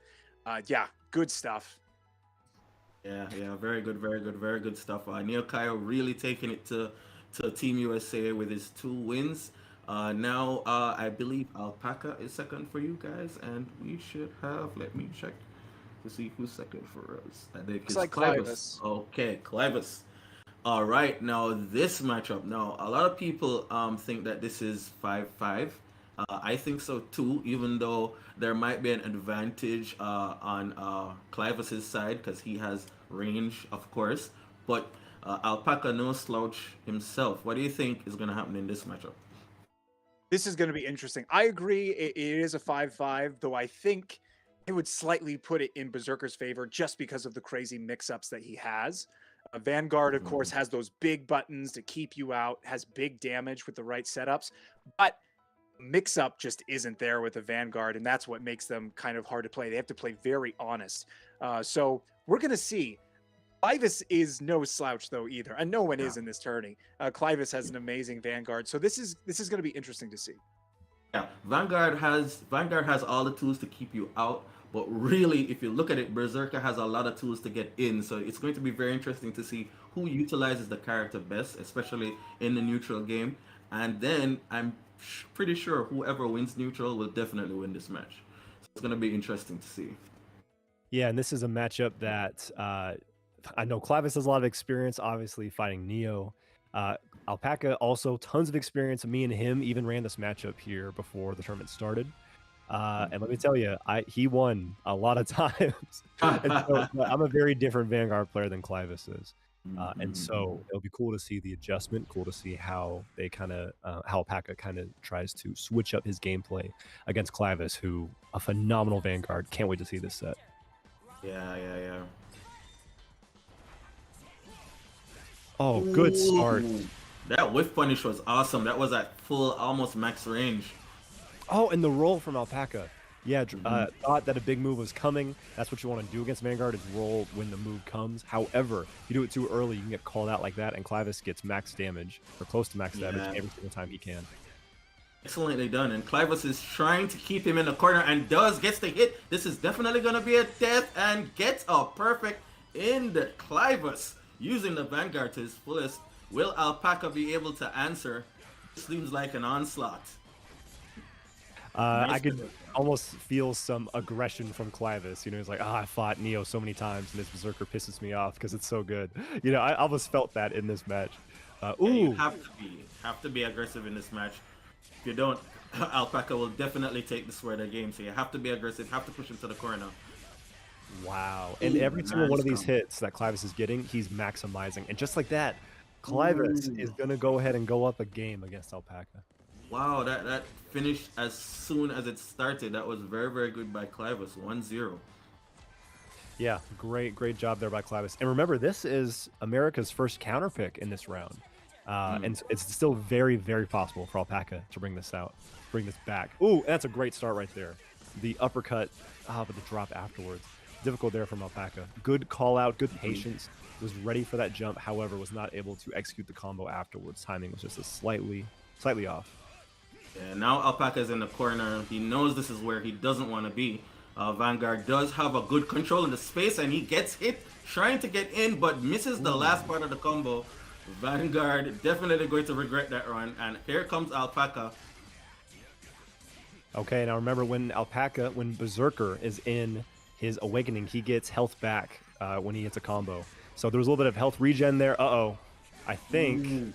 yeah, good stuff. Yeah, very good stuff. Neo Kyle really taking it to Team USA with his 2 wins. Now, I believe Alpaca is second for you guys, and we should have, let me check to see who's second for us. I think it's like Clivus. Okay, Clivus. All right, now this matchup. Now, a lot of people think that this is 5-5. I think so too, even though there might be an advantage on Clivus's side because he has range, of course. But Alpaca no slouch himself. What do you think is going to happen in this matchup? This is going to be interesting. I agree it is a 5-5, though I think I would slightly put it in Berserker's favor just because of the crazy mix-ups that he has. Vanguard, of course, has those big buttons to keep you out, has big damage with the right setups, but mix-up just isn't there with the Vanguard, and that's what makes them kind of hard to play. They have to play very honest. So we're going to see. Clivus is no slouch though either, and no one is in this tourney. Clivus has an amazing Vanguard, so this is going to be interesting to see. Yeah, Vanguard has all the tools to keep you out, but really, if you look at it, Berserker has a lot of tools to get in. So it's going to be very interesting to see who utilizes the character best, especially in the neutral game. And then I'm pretty sure whoever wins neutral will definitely win this match. So it's going to be interesting to see. Yeah, and this is a matchup that I know Clivus has a lot of experience, obviously, fighting Neo. Alpaca also tons of experience. Me and him even ran this matchup here before the tournament started. And let me tell you, he won a lot of times. And so, I'm a very different Vanguard player than Clivus is. And so it'll be cool to see the adjustment, cool to see how they how Alpaca kind of tries to switch up his gameplay against Clivus, who a phenomenal Vanguard. Can't wait to see this set. Yeah. Oh, good start. That whiff punish was awesome. That was at full, almost max range. Oh, and the roll from Alpaca. Yeah, thought that a big move was coming. That's what you want to do against Vanguard, is roll when the move comes. However, if you do it too early, you can get called out like that, and Clivus gets max damage, or close to max damage, every single time he can. Excellently done. And Clivus is trying to keep him in the corner and gets the hit. This is definitely going to be a death, and gets a perfect in the Clivus. Using the Vanguard to his fullest. Will Alpaca be able to answer? Seems like an onslaught. I could almost feel some aggression from Clivus. You know, he's like, I fought Neo so many times, and this Berserker pisses me off because it's so good. You know, I almost felt that in this match. You have to be aggressive in this match. If you don't, Alpaca will definitely take the sword of the game. So you have to be aggressive, have to push him to the corner. Wow. And every single one of these hits that Clivus is getting, he's maximizing. And just like that, Clivus is going to go ahead and go up a game against Alpaca. Wow, that finished as soon as it started. That was very, very good by Clivus. 1-0. Yeah, great job there by Clivus. And remember, this is America's first counter pick in this round. And it's still very, very possible for Alpaca to bring this back. Ooh, that's a great start right there. The uppercut, but the drop afterwards. Difficult there from Alpaca. Good call out, good patience. Was ready for that jump, however, was not able to execute the combo afterwards. Timing was just slightly off. Yeah, now Alpaca's in the corner. He knows this is where he doesn't want to be. Vanguard does have a good control in the space, and he gets hit trying to get in, but misses the last part of the combo. Vanguard definitely going to regret that run, and here comes Alpaca. Okay, now remember when Berserker is in his awakening, he gets health back when he hits a combo. So there was a little bit of health regen there. Uh-oh. I think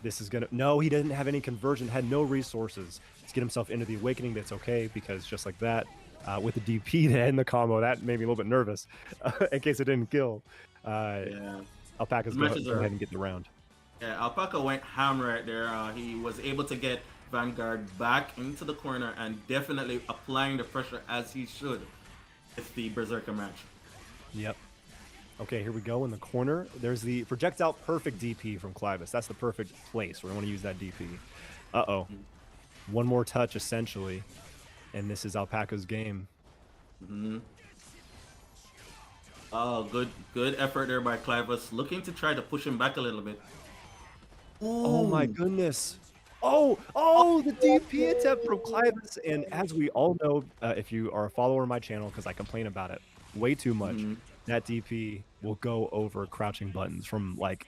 this is gonna... No, he didn't have any conversion, had no resources to get himself into the awakening, but it's okay because just like that, with the DP to end the combo, that made me a little bit nervous in case it didn't kill. Yeah. Alpaca's go ahead and get the round. Yeah, Alpaca went ham right there. He was able to get Vanguard back into the corner and definitely applying the pressure as he should with the Berserker match. Yep. Okay, here we go in the corner. There's the projectile perfect DP from Clivus. That's the perfect place where we want to use that DP. Uh-oh. One more touch, essentially, and this is Alpaca's game. Oh, good effort there by Clivus, looking to try to push him back a little bit. Ooh. Oh my goodness. Oh, the DP attempt from Clivus. And as we all know, if you are a follower of my channel, because I complain about it way too much, that DP will go over crouching buttons from like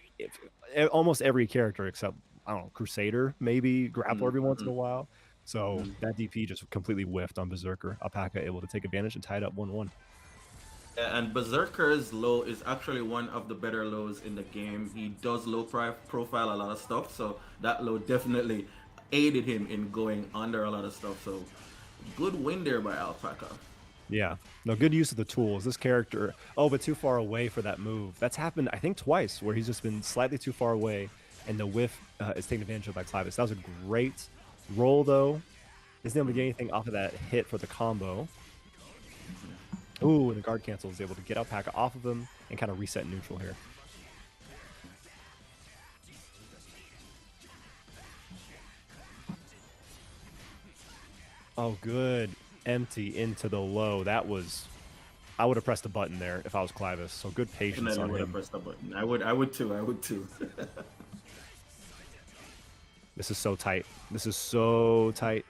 almost every character except, I don't know, Crusader, maybe Grappler every once in a while. So that DP just completely whiffed on Berserker. Alpaca able to take advantage and tie it up 1-1. Yeah, and Berserker's low is actually one of the better lows in the game. He does low profile a lot of stuff, so that low definitely aided him in going under a lot of stuff. So good win there by Alpaca. Yeah, no, good use of the tools. This character, but too far away for that move. That's happened, I think, twice, where he's just been slightly too far away, and the whiff is taken advantage of by Clivus. That was a great roll, though. Isn't able to get anything off of that hit for the combo. Ooh, and the guard cancel is able to get Alpaca off of him and kind of reset neutral here. Oh, good. Empty into the low. That was... I would have pressed a button there if I was Clivus. So good patience on him. I would have pressed a button. I would too. This is so tight. This is so tight.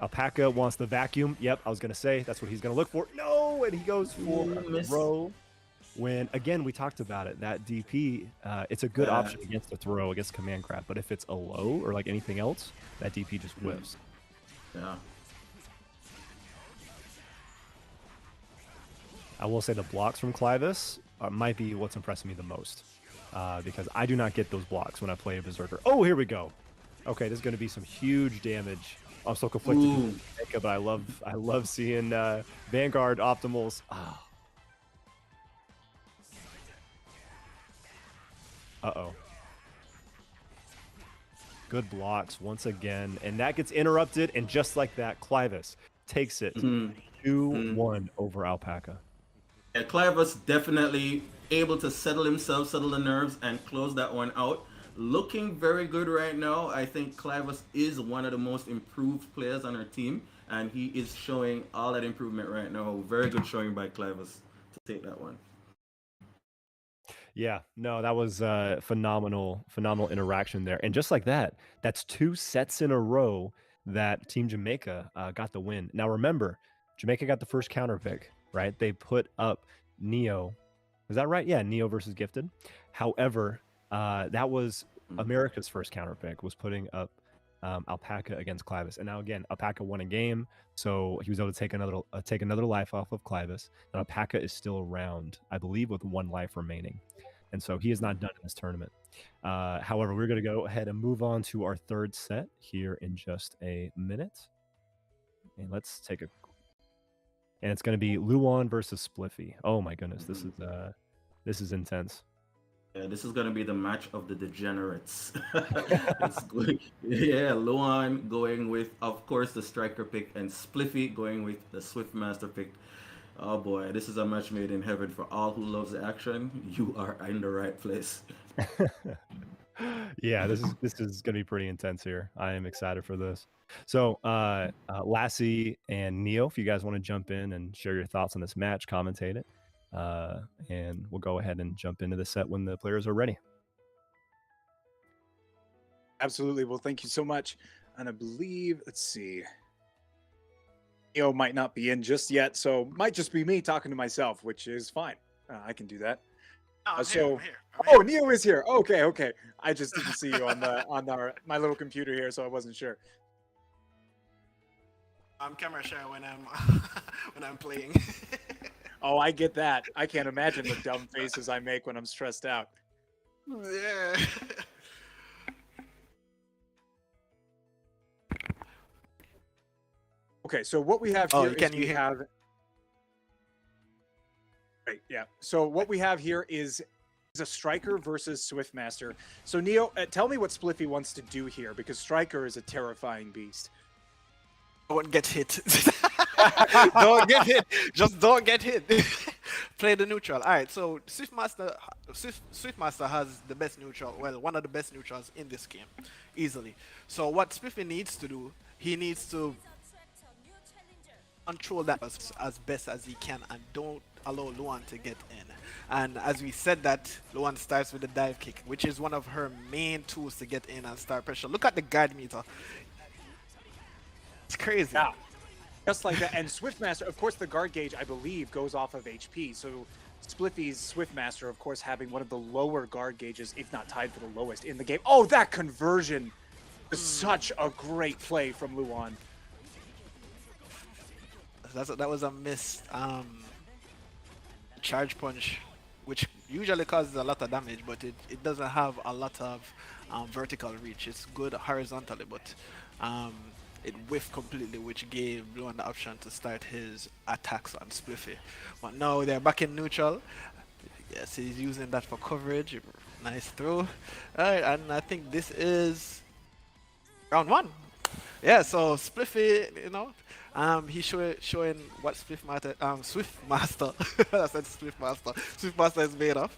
Alpaca wants the vacuum. Yep, I was going to say that's what he's going to look for. No, and he goes for a throw. When, again, we talked about it, that DP, it's a good option against the throw, against command grab. But if it's a low or like anything else, that DP just whiffs. Yeah. I will say the blocks from Clivus might be what's impressing me the most. Because I do not get those blocks when I play a Berserker. Oh, here we go. Okay, this is going to be some huge damage. I'm so conflicted with Jamaica, but I love seeing Vanguard optimals. Oh. Uh-oh. Good blocks once again, and that gets interrupted, and just like that, Clivus takes it 2-1 over Alpaca. Yeah, Clivus definitely able to settle himself, settle the nerves, and close that one out. Looking very good right now. I think Clivus is one of the most improved players on our team, and he is showing all that improvement right now. Very good showing by Clivus to take that one. Yeah, no, that was phenomenal interaction there. And just like that, that's 2 sets in a row that Team Jamaica got the win. Now remember, Jamaica got the first counter pick, right? They put up Neo. Is that right? Yeah, Neo versus Gifted. However, that was America's first counter pick, was putting up Alpaca against Clivus. And now again, Alpaca won a game, so he was able to take another life off of Clivus. And Alpaca is still around, I believe, with 1 life remaining. And so he is not done in this tournament. However, we're going to go ahead and move on to our third set here in just a minute. And let's take a... And it's going to be Luan versus Spliffy. Oh my goodness, this is intense. Yeah, this is going to be the match of the degenerates. It's good. Yeah, Luan going with, of course, the striker pick, and Spliffy going with the Swift Master pick. Oh boy, this is a match made in heaven for all who loves the action. You are in the right place. Yeah, this is going to be pretty intense here. I am excited for this. So, Lassie and Neo, if you guys want to jump in and share your thoughts on this match, commentate it. And we'll go ahead and jump into the set when the players are ready. Absolutely. Well, thank you so much. And I believe, let's see, Neo might not be in just yet, so might just be me talking to myself, which is fine. I can do that. No, I'm So, here. oh, Neo is here. Okay, okay. I just didn't see you on my little computer here, so I wasn't sure. I'm camera shy when I'm when I'm playing. Oh, I get that. I can't imagine the dumb faces I make when I'm stressed out. Yeah. Okay, so what we have Oh, here can is you we hear- have. Right, yeah. So what we have here is a striker versus Swiftmaster. So Neo, tell me what Spliffy wants to do here, because striker is a terrifying beast. Don't get hit. Don't get hit. Just don't get hit. Play the neutral. All right. So Swiftmaster has the best neutral. Well, one of the best neutrals in this game, easily. So what Spliffy needs to do, he needs to control that as best as he can and don't allow Luan to get in. And as we said that, Luan starts with the dive kick, which is one of her main tools to get in and start pressure. Look at the guard meter. It's crazy. Yeah, just like that. And Swiftmaster, of course, the guard gauge, I believe, goes off of HP. So Spliffy's Swiftmaster, of course, having one of the lower guard gauges, if not tied for the lowest in the game. Oh, that conversion was such a great play from Luan. That was a missed charge punch, which usually causes a lot of damage, but it doesn't have a lot of vertical reach. It's good horizontally, but it whiffed completely, which gave Luan the option to start his attacks on Spliffy. But now they're back in neutral. Yes, he's using that for coverage. Nice throw. Alright, and I think this is round one. Yeah, so Spliffy, you know, he's showing what Swiftmaster, I said Swiftmaster is made of.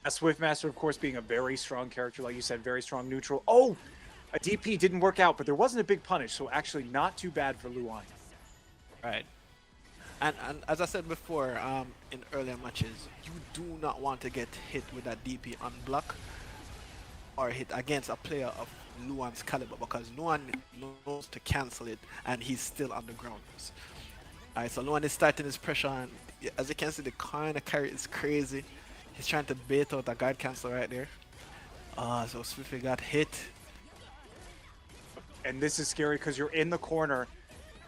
A Swiftmaster, of course, being a very strong character, like you said, very strong neutral. Oh, a DP didn't work out, but there wasn't a big punish, so actually not too bad for Luan. Right. And as I said before, in earlier matches, you do not want to get hit with that DP on block or hit against a player of Luan's caliber, because Luan knows to cancel it and he's still on the ground. Alright, so Luan is starting his pressure, and as you can see, the kind of carry is crazy. He's trying to bait out a guard cancel right there. So Swiftly got hit. And this is scary because you're in the corner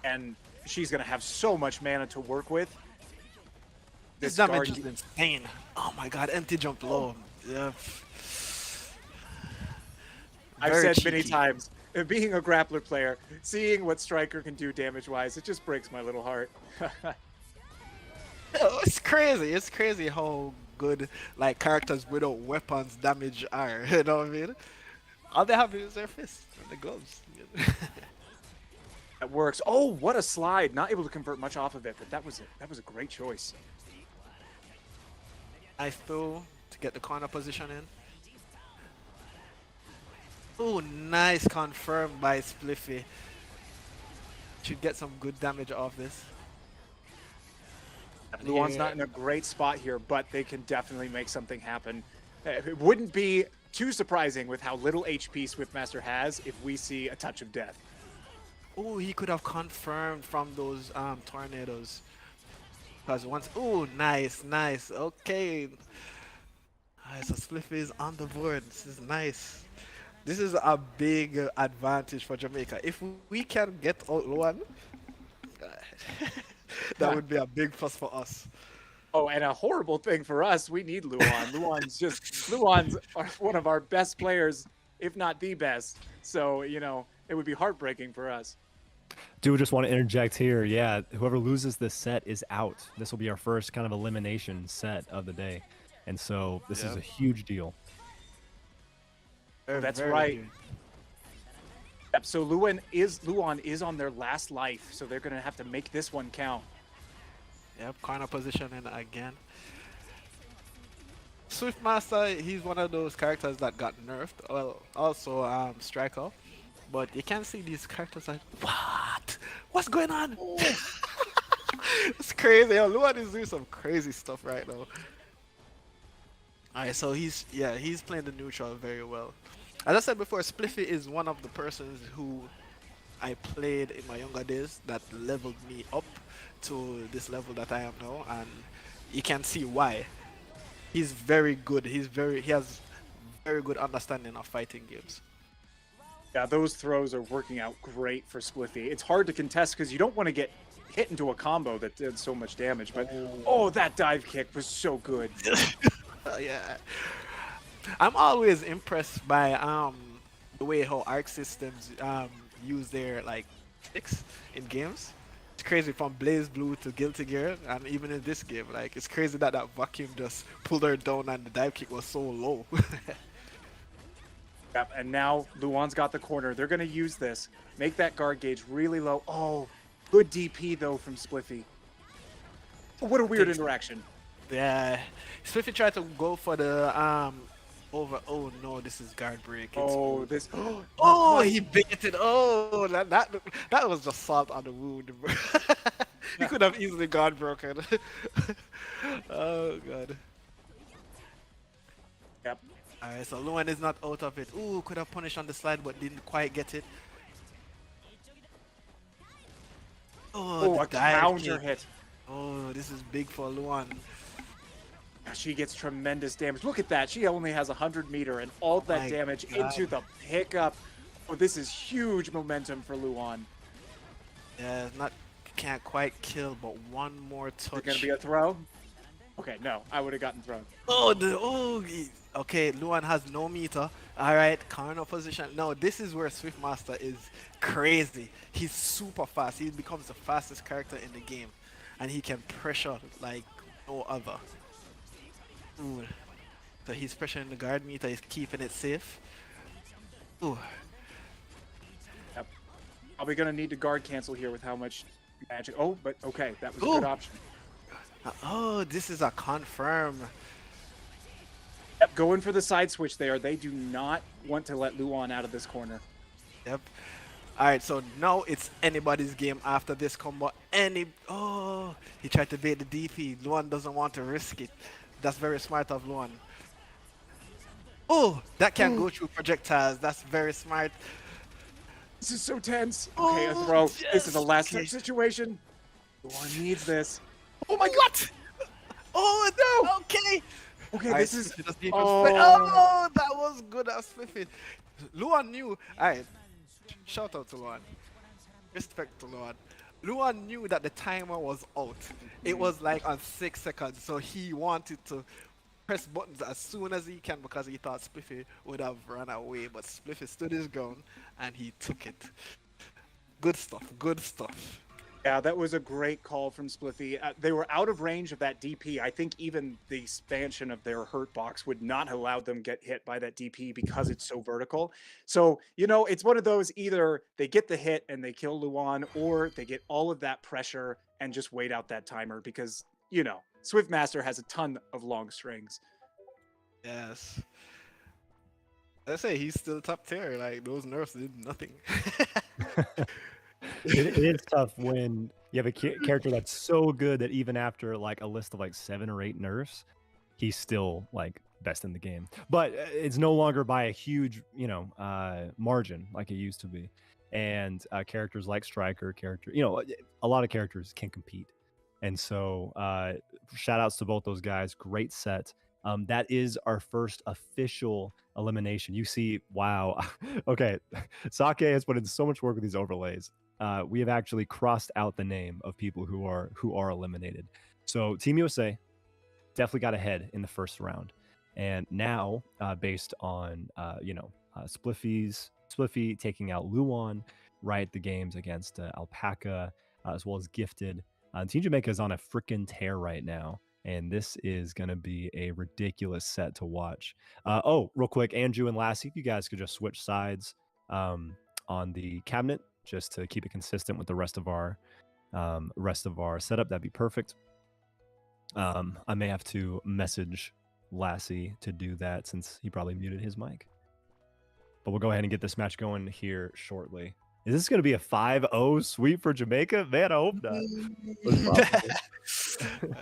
and she's going to have so much mana to work with. This damage is insane. Oh my god, empty jump low. Yeah. I've Very said many cheeky. times, being a grappler player, seeing what Striker can do damage-wise, it just breaks my little heart. It's crazy. It's crazy how good like characters without weapons damage are. You know what I mean? All they have is their fists and the gloves. That works. Oh, what a slide! Not able to convert much off of it, but that was a great choice. Nice throw to get the corner position in. Oh, nice confirmed by Spliffy. Should get some good damage off this. Luan's not in a great spot here, but they can definitely make something happen. It wouldn't be too surprising with how little HP Swiftmaster has if we see a touch of death. Oh, he could have confirmed from those tornadoes. Because once, oh, nice, nice. Okay. Alright, so Spliffy is on the board. This is nice. This is a big advantage for Jamaica. If we can get out one, that would be a big plus for us. Oh, and a horrible thing for us. We need Luan. Luan's one of our best players, if not the best. So, you know, it would be heartbreaking for us. Do just want to interject here. Yeah, whoever loses this set is out. This will be our first kind of elimination set of the day. And so this is a huge deal. That's right. Yep, so Luan is on their last life, so they're going to have to make this one count. Yep, corner positioning again. Swiftmaster, he's one of those characters that got nerfed. Well, also Striker. But you can see these characters like, what? What's going on? Oh. It's crazy. Yo, Luan is doing some crazy stuff right now. Alright, so he's playing the neutral very well. As I said before, Spliffy is one of the persons who I played in my younger days that leveled me up to this level that I am now, and you can see why. He's very good. He has very good understanding of fighting games. Yeah, those throws are working out great for Spliffy. It's hard to contest because you don't want to get hit into a combo that did so much damage. But oh, that dive kick was so good. Yeah, I'm always impressed by the way how Arc Systems use their like tricks in games. It's crazy from Blaze Blue to Guilty Gear, and even in this game, like it's crazy that that vacuum just pulled her down and the dive kick was so low. Yep, and now Luan's got the corner. They're going to use this. Make that guard gauge really low. Oh, good DP, though, from Spliffy. Oh, what a weird interaction. Yeah, Spliffy tried to go for the over. Oh no, this is guard break. Oh, this. Oh, he baited. Oh, that was just salt on the wound. Bro. He could have easily guard broken. Oh god. Yep. Alright, so Luan is not out of it. Ooh, could have punished on the slide, but didn't quite get it. Oh, the a dive counter kick. hit. Oh, this is big for Luan. She gets tremendous damage. Look at that. She only has 100 meter and all that My damage God. into the pickup. Oh, this is huge momentum for Luan. Yeah, can't quite kill, but one more Is touch. it going to be a throw? Okay, no. I would have gotten thrown. Okay, Luan has no meter. Alright, corner position. No, this is where Swiftmaster is crazy. He's super fast. He becomes the fastest character in the game. And he can pressure like no other. Ooh. So he's pressuring the guard meter, he's keeping it safe. Ooh. Yep. Are we going to need to guard cancel here with how much magic? Oh, but okay. That was a good option. Oh, this is a confirm. Yep, going for the side switch there. They do not want to let Luan out of this corner. Yep. Alright, so now it's anybody's game after this combo. Oh, he tried to bait the DP. Luan doesn't want to risk it. That's very smart of Luan. Oh, that can go through projectiles. That's very smart. This is so tense. Okay, a throw. Yes. This is a last situation. Luan needs this. Oh my god! Oh no! Okay! Okay, Alright, this is... Oh, that was good as Spliffy. Luan knew. Alright, shout out to Luan. Respect to Luan. Luan knew that the timer was out. It was like on 6 seconds, so he wanted to press buttons as soon as he can because he thought Spliffy would have run away. But Spliffy stood his ground and he took it. Good stuff, good stuff. Yeah, that was a great call from Spliffy. They were out of range of that DP. I think even the expansion of their hurt box would not have allowed them get hit by that DP because it's so vertical. So, you know, it's one of those, either they get the hit and they kill Luan, or they get all of that pressure and just wait out that timer because, you know, Swiftmaster has a ton of long strings. Yes. I say he's still top tier. Like those nerfs did nothing. It is tough when you have a character that's so good that even after like a list of like 7 or 8 nerfs, he's still like best in the game. But it's no longer by a huge, you know, margin like it used to be. And characters like Striker, a lot of characters can compete. And so shout outs to both those guys. Great set. That is our first official elimination. You see, wow. Okay. Sake has put in so much work with these overlays. We have actually crossed out the name of people who are eliminated. So Team USA definitely got ahead in the first round. And now, based on Spliffy taking out Luan, right? The games against Alpaca, as well as Gifted. Team Jamaica is on a freaking tear right now. And this is going to be a ridiculous set to watch. Real quick, Anju and Lassie, if you guys could just switch sides on the cabinet, just to keep it consistent with the rest of our setup, that'd be perfect. I may have to message Lassie to do that since he probably muted his mic. But we'll go ahead and get this match going here shortly. Is this going to be a 5-0 sweep for Jamaica? Man, I hope not.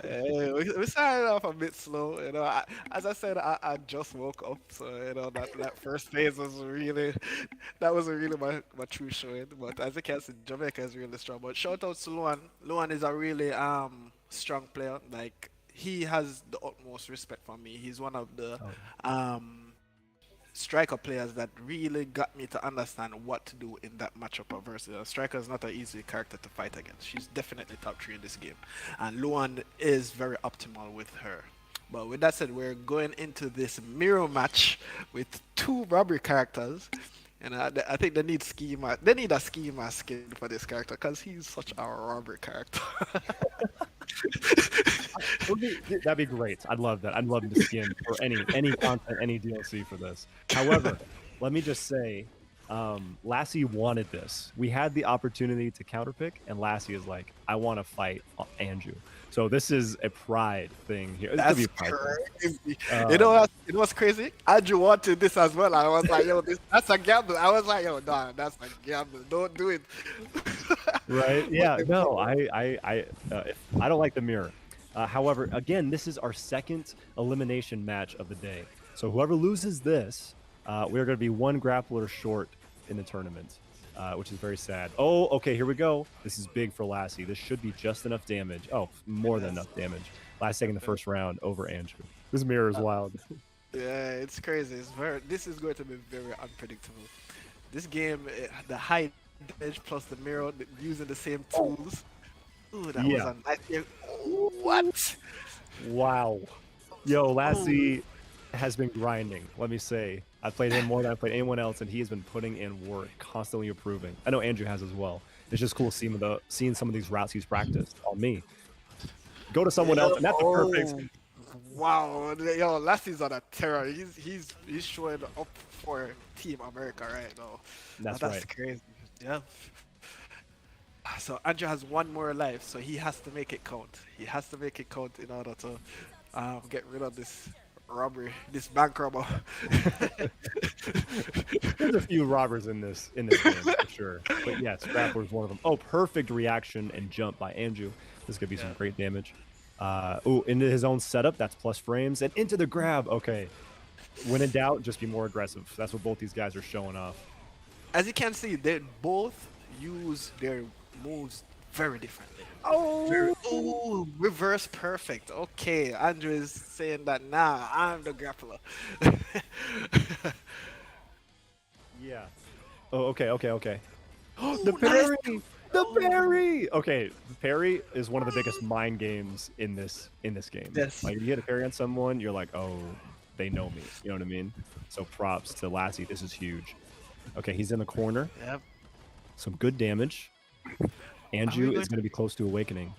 We started off a bit slow, you know. As I said, I just woke up, so you know that first phase was really that wasn't really my true showing. But as you can see, Jamaica is really strong. But shout out to Luan. Luan is a really strong player. Like he has the utmost respect for me. He's one of the um striker players that really got me to understand what to do in that matchup versus a striker is not an easy character to fight against. She's definitely top 3 in this game, and Luan is very optimal with her. But with that said, we're going into this mirror match with 2 robbery characters, and I think they need schema. They need a schema skin for this character because he's such a robbery character. That'd be great. I'd love that. I'd love the skin for any content, any DLC for this. However, let me just say, Lassie wanted this. We had the opportunity to counterpick, and Lassie is like, I want to fight Anju. So this is a pride thing here. That's crazy. You know what's crazy? Anju wanted this as well. I was like, yo, that's a gamble. I was like, yo, nah, that's a gamble. Don't do it. Right? Yeah. No, I don't like the mirror. However, again, this is our second elimination match of the day. So whoever loses this, we're going to be 1 grappler short in the tournament, which is very sad. Oh, okay, here we go. This is big for Lassie. This should be just enough damage. Oh, more than enough damage. Lassie taking the first round over Anju. This mirror is wild. Yeah, it's crazy. This is going to be very unpredictable. This game, the high damage plus the mirror, using the same tools. Ooh, that was a nice game. What? Wow. Yo, Lassie has been grinding. Let me say, I've played him more than I've played anyone else, and he has been putting in work, constantly improving. I know Andrew has as well. It's just cool seeing some of these routes he's practiced on me. Go to someone else, and that's a perfect. Wow, yo, Lassie's on a terror. He's showing up for Team America right now. That's that's right. crazy. Yeah. So Andrew has 1 more life, so he has to make it count. He has to make it count in order to get rid of this robbery, this bank robber. There's a few robbers in this game for sure. But yes, Grappler is one of them. Oh, perfect reaction and jump by Anju. This could be some great damage. Into his own setup. That's plus frames and into the grab. Okay. When in doubt, just be more aggressive. That's what both these guys are showing off. As you can see, they both use their moves very differently. Oh, Reverse perfect. Okay, Andrew is saying that now I'm the grappler. yeah. Oh, okay. The parry. The parry. Okay, the parry is one of the biggest mind games in this game. Yes. Like, if you hit a parry on someone, you're like, oh, they know me. You know what I mean? So props to Lassie. This is huge. Okay, he's in the corner. Yep. Some good damage. Anju is going to be close to awakening.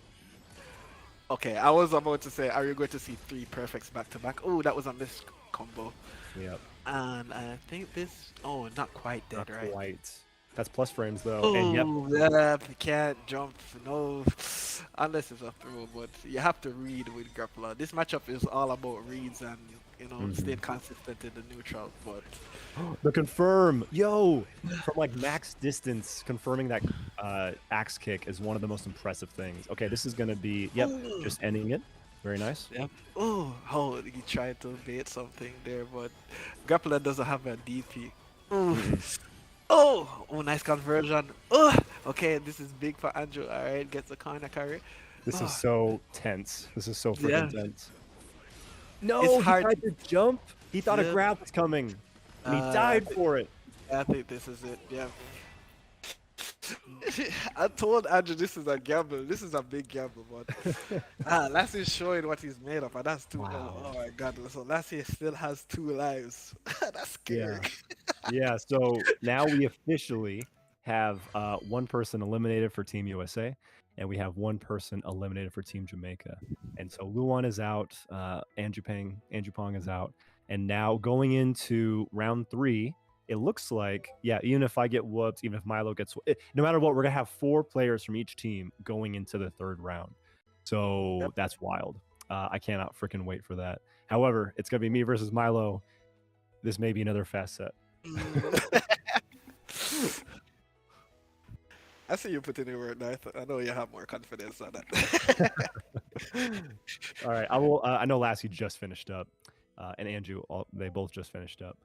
Okay, I was about to say, are you going to see 3 perfects back to back? Oh, that was a missed combo. Yep. And I think this. Oh, not quite dead, Not right? quite. That's plus frames though. Oh, And yep. yeah, you can't jump, no, unless it's a throw. But you have to read with grappler. This matchup is all about reads and staying consistent in the neutral. But The confirm, yo, from like max distance, confirming that axe kick is one of the most impressive things. Okay, this is gonna be, just ending it. Very nice. Yep. Oh, he tried to bait something there, but grappler doesn't have a DP. Oh, nice conversion. Oh, okay, this is big for Andrew. All right, gets the corner carry. This is so tense. This is so freaking tense. No, It's he hard tried to jump. He thought a Yeah. grab was coming, and he died for it. I think this is it. Yeah. I told Andrew this is a gamble. This is a big gamble, but Lassie is showing what he's made of, and that's too. Wow. Oh my God! So Lassie still has 2 lives. That's scary. Yeah, so now we officially have 1 person eliminated for Team USA, and we have 1 person eliminated for Team Jamaica. And so Luan is out, Anjupang is out, and now going into round 3, it looks like, even if I get whooped, even if Milo gets no matter what, we're gonna have 4 players from each team going into the 3rd round. So that's wild. I cannot freaking wait for that. However, it's gonna be me versus Milo. This may be another fast set. I see you put in your word now. I know you have more confidence on that. All right, I will. I know Lassie just finished up, and Anju, they both just finished up.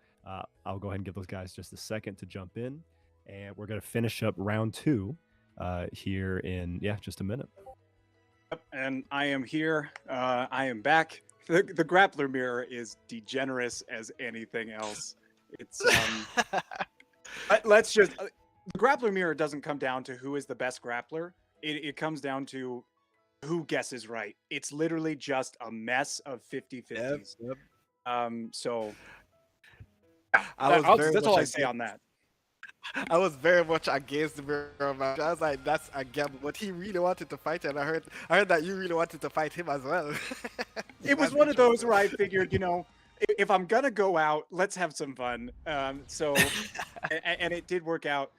I'll go ahead and give those guys just a second to jump in, and we're gonna finish up round 2 here in just a minute. Yep, and I am here. I am back. The grappler mirror is degenerate as anything else. It's let's just the grappler mirror doesn't come down to who is the best grappler. It comes down to who guesses right. It's literally just a mess of 50-50s. Yep. So that's all I say on that. I was very much against the mirror match. I was like, that's a gamble. But he really wanted to fight, and I heard that you really wanted to fight him as well. It was one of those where I figured, if I'm gonna go out, let's have some fun. And it did work out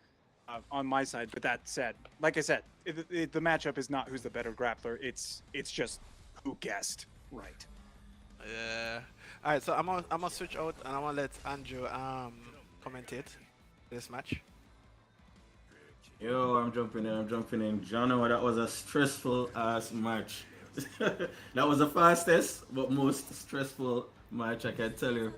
on my side. But that said, like I said, the matchup is not who's the better grappler. It's just who guessed right. Yeah. All right. So I'm gonna switch out, and I'm gonna let Andrew commentate this match. Yo, I'm jumping in. Jono, that was a stressful ass match. That was the fastest but most stressful match, I can tell you.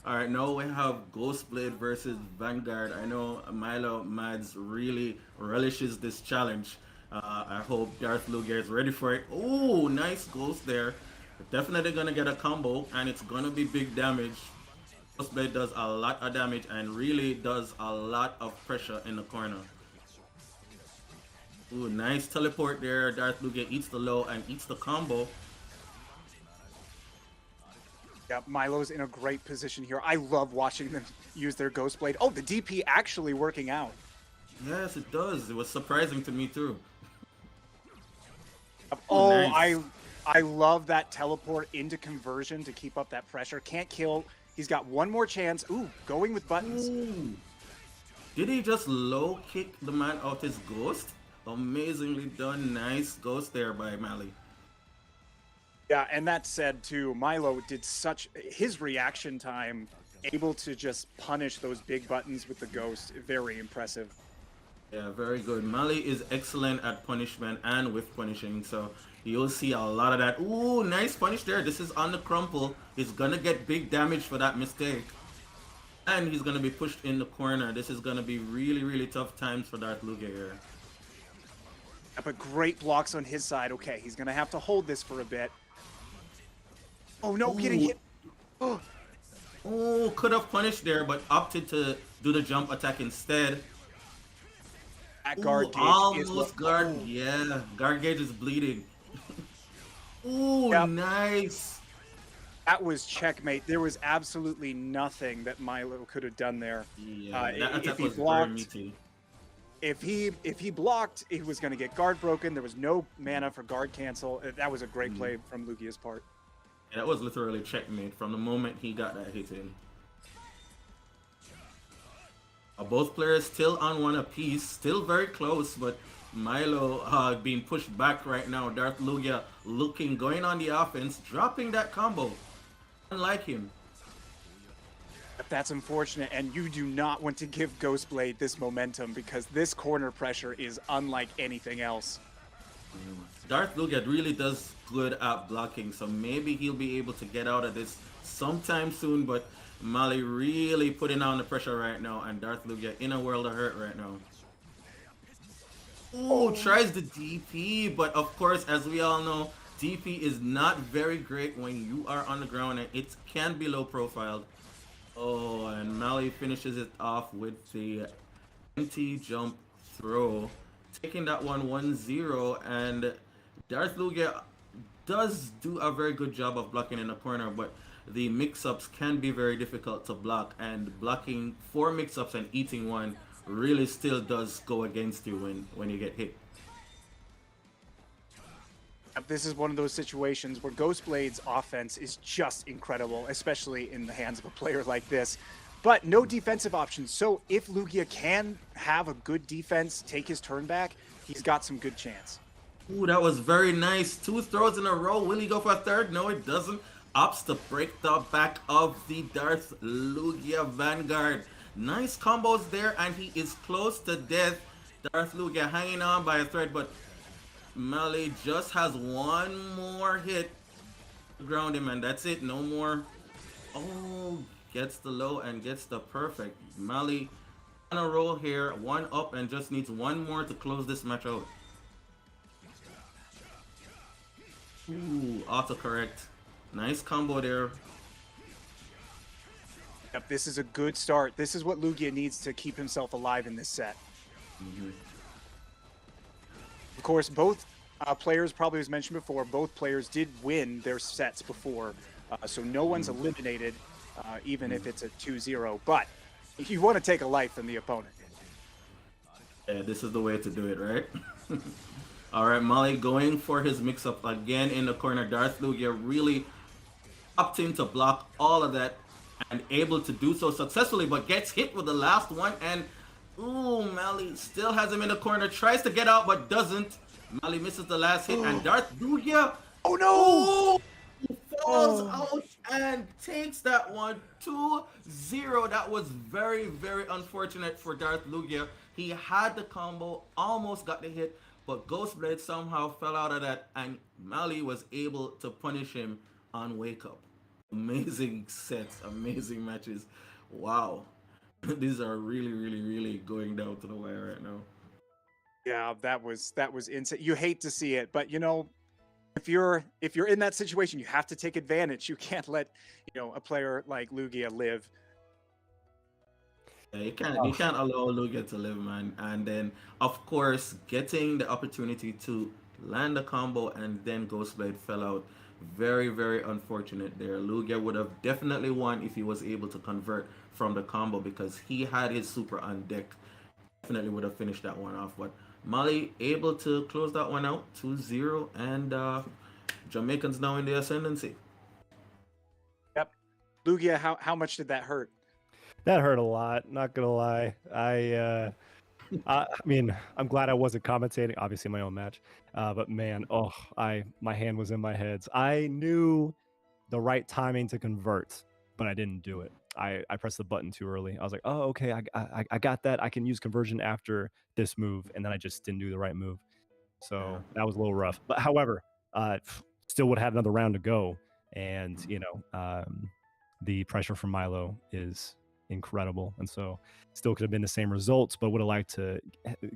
Alright, now we have Ghostblade versus Vanguard. I know milomadds really relishes this challenge. I hope DarthLugia is ready for it. Oh, nice ghost there. Definitely gonna get a combo, and it's gonna be big damage. Ghostblade does a lot of damage and really does a lot of pressure in the corner. Ooh, nice teleport there. DarthLugia eats the low and eats the combo. Yeah, Milo's in a great position here. I love watching them use their Ghostblade. Oh, the DP actually working out. Yes, it does. It was surprising to me too. Oh, nice. I love that teleport into conversion to keep up that pressure. Can't kill. He's got one more chance. Ooh, going with buttons. Ooh. Did he just low kick the man out his ghost? Amazingly done. Nice ghost there by Mali. Yeah, and that said too, Milo did his reaction time, able to just punish those big buttons with the ghost. Very impressive. Yeah, very good. Mali is excellent at punishment and with punishing, so you'll see a lot of that. Ooh, nice punish there. This is on the crumple. He's gonna get big damage for that mistake. And he's gonna be pushed in the corner. This is gonna be really, really tough times for DarthLugia here. Yeah, but great blocks on his side. Okay, he's gonna have to hold this for a bit. Oh no, getting hit. Oh, could have punished there, but opted to do the jump attack instead. that guard gauge almost is guard. Yeah, guard gauge is bleeding. Ooh, Yep. nice. That was checkmate. There was absolutely nothing that Milo could have done there. Yeah, that if attack he was very blocked, meaty. if he blocked, he was going to get guard broken. There was no mana for guard cancel. That was a great play from Lugia's part. Yeah, that was literally checkmate from the moment he got that hit in. Both players still on one apiece, still very close, but Milo being pushed back right now. DarthLugia going on the offense, dropping that combo. Unlike him. That's unfortunate, and you do not want to give Ghostblade this momentum because this corner pressure is unlike anything else. DarthLugia really does good at blocking, so maybe he'll be able to get out of this sometime soon, but Mali really putting on the pressure right now, and DarthLugia in a world of hurt right now. Ooh, tries the DP, but of course, as we all know, DP is not very great when you are on the ground, and it can be low profiled. Oh, and Mali finishes it off with the empty jump throw, taking that one 1-0, and DarthLugia does do a very good job of blocking in the corner, but the mix-ups can be very difficult to block, and blocking 4 mix-ups and eating one really still does go against you when you get hit. This is one of those situations where Ghostblade's offense is just incredible, especially in the hands of a player like this. But no defensive options, so if Lugia can have a good defense, take his turn back, he's got some good chance. Ooh, that was very nice. 2 throws in a row. Will he go for a third? No, it doesn't. Opts to break the back of the DarthLugia Vanguard. Nice combos there, and he is close to death. DarthLugia hanging on by a thread, but Mali just has one more hit. Ground him, and that's it. No more. Oh, gets the low and gets the perfect. Mali on a roll here. One up and just needs one more to close this match out. Ooh, autocorrect. Nice combo there. Yep, this is a good start. This is what Lugia needs to keep himself alive in this set. Of course, both players, probably as mentioned before, both players did win their sets before. So no one's eliminated, even if it's a 2-0. But you want to take a life from the opponent. Yeah, this is the way to do it, right? All right, Mali going for his mix-up again in the corner. DarthLugia really opting to block all of that and able to do so successfully, but gets hit with the last one. And ooh, Mali still has him in the corner, tries to get out, but doesn't. Mali misses the last hit, and DarthLugia, Oh no! falls out and takes that one 2-0. That was very, very unfortunate for DarthLugia. He had the combo, almost got the hit, but Ghostblade somehow fell out of that, and Mali was able to punish him on Wake Up. Amazing sets, amazing matches. Wow. These are really, really, really going down to the wire right now. Yeah, that was insane. You hate to see it, but you know, if you're in that situation, you have to take advantage. You can't let, you know, a player like Lugia live. Yeah, you can't allow Lugia to live, man. And then of course getting the opportunity to land a combo and then Ghostblade fell out. Very, very unfortunate there. Lugia would have definitely won if he was able to convert from the combo because he had his super on deck. Definitely would have finished that one off. But Mali able to close that one out 2-0, and Jamaicans now in the ascendancy. Yep. Lugia, how much did that hurt? That hurt a lot, not gonna lie. I mean, I'm glad I wasn't commentating, obviously my own match. But man, my hand was in my head. I knew the right timing to convert, but I didn't do it. I pressed the button too early. I was like, oh, okay, I got that. I can use conversion after this move, and then I just didn't do the right move. So that was a little rough. But however, still would have another round to go, and you know, the pressure from Milo is incredible, and so still could have been the same results, but would have liked to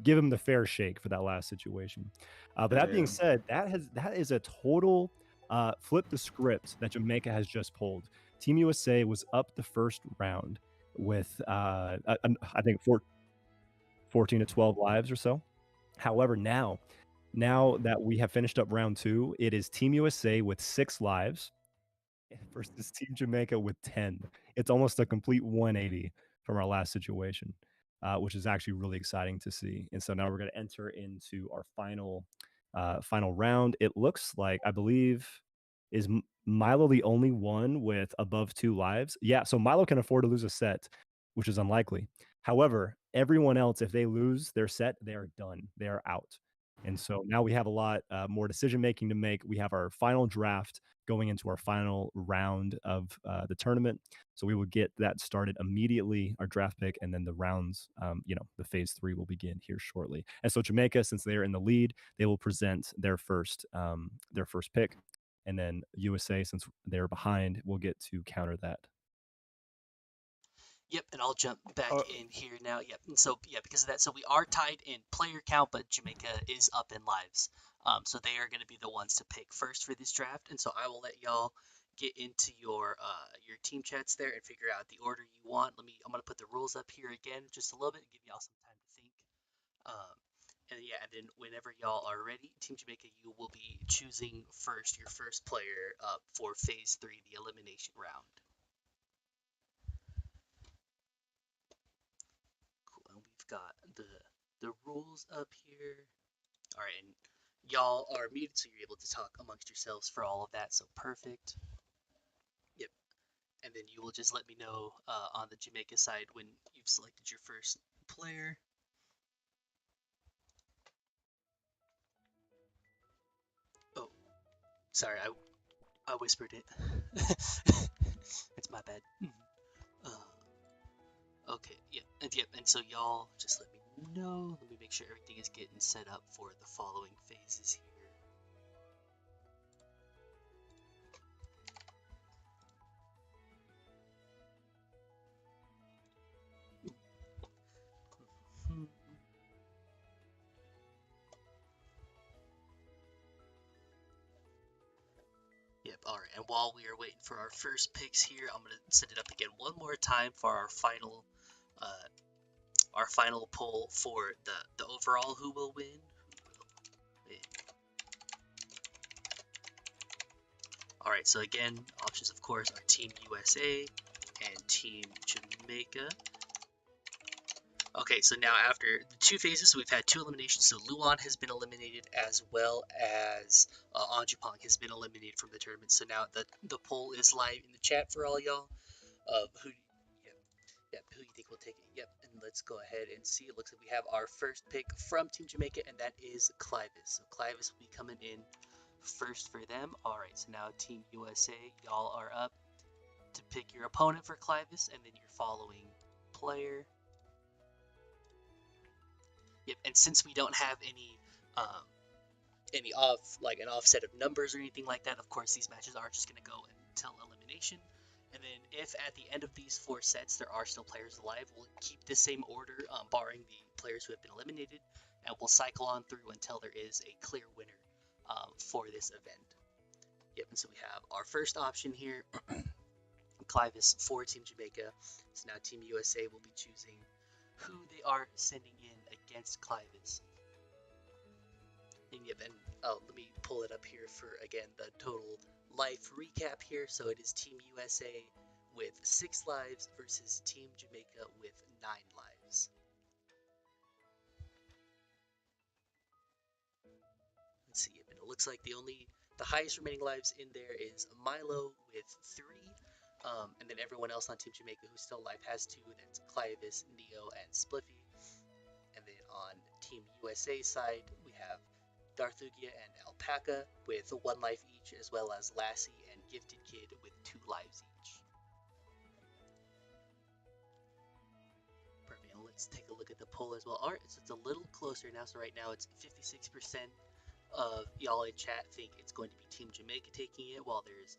give him the fair shake for that last situation. But that being said, that is a total flip the script that Jamaica has just pulled. Team USA was up the first round with I think 14 to 12 lives or so. However, now that we have finished up round 2, it is Team USA with 6 lives versus Team Jamaica with 10. It's almost a complete 180 from our last situation, which is actually really exciting to see. And so now we're going to enter into our final round. It looks like, I believe, is Milo the only one with above 2 lives? Yeah, so Milo can afford to lose a set, which is unlikely. However, everyone else, if they lose their set, they are done. They are out. And so now we have a lot more decision making to make. We have our final draft going into our final round of the tournament. So we will get that started immediately, our draft pick, and then the rounds, the phase 3 will begin here shortly. And so Jamaica, since they're in the lead, they will present their first pick. And then USA, since they're behind, will get to counter that. Yep, and I'll jump back in here now. Yep, and so because of that, so we are tied in player count, but Jamaica is up in lives. So they are going to be the ones to pick first for this draft, and so I will let y'all get into your team chats there and figure out the order you want. I'm going to put the rules up here again just a little bit, give y'all some time to think. And then whenever y'all are ready, Team Jamaica, you will be choosing your first player up for phase 3, the elimination round. We've got the rules up here. All right, and y'all are muted, so you're able to talk amongst yourselves for all of that. So perfect. Yep. And then you will just let me know on the Jamaica side when you've selected your first player. Oh, sorry, I whispered it. It's my bad. Okay, and so y'all just let me know. Let me make sure everything is getting set up for the following phases here. Alright, and while we are waiting for our first picks here, I'm gonna set it up again one more time for our final poll for the overall who will win. Alright, so again, options of course are Team USA and Team Jamaica. Okay, so now after the 2 phases, we've had 2 eliminations. So Luan has been eliminated, as well as Anjupang has been eliminated from the tournament. So now the poll is live in the chat for all y'all. Who you think will take it? Yep, and let's go ahead and see. It looks like we have our first pick from Team Jamaica, and that is Clivus. So Clivus will be coming in first for them. All right, so now Team USA, y'all are up to pick your opponent for Clivus, and then your following player. Yep, and since we don't have any an offset of numbers or anything like that, of course these matches are just gonna go until elimination. And then if at the end of these 4 sets there are still players alive, we'll keep the same order, barring the players who have been eliminated, and we'll cycle on through until there is a clear winner for this event. Yep, and so we have our first option here, Clivus for Team Jamaica. So now Team USA will be choosing who they are sending in against Clivus. And yep, and let me pull it up here for, again, the total life recap here. So it is Team USA with 6 lives versus Team Jamaica with 9 lives. Let's see, and it looks like the highest remaining lives in there is Milo with 3. And then everyone else on Team Jamaica who's still alive has 2. That's Clivus, Neo, and Spliffy. And then on Team USA side, we have DarthLugia and Alpaca with 1 life each, as well as Lassie and GiftedKid with 2 lives each. Perfect. And let's take a look at the poll as well. Alright, so it's a little closer now. So right now it's 56% of y'all in chat think it's going to be Team Jamaica taking it, while there's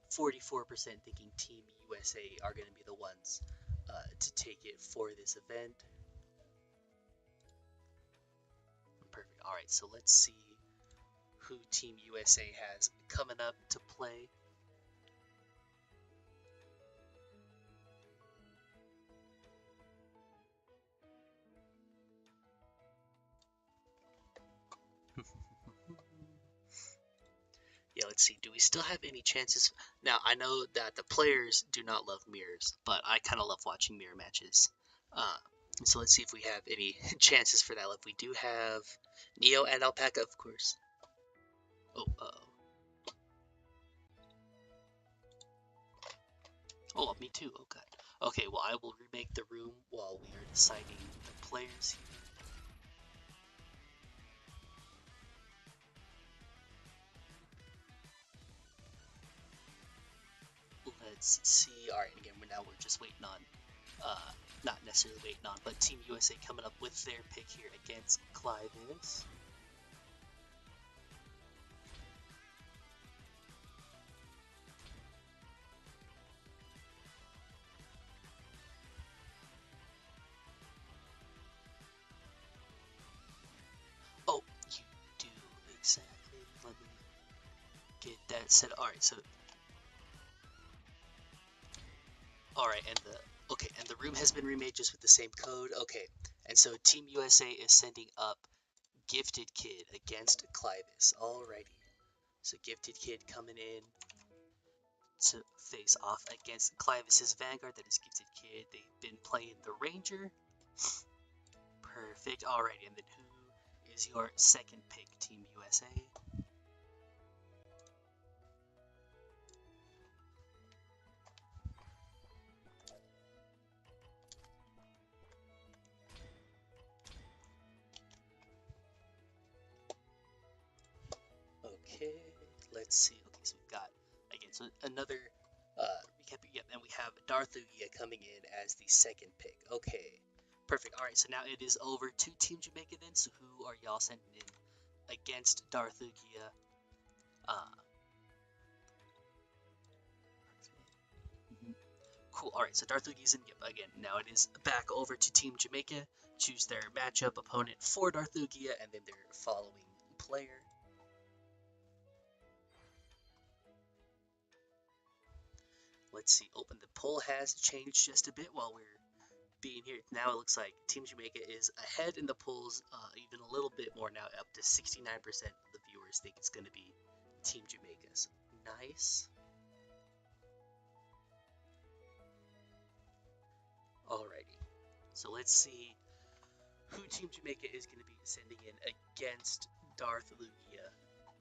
44% thinking Team USA are going to be the ones to take it for this event. Perfect. All right, so let's see who Team USA has coming up to play. Yeah, let's see. Do we still have any chances? Now, I know that the players do not love mirrors, but I kind of love watching mirror matches. So let's see if we have any chances for that. If we do have Neo and Alpaca, of course. Oh, oh, me too. Oh, God. Okay, well, I will remake the room while we are deciding the players here. Let's see. Alright, again, we're just waiting on, not necessarily waiting on, but Team USA coming up with their pick here against Clivus. Oh, you do, exactly. Let me get that set. Alright, so alright, and the room has been remade just with the same code. Okay, and so Team USA is sending up GiftedKid against Clivus. Alrighty, so GiftedKid coming in to face off against Clivus's Vanguard. That is GiftedKid. They've been playing the Ranger. Perfect. Alrighty, and then who is your second pick, Team USA? Okay, let's see. Okay, so we've got, again, so another recap. Yep, and we have DarthLugia coming in as the second pick. Okay, perfect. All right, so now it is over to Team Jamaica then. So who are y'all sending in against DarthLugia? Cool. All right, so DarthLugia's in. Yep, again, now it is back over to Team Jamaica. Choose their matchup opponent for DarthLugia and then their following player. let's see. Open the poll has changed just a bit while we're being here. Now it looks like Team Jamaica is ahead in the polls, even a little bit more now, up to 69% of the viewers think it's going to be Team Jamaica. So nice. Alrighty. So let's see who Team Jamaica is going to be sending in against DarthLugia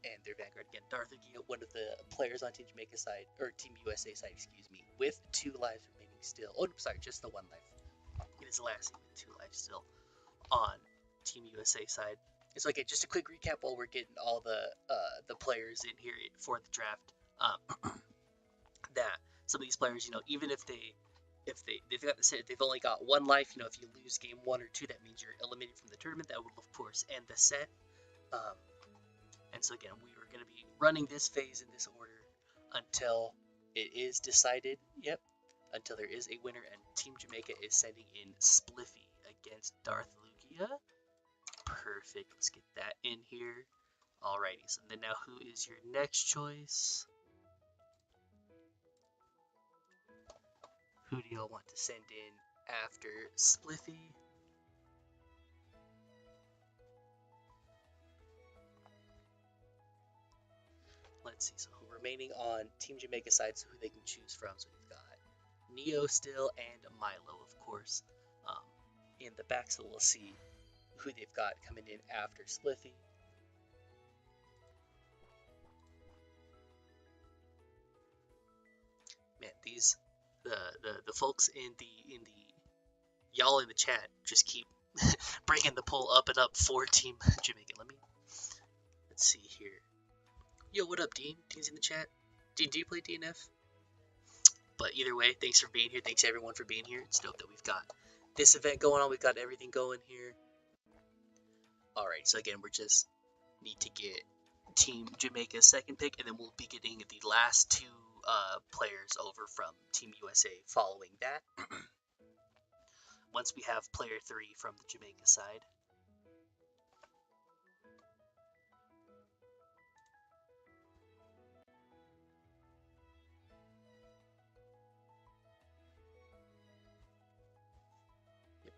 and their Vanguard. Again, DarthLugia, one of the players on Team Jamaica side, or Team USA side, excuse me, with 2 lives remaining still. Oh, sorry, just the 1 life. It is Lassie with 2 lives still on Team USA side. And so again, just a quick recap while we're getting all the players in here for the draft. That some of these players, you know, even if they've only got 1 life, you know, if you lose game 1 or 2, that means you're eliminated from the tournament. That would of course end the set. And so again, we are going to be running this phase in this order until it is decided. Yep. Until there is a winner, and Team Jamaica is sending in Spliffy against DarthLugia. Perfect. Let's get that in here. Alrighty. So then now, who is your next choice? Who do y'all want to send in after Spliffy? Let's see. So who remaining on Team Jamaica side, so who they can choose from. So we've got Neo still and Milo, of course, in the back. So we'll see who they've got coming in after Spliffy. Man, the folks in the y'all in the chat just keep bringing the poll up and up for Team Jamaica. Let's see here. Yo, what up, Dean? Dean's in the chat. Dean, do you play DNF? But either way, thanks for being here. Thanks everyone for being here. It's dope that we've got this event going on. We've got everything going here. Alright, so again, we just need to get Team Jamaica's second pick, and then we'll be getting the last 2 players over from Team USA following that. Once we have player 3 from the Jamaica side.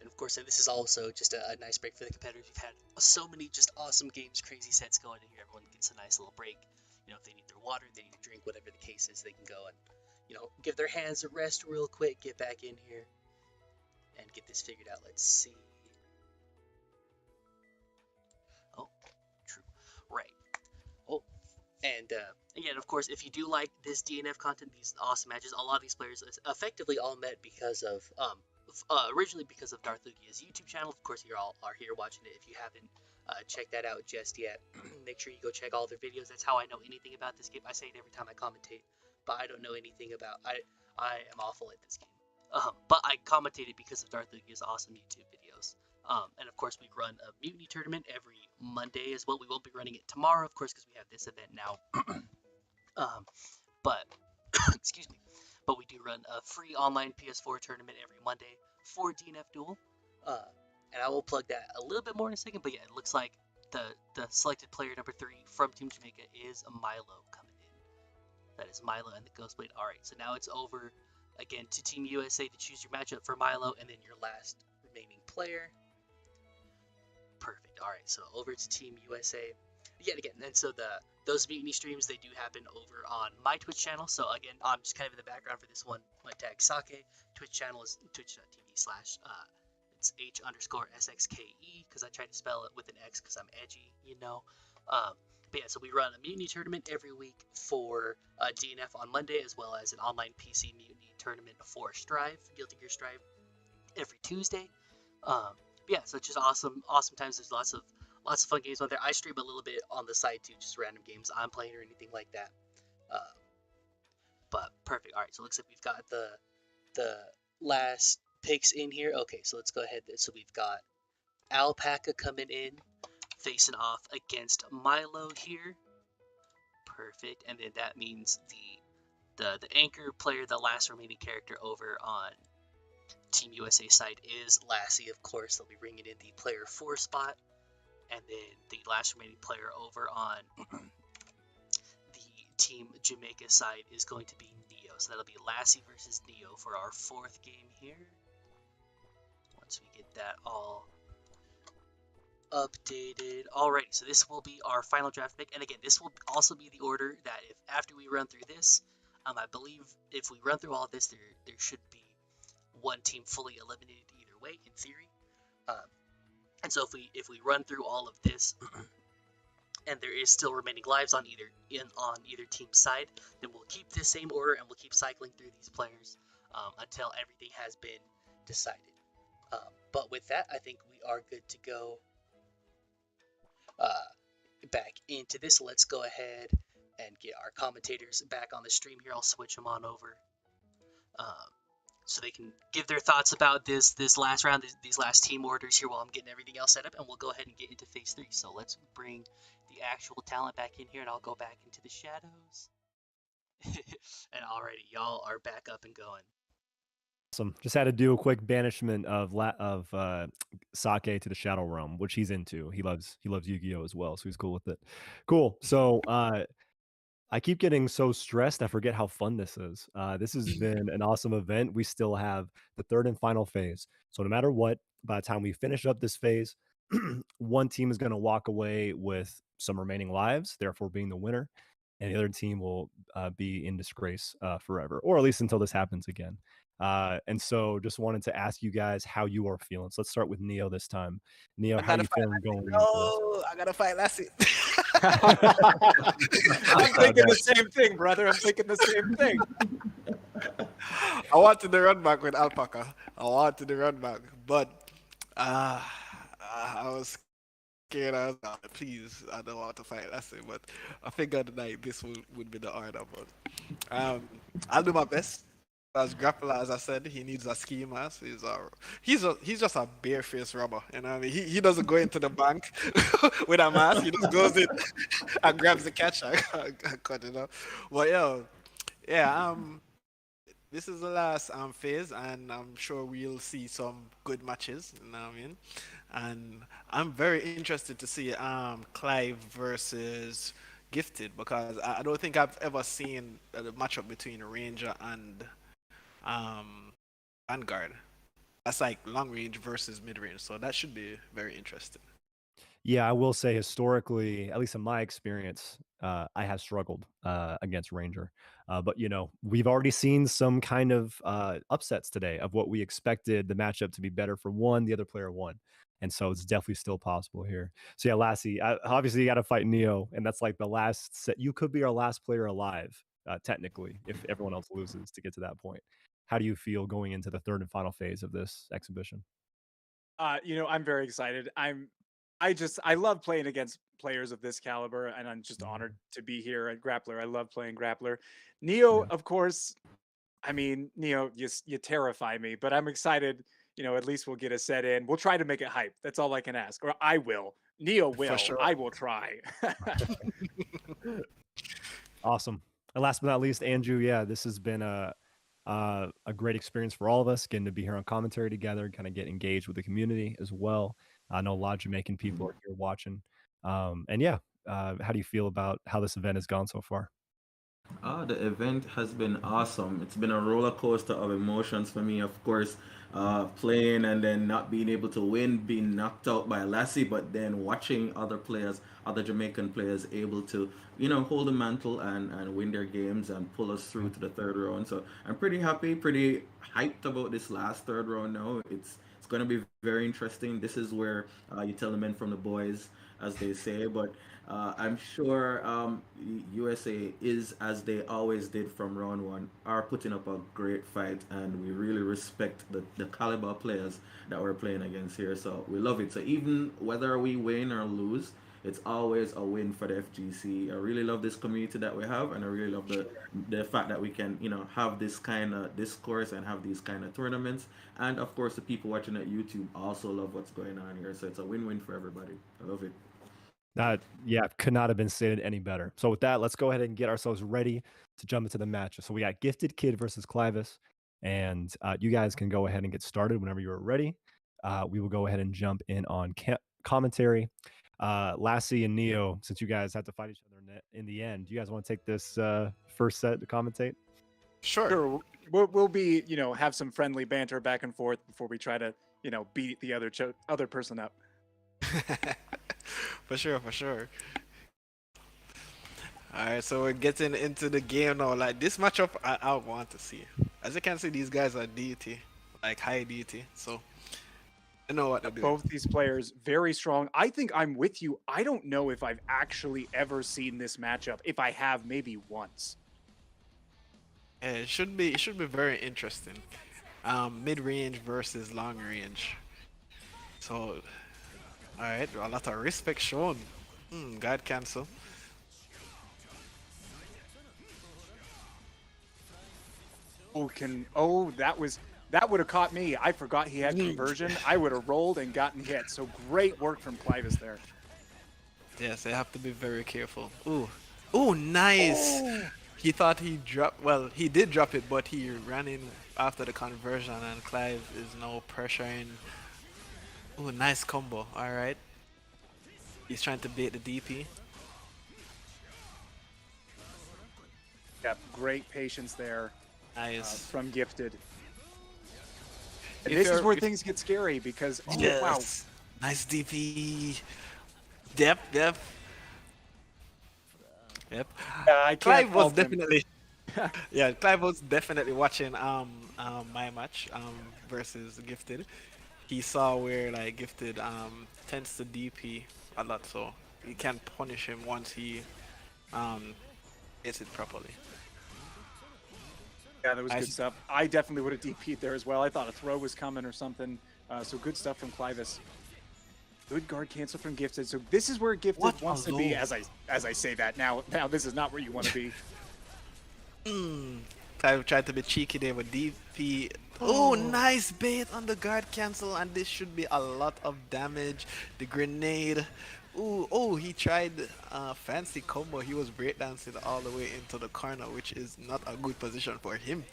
And of course, this is also just a nice break for the competitors. We've had so many just awesome games, crazy sets going in here. Everyone gets a nice little break. You know, if they need their water, they need to drink, whatever the case is, they can go and, you know, give their hands a rest real quick, get back in here, and get this figured out. Let's see. Oh, true. Right. Oh, and again, of course, if you do like this DNF content, these awesome matches, a lot of these players effectively all met because of originally because of DarthLugia's YouTube channel. Of course, you all are here watching it. If you haven't checked that out just yet, make sure you go check all their videos. That's how I know anything about this game. I say it every time I commentate, but I don't know anything about. I am awful at this game. But I commentated because of DarthLugia's awesome YouTube videos. And of course, we run a Mutiny tournament every Monday as well. We won't be running it tomorrow, of course, because we have this event now. But excuse me. But we do run a free online PS4 tournament every Monday for DNF Duel. And I will plug that a little bit more in a second. But yeah, it looks like the selected player number 3 from Team Jamaica is Milo coming in. That is Milo and the Ghostblade. Alright, so now it's over again to Team USA to choose your matchup for Milo and then your last remaining player. Perfect. Alright, so over to Team USA. Yet again, and so those Mutiny streams, they do happen over on my Twitch channel. So again, I'm just kind of in the background for this one. My tag Sake. Twitch channel is twitch.tv/ it's H_SXKE, because I try to spell it with an X because I'm edgy, you know. But yeah, so we run a Mutiny tournament every week for DNF on Monday, as well as an online PC Mutiny tournament for Strive, Guilty Gear Strive, every Tuesday. Yeah, so it's just awesome times. There's lots of fun games on there. I stream a little bit on the side too, just random games I'm playing or anything like that. But perfect. All right, so it looks like we've got the last picks in here. Okay, so let's go ahead. So we've got Alpaca coming in, facing off against Milo here. Perfect, and then that means the anchor player, the last remaining character over on Team USA side is Lassie, of course. They'll be bringing in the player 4 spot. And then the last remaining player over on the Team Jamaica side is going to be Neo. So that'll be Lassie versus Neo for our 4th game here. Once we get that all updated. Alrighty, so this will be our final draft pick. And again, this will also be the order that if after we run through this, I believe if we run through all of this, there should be one team fully eliminated either way, in theory. And so if we run through all of this, and there is still remaining lives on either team's side, then we'll keep this same order and we'll keep cycling through these players until everything has been decided. But with that, I think we are good to go back into this. Let's go ahead and get our commentators back on the stream here. I'll switch them on over so they can give their thoughts about this last round, these last team orders here while I'm getting everything else set up, and we'll go ahead and get into phase 3. So let's bring the actual talent back in here, and I'll go back into the shadows. And already, y'all are back up and going. Awesome. Just had to do a quick banishment of Sake to the Shadow Realm, which he's into. He loves Yu-Gi-Oh as well, so he's cool with it. Cool. So I keep getting so stressed, I forget how fun this is. This has been an awesome event. We still have the 3rd and final phase. So no matter what, by the time we finish up this phase, one team is going to walk away with some remaining lives, therefore being the winner, and the other team will be in disgrace forever, or at least until this happens again. And so just wanted to ask you guys how you are feeling. So let's start with Neo this time. Neo, how are you feeling going into this? No, I gotta fight Lassie. I'm thinking the same thing, brother. I'm thinking the same thing. I wanted to run back with Alpaca. But I was scared. I was like, please, I don't want to fight Lassie. But I figured like this would be the order. But I'll do my best. As grappler, as I said, he needs a ski mask. He's just a barefaced robber. You know what I mean? He doesn't go into the bank with a mask. He just goes in and grabs the catch and cut it off. But yeah. This is the last phase, and I'm sure we'll see some good matches. You know what I mean? And I'm very interested to see Clive versus Gifted, because I don't think I've ever seen a matchup between Ranger and Vanguard. That's like long range versus mid range, so that should be very interesting. Yeah, I will say historically, at least in my experience, I have struggled against Ranger. But, we've already seen some kind of upsets today of what we expected the matchup to be better for one, the other player won. And so it's definitely still possible here. So yeah, Lassie, obviously you got to fight Neo, and that's like the last set. You could be our last player alive, technically, if everyone else loses to get to that point. How do you feel going into the 3rd and final phase of this exhibition? I'm very excited. I love playing against players of this caliber, and I'm just honored to be here at Grappler. I love playing Grappler. Neo, of course, Neo, you terrify me, but I'm excited. At least we'll get a set in. We'll try to make it hype. That's all I can ask. Or I will. Neo will. Sure. I will try. Awesome. And last but not least, Anju, yeah, this has been a great experience for all of us, getting to be here on commentary together, kind of get engaged with the community as well. I know a lot of Jamaican people are here watching. And yeah, how do you feel about how this event has gone so far? The event has been awesome. It's been a roller coaster of emotions for me, of course, playing and then not being able to win, being knocked out by Lassie, but then watching other Jamaican players able to, hold the mantle and win their games and pull us through to the 3rd round. So I'm pretty happy, pretty hyped about this last 3rd round now. It's going to be very interesting. This is where you tell the men from the boys, as they say, but I'm sure USA is, as they always did from round 1, are putting up a great fight, and we really respect the caliber of players that we're playing against here. So we love it. So even whether we win or lose, it's always a win for the FGC. I really love this community that we have, and I really love the fact that we can, have this kind of discourse and have these kind of tournaments. And of course, the people watching at YouTube also love what's going on here. So it's a win-win for everybody. I love it. Yeah, could not have been stated any better. So with that, let's go ahead and get ourselves ready to jump into the match. So we got GiftedKid versus Clivus, and you guys can go ahead and get started whenever you're ready. We will go ahead and jump in on commentary. Lassie and Neo, since you guys have to fight each other in the end, do you guys want to take this first set to commentate? Sure, we'll be, you know, have some friendly banter back and forth before we try to, you know, beat the other person up. For sure, for sure. Alright, so we're getting into the game now. Like this matchup, I want to see. As you can see, these guys are deity, like high deity. So I know what to do. Both these players very strong. I think I'm with you. I don't know if I've actually ever seen this matchup. If I have, maybe once. Yeah, it should be very interesting. Mid range versus long range. So, alright, a lot of respect shown. God cancel. That would have caught me. I forgot he had conversion. I would have rolled and gotten hit. So great work from Clivus there. Yes, they have to be very careful. Ooh, nice. He thought he dropped. Well, he did drop it, but he ran in after the conversion, and Clive is now pressuring. Ooh, nice combo. All right. He's trying to bait the DP. Yeah, great patience there Nice. from Gifted. And this is where things get scary because, oh, wow. Nice DP. Depth. Yep. I can't Clive was fault him. definitely. Yeah, Clive was definitely watching my match versus Gifted. He saw where like Gifted tends to DP a lot, so he can punish him once he hits it properly. Yeah, that was good stuff. I definitely would have DP'd there as well. I thought a throw was coming or something. So good stuff from Clivus. Good guard cancel from Gifted. So this is where Gifted wants to be. As I say that now this is not where you want to be. Clive tried to be cheeky there with DP. Oh, nice bait on the guard cancel, and this should be a lot of damage. The grenade. Ooh, oh, he tried fancy combo. He was breakdancing all the way into the corner, which is not a good position for him.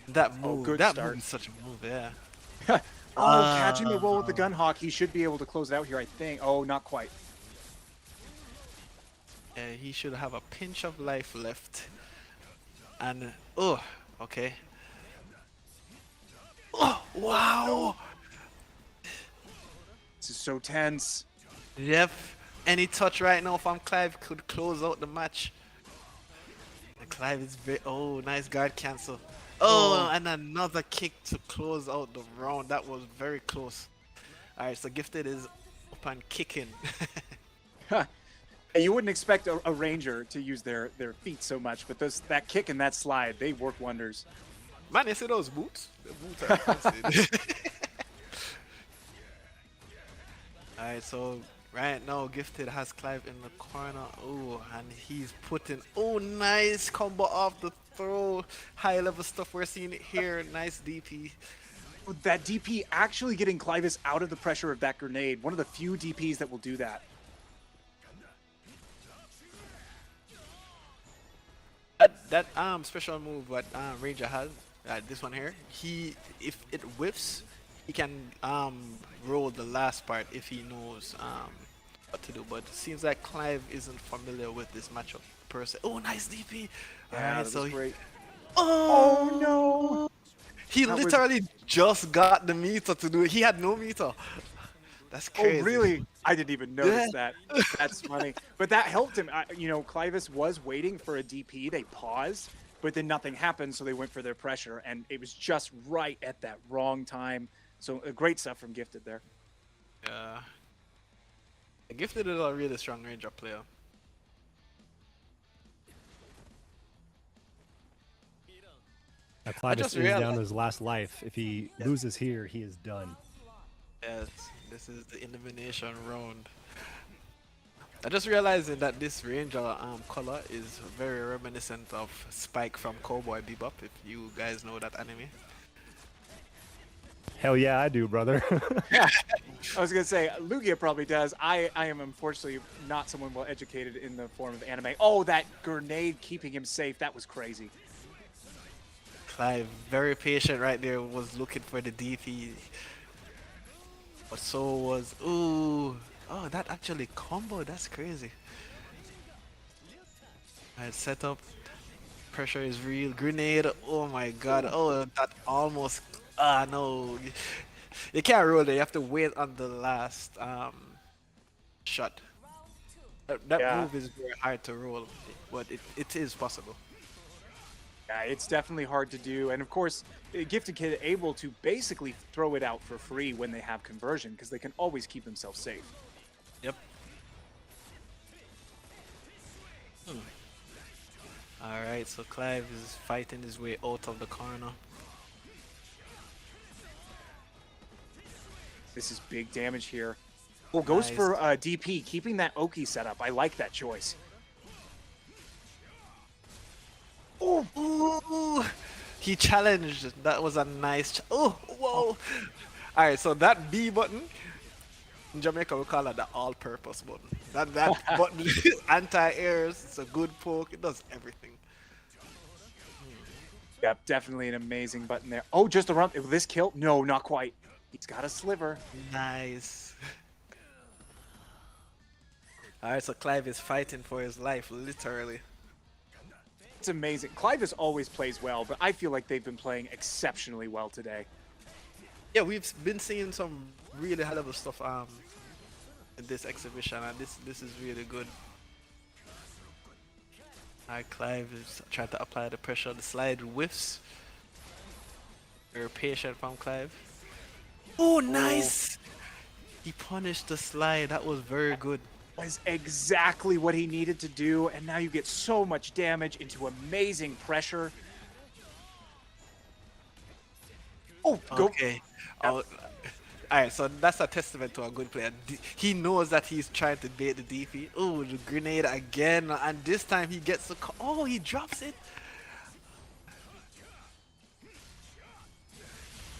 That move, move is such a move, yeah. Catching the roll with the gun hawk. He should be able to close it out here, I think. Oh, not quite. Yeah, he should have a pinch of life left. And, oh, okay. Oh, wow! This is so tense. Yep. Any touch right now from Clive could close out the match. And Clive is very... Oh, nice guard cancel. Oh, and another kick to close out the round. That was very close. Alright, so Gifted is up and kicking. You wouldn't expect a ranger to use their feet so much, but that kick and that slide, they work wonders. Man, you see those boots? The boots are fancy. Alright, so right now Gifted has Clive in the corner. Oh, and he's putting... Oh, nice combo off the throw. High level stuff we're seeing it here. Nice DP. That DP actually getting Clivus out of the pressure of that grenade. One of the few DPs that will do that. That special move what Ranger has, this one here, if it whiffs, he can roll the last part if he knows what to do. But it seems like Clive isn't familiar with this matchup per se. Oh, nice DP! Yeah, that was great. Oh no! He literally just got the meter to do it. He had no meter. That's crazy. Oh, really? I didn't even notice that. That's funny. But that helped him. You know, Clivus was waiting for a DP. They paused, but then nothing happened, so they went for their pressure, and it was just right at that wrong time. So great stuff from Gifted there. Yeah. Gifted is a really strong ranger player. Clivus is down to his last life. If he loses here, he is done. Yes, this is the elimination round. I just realizing that this ranger color is very reminiscent of Spike from Cowboy Bebop, if you guys know that anime. Hell yeah, I do, brother. I was gonna say Lugia probably does. I am unfortunately not someone well educated in the form of anime. Oh, that grenade keeping him safe, that was crazy. Clive, very patient right there, was looking for the DP. But so was, ooh, oh, that actually combo, that's crazy. Alright, setup. Pressure is real. Grenade. Oh my god. Oh, that almost. Ah, no. You can't roll there. You have to wait on the last shot. That Yeah. move is very hard to roll, but it is possible. Yeah, it's definitely hard to do. And of course, GiftedKid able to basically throw it out for free when they have conversion because they can always keep themselves safe. Yep. Alright, so Clive is fighting his way out of the corner. This is big damage here. Oh, goes Nice. for DP, keeping that Oki setup. I like that choice. Oh, Ooh, he challenged. That was a nice. Oh, whoa! All right, so that B button in Jamaica we call it the all-purpose button. That button, anti-airs. It's a good poke. It does everything. yep, definitely an amazing button there. Oh, just around. Will this kill? No, not quite. He's got a sliver. Nice. All right, so Clive is fighting for his life, literally. It's amazing. Clivus always plays well, but I feel like they've been playing exceptionally well today. Yeah, we've been seeing some really high-level stuff in this exhibition, and this is really good. Alright, Clive is trying to apply the pressure. The slide whiffs. Very patient from Clive. Oh, nice! He punished the slide. That was very good. Was exactly what he needed to do, and now you get so much damage into amazing pressure. Oh, go. Okay. Oh, alright, so that's a testament to a good player. He knows that he's trying to bait the DP. Oh, the grenade again, and this time he gets the. Oh, he drops it.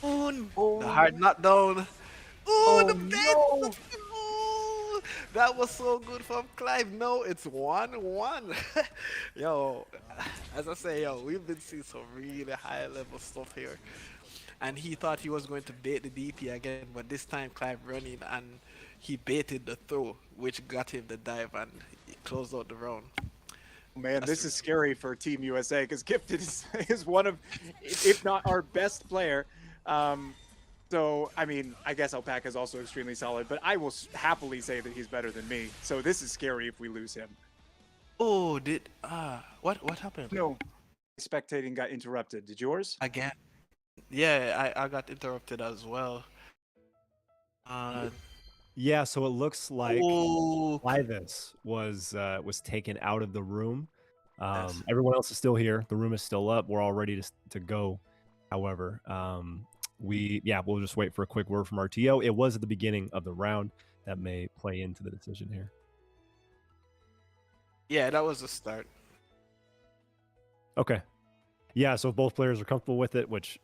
Oh, the hard knockdown. Oh, the bait. no. Ooh, that was so good from Clive. No, it's 1-1. Yo, as I say, yo, we've been seeing some really high level stuff here. And he thought he was going to bait the DP again, but this time Clive running and he baited the throw, which got him the dive and he closed out the round. Man, this is scary for Team USA because Gifted is one of, if not our best player. So, I mean, I guess Alpaca is also extremely solid, but I will happily say that he's better than me. So this is scary if we lose him. Oh, what happened? No, spectating got interrupted. Did yours? Again? Yeah, I got interrupted as well. Yeah, so it looks like Oh, Clivus was taken out of the room. Yes. Everyone else is still here. The room is still up. We're all ready to go. However, we'll just wait for a quick word from RTO. It was at the beginning of the round that may play into the decision here. yeah, that was the start. Okay. Yeah, so if both players are comfortable with it, which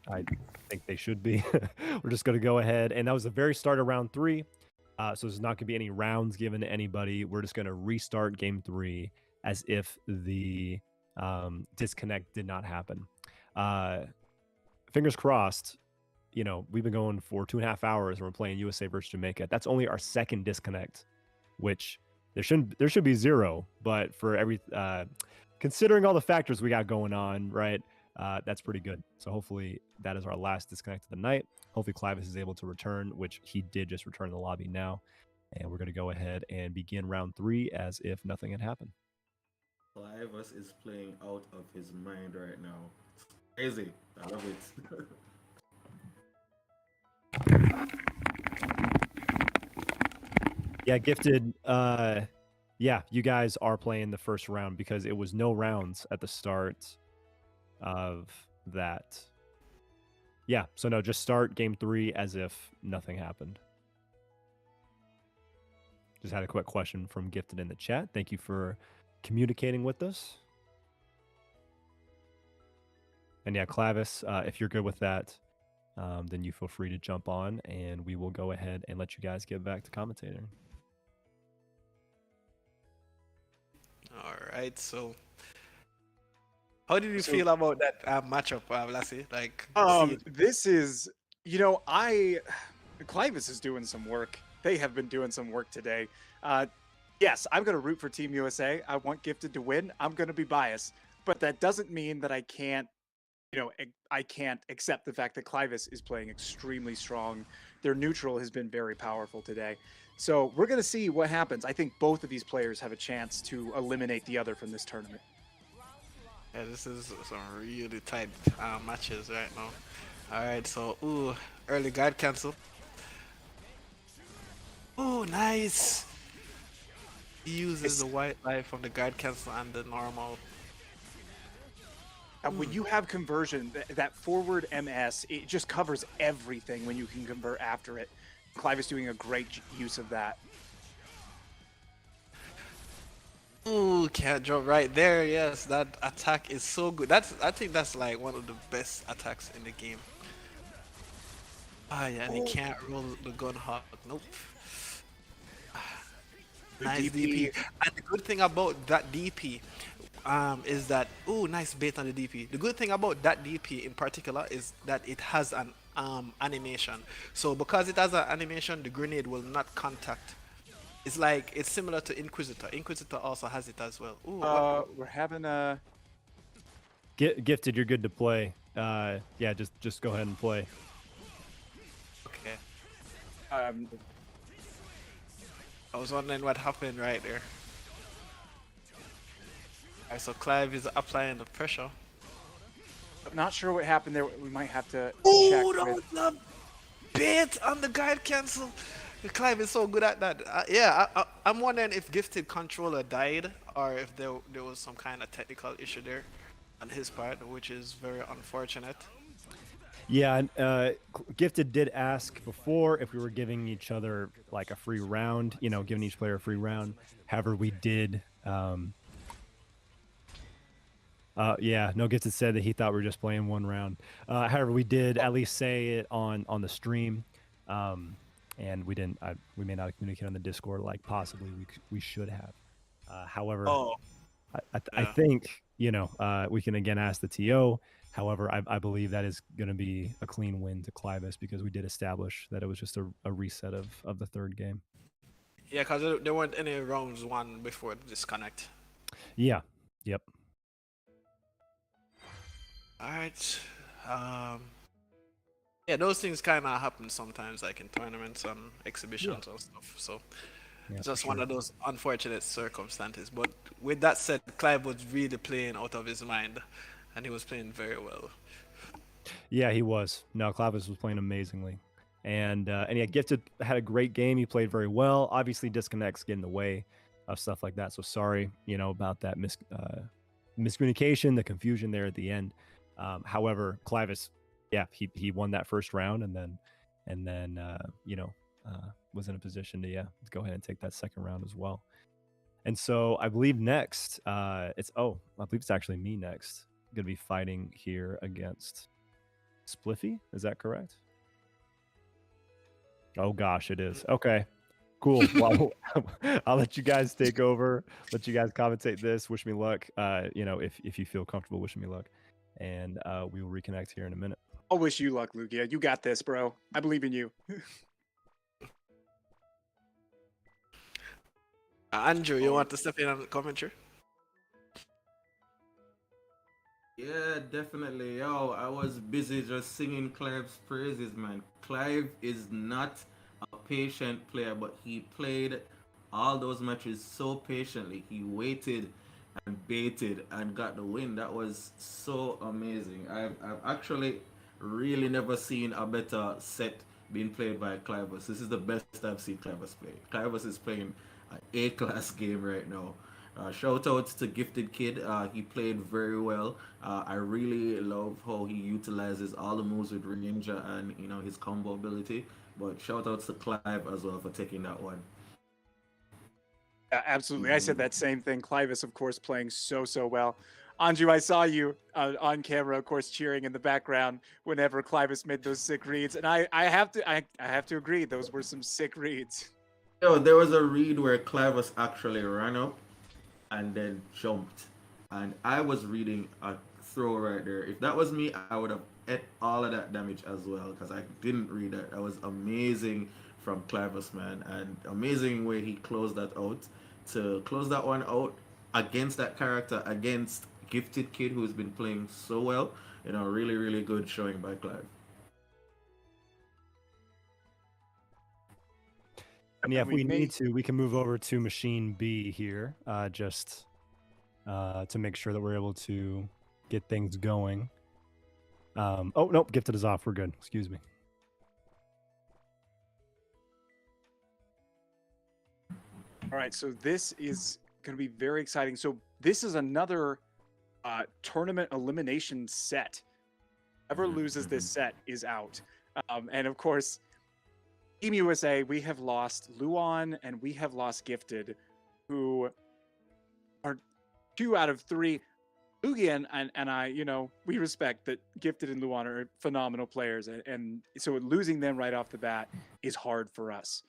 I think they should be, we're just going to go ahead. And that was the very start of round 3. So there's not going to be any rounds given to anybody. We're just going to restart game 3 as if the disconnect did not happen. Fingers crossed, you know, we've been going for 2.5 hours and we're playing USA versus Jamaica. That's only our second disconnect, which there should be 0, but for considering all the factors we got going on, right, that's pretty good. So hopefully that is our last disconnect of the night. Hopefully Clivus is able to return, which he did just return in the lobby now. And we're going to go ahead and begin round 3 as if nothing had happened. Clivus is playing out of his mind right now. It's crazy. I love it. Yeah, Gifted. Yeah, you guys are playing the first round because it was no rounds at the start of that. Yeah, so no, just start game 3 as if nothing happened. Just had a quick question from Gifted in the chat. Thank you for communicating with us. And yeah, Clivus, if you're good with that, then you feel free to jump on and we will go ahead and let you guys get back to commentating. All right, so how did you feel about that matchup, Lassie? Like, This is, you know, Clivus is doing some work. They have been doing some work today. Yes, I'm going to root for Team USA. I want Gifted to win. I'm going to be biased, but that doesn't mean that I can't, I can't accept the fact that Clivus is playing extremely strong. Their neutral has been very powerful today. So we're going to see what happens. I think both of these players have a chance to eliminate the other from this tournament. Yeah, this is some really tight matches right now. All right, so early guard cancel. Oh, nice. He uses the white light from the guard cancel and the normal. When you have conversion, that forward MS, it just covers everything when you can convert after it. Clivus doing a great use of that. Ooh, can't jump right there. Yes, that attack is so good. I think that's like one of the best attacks in the game. Ah, yeah, and he can't roll the gun hawk. Nope. Nice DP. And the good thing about that DP is that, nice bait on the DP. The good thing about that DP in particular is that it has an animation. So because it has an animation, the grenade will not contact. It's similar to Inquisitor. Inquisitor also has it as well. Ooh, we're having a Gifted, you're good to play. Yeah, just go ahead and play. okay. I was wondering what happened right there. Alright, so Clive is applying the pressure. I'm not sure what happened there. We might have to Oh, check. that was a bait on the guide cancel. Clive is so good at that. Yeah, I'm wondering if Gifted controller died or if there was some kind of technical issue there on his part, which is very unfortunate. Yeah, Gifted did ask before if we were giving each other like a free round, giving each player a free round. However, we did. Yeah, no, Gifted said that he thought we were just playing one round. However, we did at least say it on the stream, and we didn't. We may not have communicated on the Discord like possibly we should have. However, I think we can again ask the TO. However, I believe that is going to be a clean win to Clivus because we did establish that it was just a reset of the third game. Yeah, because there weren't any rounds won before the disconnect. Yeah. Yep. Alright. Yeah, those things kind of happen sometimes, like in tournaments and exhibitions and stuff. So it's just one of those unfortunate circumstances. But with that said, Clive was really playing out of his mind, and he was playing very well. Yeah, he was. No, Clivus was playing amazingly. And yeah, Gifted had a great game. He played very well. Obviously, disconnects get in the way of stuff like that. So sorry, about that miscommunication, the confusion there at the end. However, Clivus, yeah, he won that first round, and then was in a position to go ahead and take that second round as well. And so I believe next, I believe it's actually me next. I'm gonna be fighting here against Spliffy. Is that correct? Oh gosh, it is. Okay, cool. Well, I'll let you guys take over. Let you guys commentate this. Wish me luck. If you feel comfortable, wishing me luck, and we will reconnect here in a minute. I'll wish you luck, Lugia. You got this, bro. I believe in you. Andrew, you want to step in on the commentary? Yeah, definitely. Yo, I was busy just singing Clive's praises, man. Clive is not a patient player, but he played all those matches so patiently. He waited and baited and got the win. That was so amazing. I've actually really never seen a better set being played by Clivus. This is the best I've seen Clivus play. Clivus is playing an A-class game right now. Shout out to GiftedKid. He played very well. I really love how he utilizes all the moves with Ninja and his combo ability. But shout out to Clive as well for taking that one. Yeah, absolutely. I said that same thing. Clivus, of course, playing so well. Anju, I saw you on camera, of course, cheering in the background whenever Clivus made those sick reads, and I have to agree, those were some sick reads. Yo, there was a read where Clivus actually ran up and then jumped, and I was reading a throw right there. If that was me, I would have ate all of that damage as well because I didn't read that. That was amazing from Clivus, man, and amazing way he closed that out. to close that one out against that character, against GiftedKid, who's been playing so well. You know, really, really good showing by Clive. And yeah, if we need to, we can move over to machine B here, just to make sure that we're able to get things going. Oh, nope, Gifted is off. We're good. Excuse me. All right, so this is going to be very exciting. So this is another tournament elimination set. Whoever loses this set is out. And of course, Team USA, we have lost Luan and we have lost Gifted, who are 2 out of 3. Lugia and I, you know, we respect that Gifted and Luan are phenomenal players. And so losing them right off the bat is hard for us.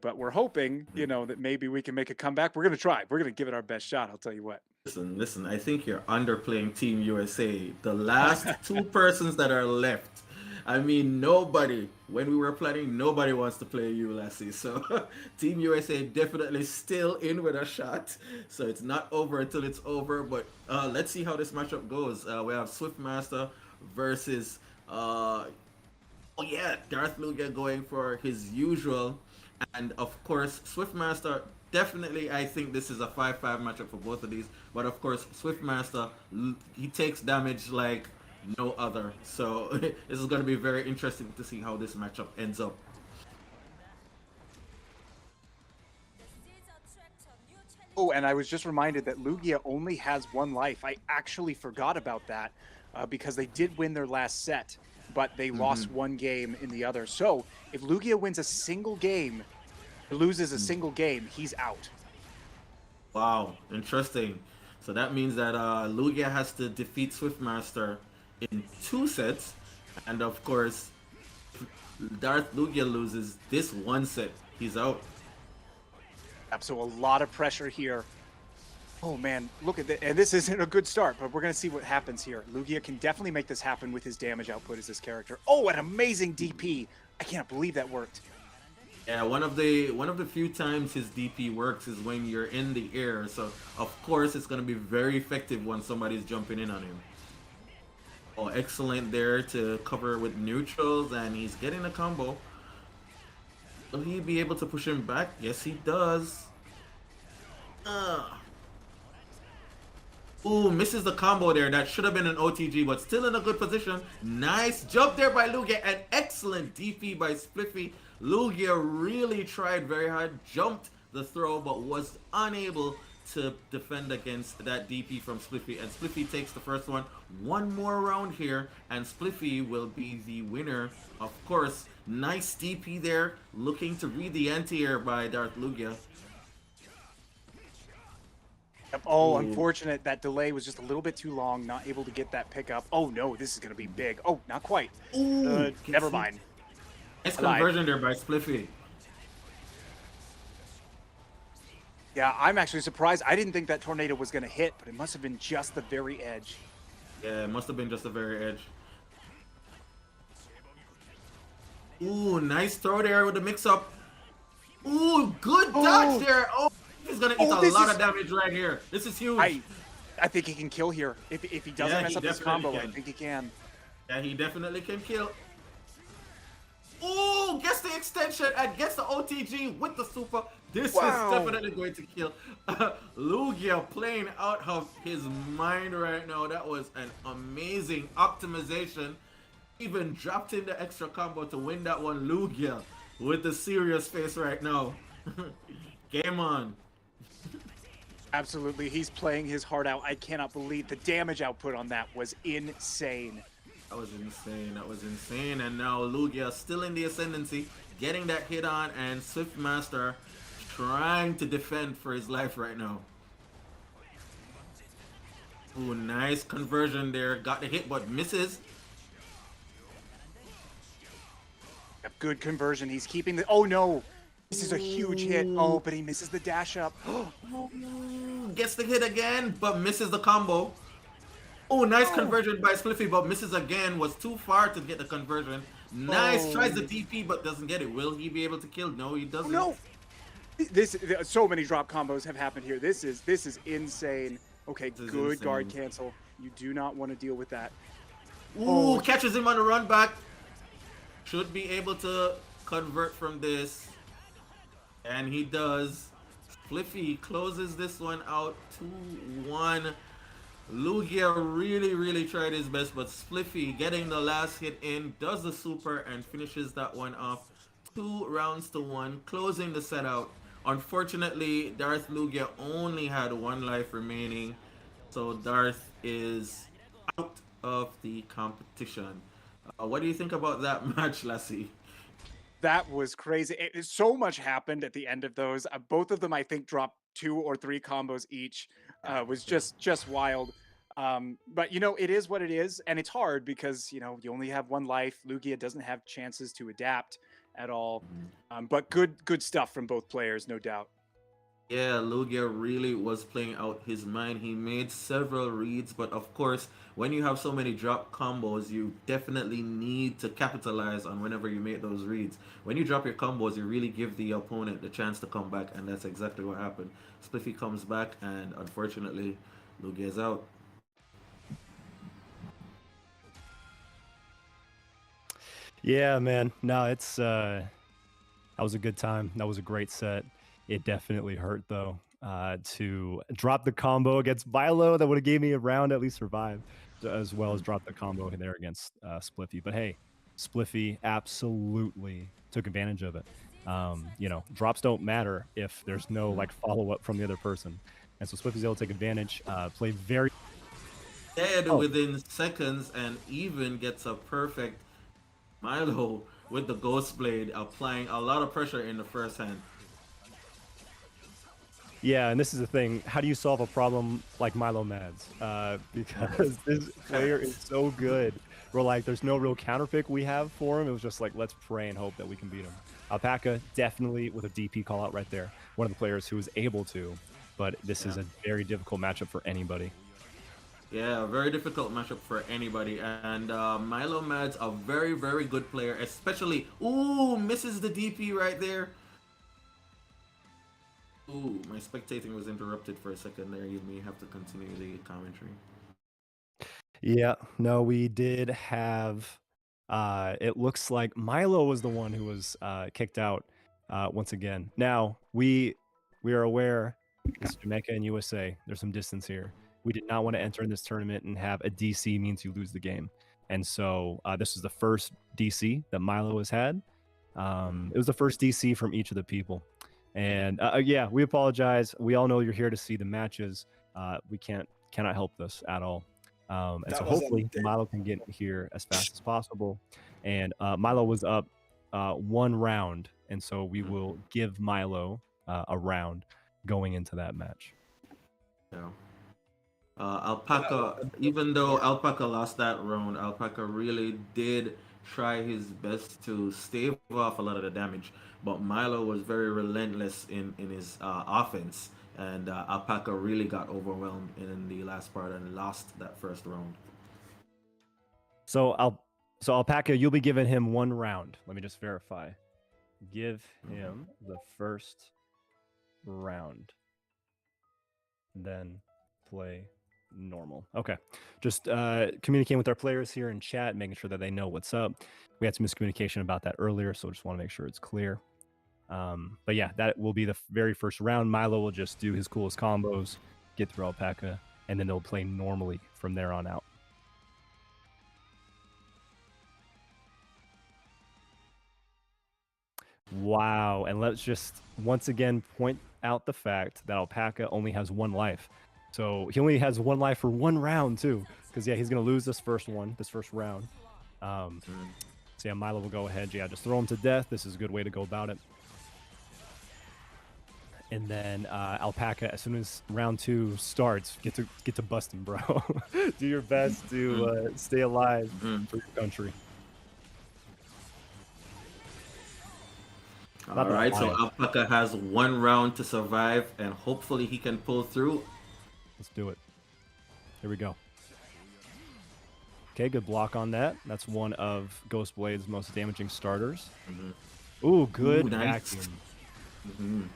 But we're hoping, you know, that maybe we can make a comeback. We're going to try. We're going to give it our best shot. I'll tell you what. Listen, I think you're underplaying Team USA. The last 2 persons that are left, I mean, nobody, when we were planning, nobody wants to play you, Lassie. So Team USA definitely still in with a shot. So it's not over until it's over. But let's see how this matchup goes. We have Swiftmaster versus, DarthLugia going for his usual. And of course, Swiftmaster, definitely, I think this is a 5-5 matchup for both of these. But of course, Swiftmaster, he takes damage like no other. So this is going to be very interesting to see how this matchup ends up. Oh, and I was just reminded that Lugia only has 1 life. I actually forgot about that because they did win their last set, but they lost 1 game in the other. So if Lugia wins a single game, loses a single game, he's out. Wow, interesting. So that means that Lugia has to defeat Swiftmaster in 2 sets, and of course, DarthLugia loses this 1 set, he's out. So a lot of pressure here. Oh man, look at that. And this isn't a good start, but we're going to see what happens here. Lugia can definitely make this happen with his damage output as this character. Oh, an amazing DP. I can't believe that worked. Yeah, one of the few times his DP works is when you're in the air. So of course it's going to be very effective when somebody's jumping in on him. Oh, excellent there to cover with neutrals, and he's getting a combo. Will he be able to push him back? Yes, he does. Ooh, misses the combo there. That should have been an OTG, but still in a good position. Nice jump there by Lugia, and excellent DP by Spliffy. Lugia really tried very hard, jumped the throw, but was unable to defend against that DP from Spliffy. And Spliffy takes the first one. 1 more round here, and Spliffy will be the winner. Of course, nice DP there, looking to read the anti-air by DarthLugia. Oh, unfortunate. That delay was just a little bit too long, not able to get that pickup. Oh no, this is going to be big. Oh, not quite. Never mind. Nice conversion there by Spliffy. Yeah, I'm actually surprised. I didn't think that tornado was going to hit, but it must have been just the very edge. Yeah, it must have been just the very edge. Ooh, nice throw there with the mix-up. Ooh, good dodge there. Oh, he's going to eat a lot of damage right here. This is huge. I think he can kill here. If he doesn't mess up this combo, I think he can. Yeah, he definitely can kill. Ooh, gets the extension and gets the OTG with the super. This is definitely going to kill. Lugia playing out of his mind right now. That was an amazing optimization. Even dropped in the extra combo to win that one. Lugia with the serious face right now. Game on. Absolutely, he's playing his heart out. I cannot believe the damage output on that was insane. That was insane. That was insane. And now Lugia still in the ascendancy, getting that hit on, and Swiftmaster trying to defend for his life right now. Ooh, nice conversion there. Got the hit, but misses. A good conversion. He's keeping the... Oh, no. This is a huge hit. Oh, but he misses the dash up. Gets the hit again, but misses the combo. Oh, nice conversion by Spliffy, but misses again. Was too far to get the conversion. Nice. Tries the DP, but doesn't get it. Will he be able to kill? No, he doesn't. No. So many drop combos have happened here. This is insane. Okay, This is good guard insane. cancel. You do not want to deal with that. Ooh, catches him on the run back. Should be able to convert from this. And he does. Spliffy closes this one out 2-1. Lugia really tried his best, but Spliffy getting the last hit in, does the super and finishes that one off. 2 rounds to 1, closing the set out. Unfortunately, DarthLugia only had 1 life remaining, so Darth is out of the competition. What do you think about that match, Lassie? That was crazy. So much happened at the end of those. Both of them, I think, dropped 2 or 3 combos each. Was just wild. But you know, it is what it is, and it's hard because you know you only have 1 life. Lugia doesn't have chances to adapt at all. But good stuff from both players, no doubt. Yeah, Lugia really was playing out his mind. He made several reads, but of course, when you have so many drop combos, you definitely need to capitalize on whenever you make those reads. When you drop your combos, you really give the opponent the chance to come back, and that's exactly what happened. Spliffy comes back, and unfortunately, Lugia is out. Yeah, man. No, it's that was a good time. That was a great set. It definitely hurt though to drop the combo against Milo. That would have gave me a round at least survive, as well as drop the combo there against Spliffy. But hey, Spliffy absolutely took advantage of it. You know, drops don't matter if there's no like follow up from the other person, and so Spliffy's able to take advantage. Play very Dead within seconds, and even gets a perfect Milo with the Ghost Blade, applying a lot of pressure in the first hand. Yeah, and this is the thing. How do you solve a problem like milomadds? Because this player is so good. We're like, there's no real counterpick we have for him. It was just like, let's pray and hope that we can beat him. Alpaca definitely with a DP call out right there. One of the players who was able to, but this is a very difficult matchup for anybody. Yeah, very difficult matchup for anybody. And milomadds, a very good player, especially. Ooh, misses the DP right there. Ooh, my spectating was interrupted for a second there. You may have to continue the commentary. Yeah, no, we did have. It looks like Milo was the one who was kicked out once again. Now we are aware it's Jamaica and USA. There's some distance here. We did not want to enter in this tournament and have a DC means you lose the game. And so this is the first DC that Milo has had. It was the first DC from each of the people. And yeah, we apologize. We all know you're here to see the matches. We cannot help this at all. And so hopefully Milo can get here as fast as possible. And Milo was up 1 round, and so we will give Milo a round going into that match. Yeah. Alpaca, even though Alpaca lost that round, Alpaca really did try his best to stave off a lot of the damage, but Milo was very relentless in his offense, and Alpaca really got overwhelmed in the last part and lost that first round. So Alpaca, you'll be giving him 1 round. Let me just verify. Give him the first round, then play normal. Okay, just communicating with our players here in chat, making sure that they know what's up. We had some miscommunication about that earlier, so just want to make sure it's clear. But yeah, that will be the very first round. Milo will just do his coolest combos, get through Alpaca, and then they'll play normally from there on out. Wow, and let's just once again point out the fact that Alpaca only has 1 life. So he only has 1 life for 1 round too, because yeah, he's gonna lose this first round. So yeah, Milo will go ahead. Yeah, just throw him to death. This is a good way to go about it. And then Alpaca, as soon as round 2 starts, get to busting, bro. Do your best to stay alive for your country. All right, so Alpaca has 1 round to survive, and hopefully he can pull through. Let's do it. Here we go. Okay, good block on that. That's one of Ghostblade's most damaging starters. Ooh, good nice. vacuum.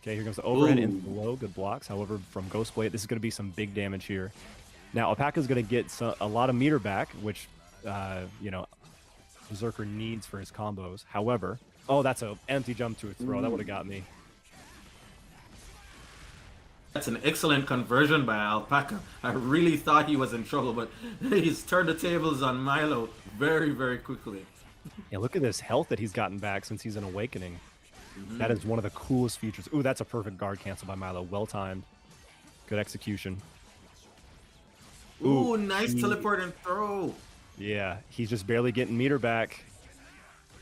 Okay, here comes the overhead Ooh. into the low. Good blocks. However, from Ghostblade, this is going to be some big damage here. Now, Alpaca's going to get a lot of meter back, which, you know, Berserker needs for his combos. However, oh, that's an empty jump to a throw. That would have got me. That's an excellent conversion by Alpaca. I really thought he was in trouble, but he's turned the tables on Milo very, very quickly. Yeah, look at this health that he's gotten back since he's in Awakening. That is one of the coolest features. Ooh, that's a perfect guard cancel by Milo. Well timed. Good execution. Ooh, nice teleport and throw. Yeah, he's just barely getting meter back.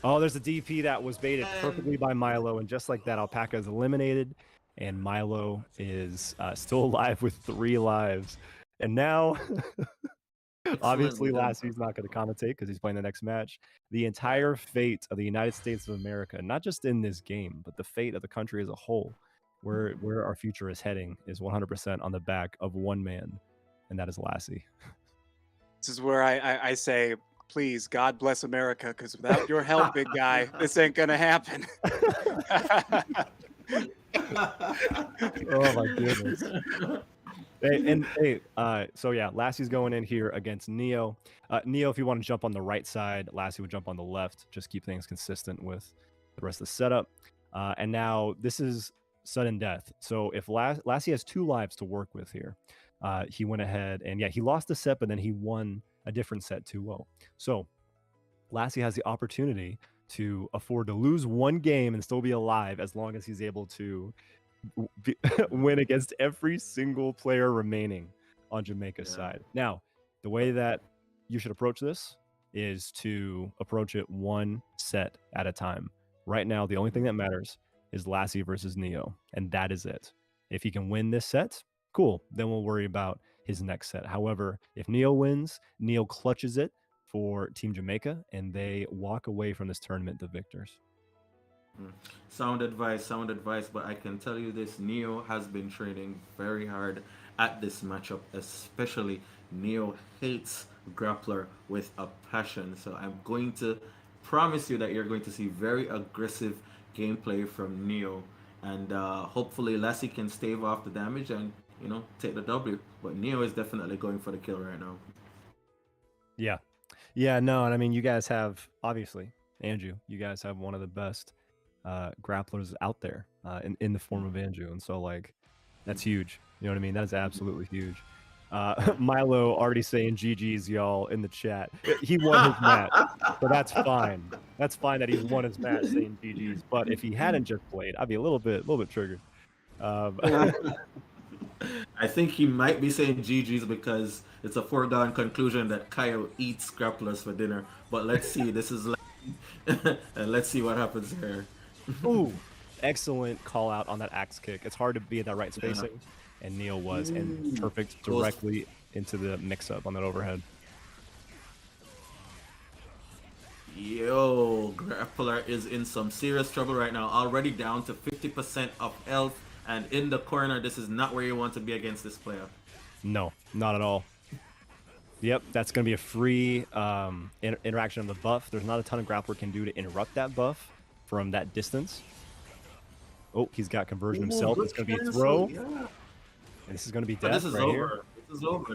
Oh, there's a DP that was baited perfectly by Milo, and just like that, Alpaca is eliminated, and Milo is still alive with 3 lives. And now, obviously, Lassie's not going to commentate because he's playing the next match. The entire fate of the United States of America, not just in this game, but the fate of the country as a whole, where our future is heading, is 100% on the back of one man, and that is Lassie. This is where I say, please, God bless America, because without your help, big guy, this ain't gonna happen. Oh my goodness. So yeah, Lassie's going in here against Neo. Neo, if you want to jump on the right side, Lassie would jump on the left. Just keep things consistent with the rest of the setup. And now this is sudden death. So if Lassie has 2 lives to work with here, he went ahead and yeah, he lost a set, but then he won a different set 2-0. So Lassie has the opportunity to afford to lose 1 game and still be alive as long as he's able to win against every single player remaining on Jamaica's side. Now, the way that you should approach this is to approach it 1 set at a time. Right now, the only thing that matters is Lassie versus Neo, and that is it. If he can win this set, cool. Then we'll worry about his next set. However, if Neo wins, Neo clutches it for Team Jamaica, and they walk away from this tournament the victors. Sound advice, but I can tell you this, Neo has been training very hard at this matchup, especially Neo hates Grappler with a passion. So I'm going to promise you that you're going to see very aggressive gameplay from Neo, and hopefully Lassie can stave off the damage and, you know, take the W. But Neo is definitely going for the kill right now. Yeah, no, and I mean, you guys have, obviously, Anju, you guys have one of the best grapplers out there in the form of Anju, and so, like, that's huge. You know what I mean? That is absolutely huge. Milo already saying GG's, y'all, in the chat. He won his match, so that's fine. That's fine that he won his match saying GG's, but if he hadn't just played, I'd be a little bit triggered. I think he might be saying GG's because it's a foregone conclusion that Kaio eats grapplers for dinner. But let's see. This is and let's see what happens here. Ooh, excellent call out on that axe kick. It's hard to be at that right spacing, and Neo was, and perfect directly into the mix-up on that overhead. Yo, Grappler is in some serious trouble right now. Already down to 50% of health, and in the corner. This is not where you want to be against this player. No, not at all. Yep, that's going to be a free interaction of the buff. There's not a ton of Grappler can do to interrupt that buff from that distance. Oh, he's got conversion himself. It's going to be a throw. Yeah. And this is going to be death this is right over. here.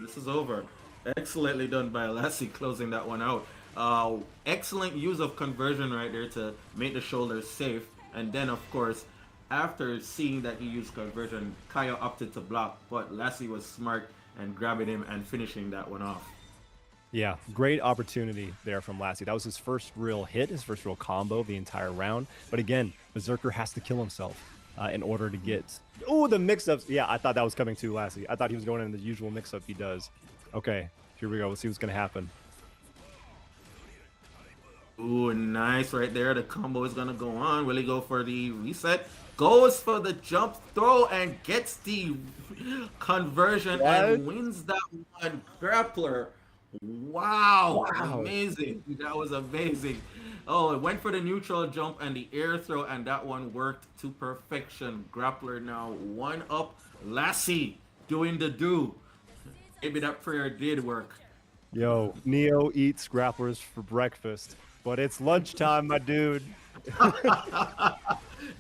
This is over. Excellently done by Lassie closing that one out. Excellent use of conversion right there to make the shoulders safe. And then, of course, after seeing that he used conversion, Kaio opted to block, but Lassie was smart and grabbing him and finishing that one off. Yeah, great opportunity there from Lassie. That was his first real hit, his first real combo the entire round. But again, Berserker has to kill himself in order to get... Oh, the mix-ups. Yeah, I thought that was coming too, Lassie. I thought he was going in the usual mix-up he does. Okay, here we go. Let's see what's going to happen. Ooh, nice right there. The combo is going to go on. Will he go for the reset? Goes for the jump throw and gets the conversion and wins that one. Grappler. Wow. Amazing. That was amazing. Oh, it went for the neutral jump and the air throw, and that one worked to perfection. Grappler now 1-up. Lassie doing the do. Maybe that prayer did work. Yo, Neo eats grapplers for breakfast, but it's lunchtime, my dude.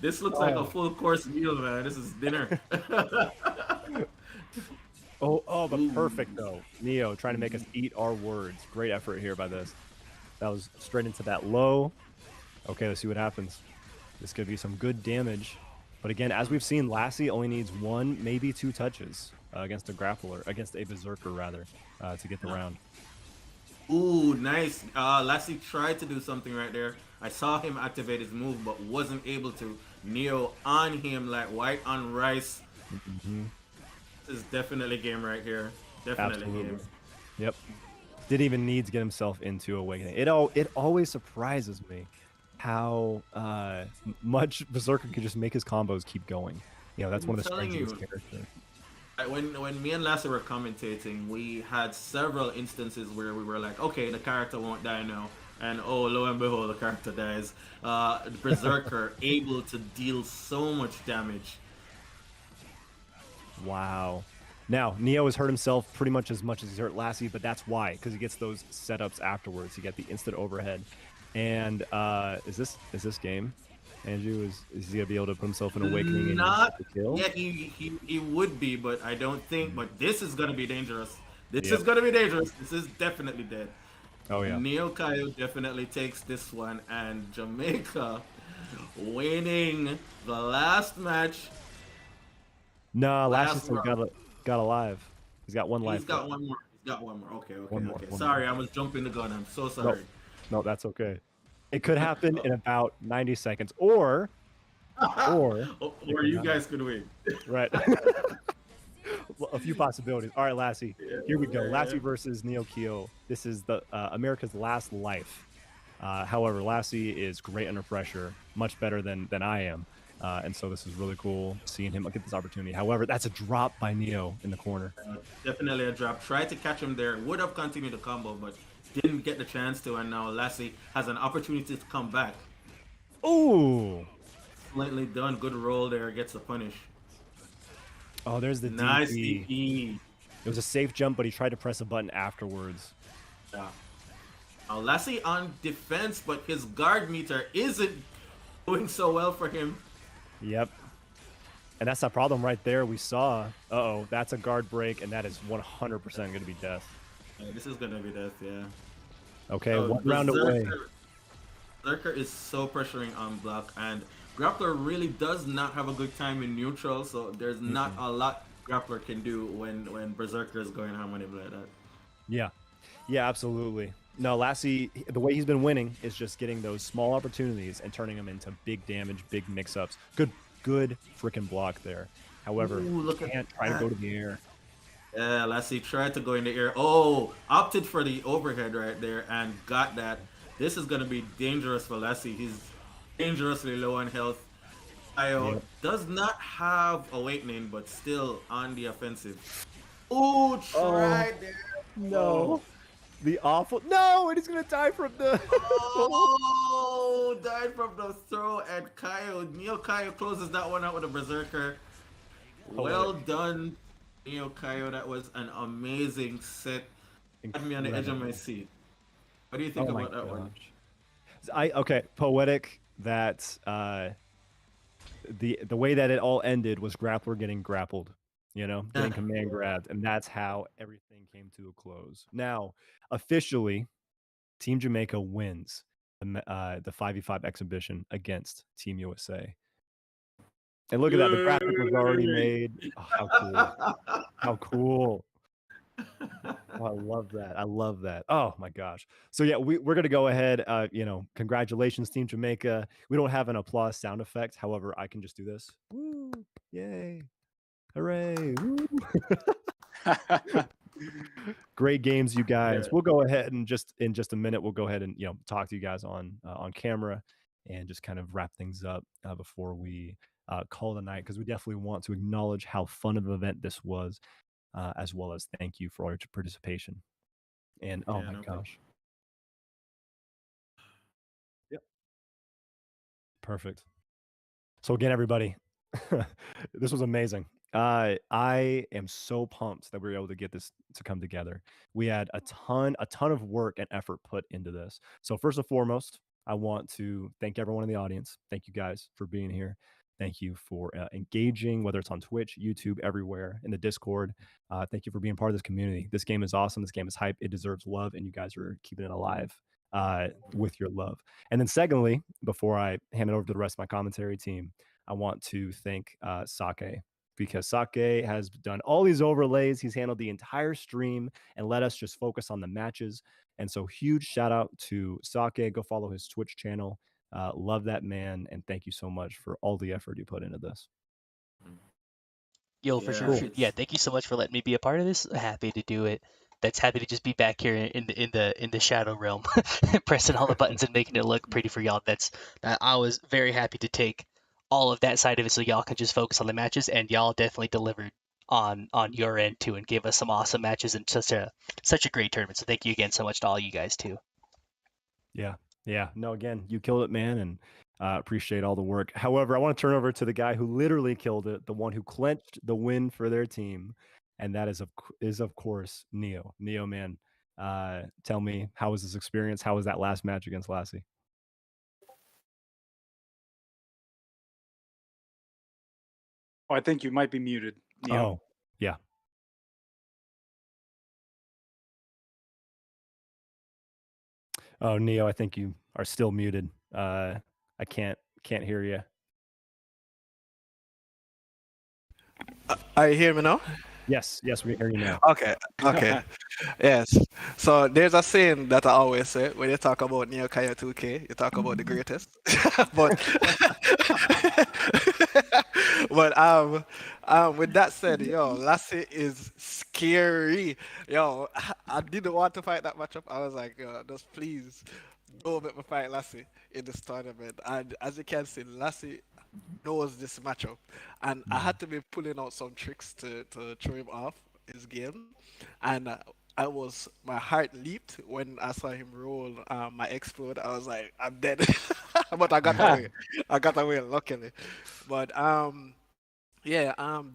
This looks like a full course meal, man. This is dinner. But perfect though. Neo trying to make us eat our words. Great effort here by this. That was straight into that low. Okay, let's see what happens. This could be some good damage. But again, as we've seen, Lassie only needs 1, maybe 2 touches against a grappler, against a berserker rather, to get the round. Ooh, nice. Lassie tried to do something right there. I saw him activate his move, but wasn't able to. Neo on him like white on rice. This is definitely game right here. Definitely game. Yep. Didn't even need to get himself into Awakening. It always surprises me how much Berserker can just make his combos keep going. You know, that's one of the strengths of his character. When me and Lassie were commentating, we had several instances where we were like, okay, the character won't die now. And oh, lo and behold, the character dies. The Berserker able to deal so much damage. Wow. Now, Neo has hurt himself pretty much as he's hurt Lassie, but that's why, because he gets those setups afterwards. You get the instant overhead. And is this game? Andrew, is he gonna be able to put himself in Awakening Not, and kill? Yeah, he would be, but I don't think. But this is gonna be dangerous. This is gonna be dangerous. This is definitely dead. Oh yeah. Neo Kaio definitely takes this one, and Jamaica winning the last match. No, Lassie still got alive. He's got 1 life. He's got one more. He's got one more. Okay. One more. Sorry, I was jumping the gun. I'm so sorry. No, that's okay. It could happen in about 90 seconds, or you guys could win. Right. A few possibilities. All right, Lassie. Here we go. Lassie versus Neo Kyo. This is the America's last life. However, Lassie is great under pressure, much better than I am. And so this is really cool seeing him get this opportunity. However, that's a drop by Neo in the corner. Definitely a drop. Tried to catch him there. Would have continued the combo, but didn't get the chance to. And now Lassie has an opportunity to come back. Ooh. Slightly done. Good roll there. Gets the punish. Oh, there's the nice DP. DP. It was a safe jump, but he tried to press a button afterwards. Yeah. Now Lassie on defense, but his guard meter isn't doing so well for him. Yep. And that's the problem right there. We saw, that's a guard break, and that is 100% going to be death. Yeah, this is going to be death, yeah. Okay, 1 round away. Berserker is so pressuring on block, and Grappler really does not have a good time in neutral, so there's not a lot Grappler can do when Berserker is going ham on him like that. Yeah. Yeah, absolutely. No, Lassie, the way he's been winning is just getting those small opportunities and turning them into big damage, big mix-ups. Good freaking block there. However, can't try to go to the air. Yeah, Lassie tried to go in the air. Oh, opted for the overhead right there and got that. This is going to be dangerous for Lassie. He's dangerously low on health. Io does not have Awakening, but still on the offensive. Ooh, tried there. No. The awful. No, and he's going to die from the. Oh, died from the throw. And Neo Kaio closes that one out with a Berserker. Well done, Neo Kaio. That was an amazing set. Had me on the edge of my seat. What do you think about that one? Okay, poetic that the way that it all ended was Grappler getting grappled, getting command grabbed, and that's how everything came to a close. Now, officially, Team Jamaica wins the 5v5 exhibition against Team USA. And look at that, the graphic was already made. Oh, how cool. How cool. Oh, I love that. I love that. Oh my gosh. So yeah, we're gonna go ahead. Congratulations, Team Jamaica. We don't have an applause sound effect. However, I can just do this. Woo! Yay! Hooray! Woo! Great games, you guys. We'll go ahead and in just a minute, we'll go ahead and talk to you guys on camera and just kind of wrap things up before we call the night, because we definitely want to acknowledge how fun of an event this was. As well as thank you for all your participation. And oh my gosh. Yep. Perfect. So again, everybody, this was amazing. I am so pumped that we were able to get this to come together. We had a ton of work and effort put into this. So first and foremost, I want to thank everyone in the audience. Thank you guys for being here. Thank you for engaging, whether it's on Twitch, YouTube, everywhere, in the Discord. Thank you for being part of this community. This game is awesome. This game is hype. It deserves love, and you guys are keeping it alive with your love. And then secondly, before I hand it over to the rest of my commentary team, I want to thank Sake, because Sake has done all these overlays. He's handled the entire stream and let us just focus on the matches. And so huge shout out to Sake. Go follow his Twitch channel. Love that man. And thank you so much for all the effort you put into this. Yo, for sure. Yeah, thank you so much for letting me be a part of this. Happy to do it. That's happy to just be back here in the shadow realm, pressing all the buttons and making it look pretty for y'all. I was very happy to take all of that side of it so y'all can just focus on the matches, and y'all definitely delivered on your end too and gave us some awesome matches and such a great tournament. So thank you again so much to all you guys too. Yeah. No, again, you killed it, man, and appreciate all the work. However, I want to turn over to the guy who literally killed it, the one who clinched the win for their team, and that is of course Neo. Neo, man, tell me, how was this experience? How was that last match against Lassie? Oh, I think you might be muted, Neo. Oh, yeah. Oh, Neo, I think you are still muted. I can't hear you. Are you hear me now? Yes, we hear you now. Okay. Yes. So there's a saying that I always say when you talk about Neo Kaya 2K, you talk about the greatest. but with that said, yo, Lassie is scary. Yo, I didn't want to fight that matchup. I was like, yo, just please don't make me fight Lassie in this tournament. And as you can see, Lassie knows this matchup, and I had to be pulling out some tricks to throw him off his game, and my heart leaped when I saw him roll my explode. I was like, I'm dead, but I got away. I got away luckily, but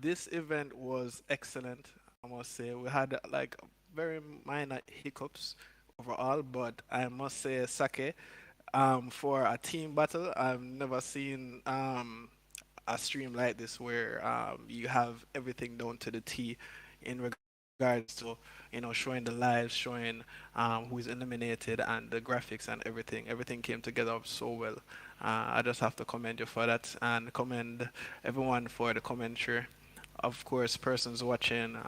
this event was excellent. I must say we had like very minor hiccups overall, but I must say Sake. For a team battle, I've never seen a stream like this where you have everything down to the T in regards to showing the lives, showing who is eliminated, and the graphics and everything. Everything came together so well. I just have to commend you for that and commend everyone for the commentary. Of course, persons watching.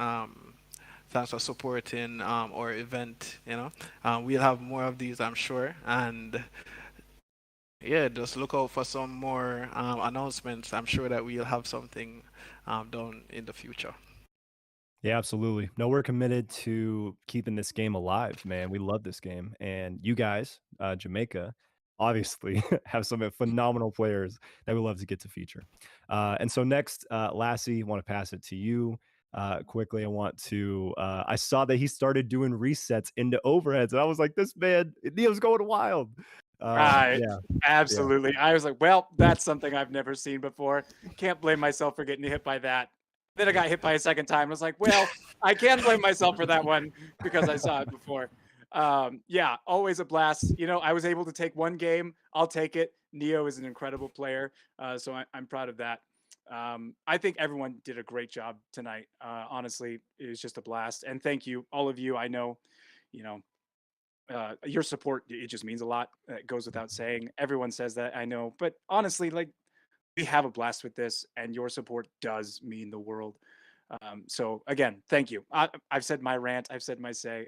Thanks for supporting our event. We'll have more of these, I'm sure, and yeah, just look out for some more announcements. I'm sure that we'll have something done in the future. Yeah, absolutely. No, we're committed to keeping this game alive, man. We love this game. And you guys, Jamaica, obviously have some phenomenal players that we love to get to feature. And so next, Lassie, want to pass it to you. Quickly, I saw that he started doing resets into overheads, and I was like, this man, Neo's going wild. Absolutely. I was like, well, that's something I've never seen before. Can't blame myself for getting hit by that. Then I got hit by a second time. I was like, well, I can blame myself for that one because I saw it before. Yeah, always a blast. I was able to take one game. I'll take it. Neo is an incredible player, so I'm proud of that. I think everyone did a great job tonight. Honestly, it was just a blast. And thank you, all of you. I know, your support, it just means a lot. It goes without saying. Everyone says that, I know. But honestly, like, we have a blast with this, and your support does mean the world. So again, thank you. I've said my rant. I've said my say.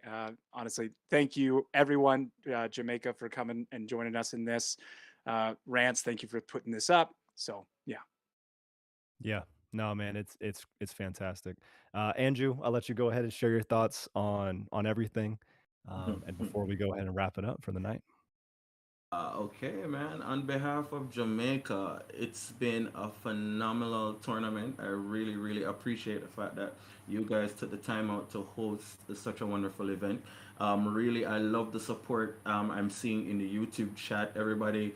Honestly, thank you, everyone, Jamaica, for coming and joining us in this. Rants, thank you for putting this up. So Yeah. No, man, it's fantastic. Andrew, I'll let you go ahead and share your thoughts on everything. And before we go ahead and wrap it up for the night. Okay, man. On behalf of Jamaica, it's been a phenomenal tournament. I really, really appreciate the fact that you guys took the time out to host such a wonderful event. Really, I love the support I'm seeing in the YouTube chat. Everybody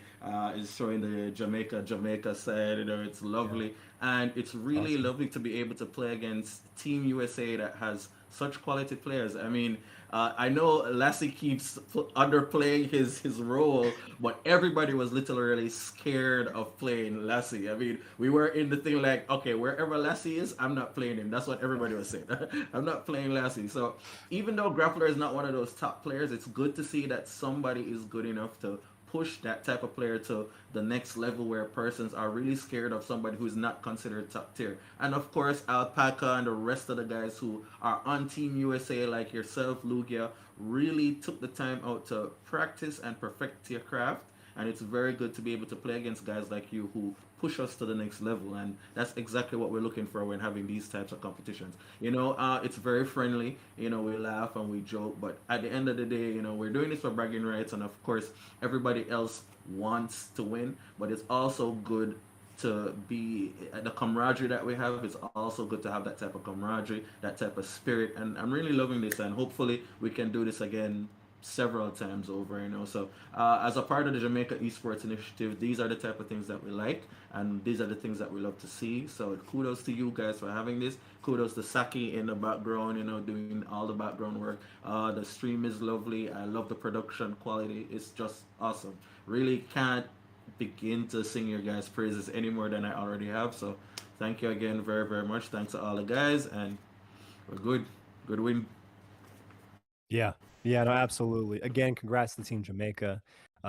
is showing the Jamaica side. It's lovely, and it's really lovely to be able to play against Team USA that has such quality players. I mean, I know Lassie keeps underplaying his role, but everybody was literally scared of playing Lassie. I mean, we were in the thing like, okay, wherever Lassie is, I'm not playing him. That's what everybody was saying. I'm not playing Lassie. So even though Grappler is not one of those top players, it's good to see that somebody is good enough to push that type of player to the next level where persons are really scared of somebody who's not considered top tier. And of course, Alpaca and the rest of the guys who are on Team USA, like yourself, Lugia, really took the time out to practice and perfect your craft. And it's very good to be able to play against guys like you who push us to the next level. And that's exactly what we're looking for when having these types of competitions. It's very friendly. We laugh and we joke, but at the end of the day, we're doing this for bragging rights. And of course, everybody else wants to win, but it's also good to be the camaraderie that we have. It's also good to have that type of camaraderie, that type of spirit, and I'm really loving this, and hopefully we can do this again several times over. So as a part of the Jamaica Esports Initiative, these are the type of things that we like, and these are the things that we love to see. So kudos to you guys for having this. Kudos to Saki in the background, doing all the background work. The stream is lovely. I love the production quality. It's just awesome. Really can't begin to sing your guys' praises any more than I already have. So thank you again very, very much. Thanks to all the guys, and we're good. Good win. Yeah. Yeah, no, absolutely. Again, congrats to Team Jamaica.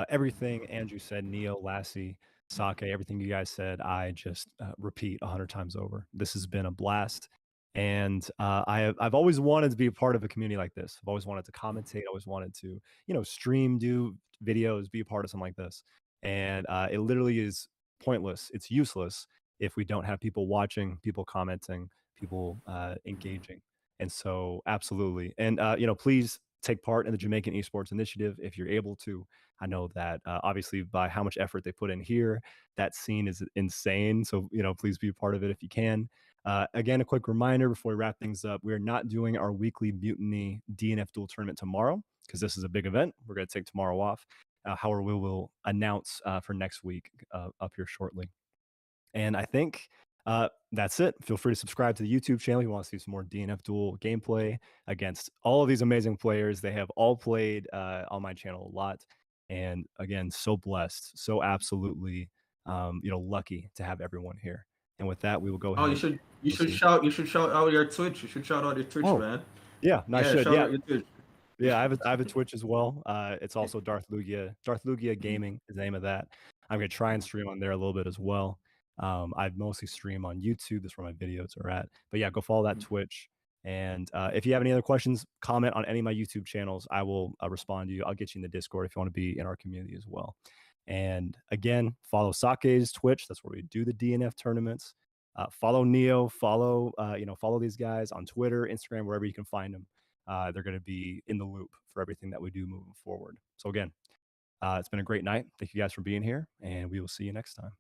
Everything Andrew said, Neo, Lassie, Sake, everything you guys said, I just repeat 100 times over. This has been a blast. And I've always wanted to be a part of a community like this. I've always wanted to commentate, always wanted to, stream, do videos, be a part of something like this. And it literally is pointless. It's useless if we don't have people watching, people commenting, people engaging. And so, absolutely. And, please take part in the Jamaican Esports Initiative if you're able to. I know that obviously by how much effort they put in here, that scene is insane. So, please be a part of it if you can. Again, a quick reminder before we wrap things up, we're not doing our weekly Mutiny DNF Duel tournament tomorrow because this is a big event. We're going to take tomorrow off. However, we will announce for next week up here shortly. And I think that's it. Feel free to subscribe to the YouTube channel if you want to see some more DNF Duel gameplay against all of these amazing players. They have all played on my channel a lot. And again, so blessed, so absolutely, lucky to have everyone here. And with that, we will go ahead. Oh, you should shout out your Twitch. You should shout out your Twitch, man. Yeah, I should. Shout Yeah. out your Twitch. Yeah, I have a Twitch as well. It's also DarthLugia. DarthLugia Gaming is the name of that. I'm gonna try and stream on there a little bit as well. I mostly stream on YouTube. That's where my videos are at. But yeah, go follow that Twitch. And if you have any other questions, comment on any of my YouTube channels. I will respond to you. I'll get you in the Discord if you want to be in our community as well. And again, follow Sake's Twitch. That's where we do the DNF tournaments. Follow Neo. Follow these guys on Twitter, Instagram, wherever you can find them. They're going to be in the loop for everything that we do moving forward. So again, it's been a great night. Thank you guys for being here, and we will see you next time.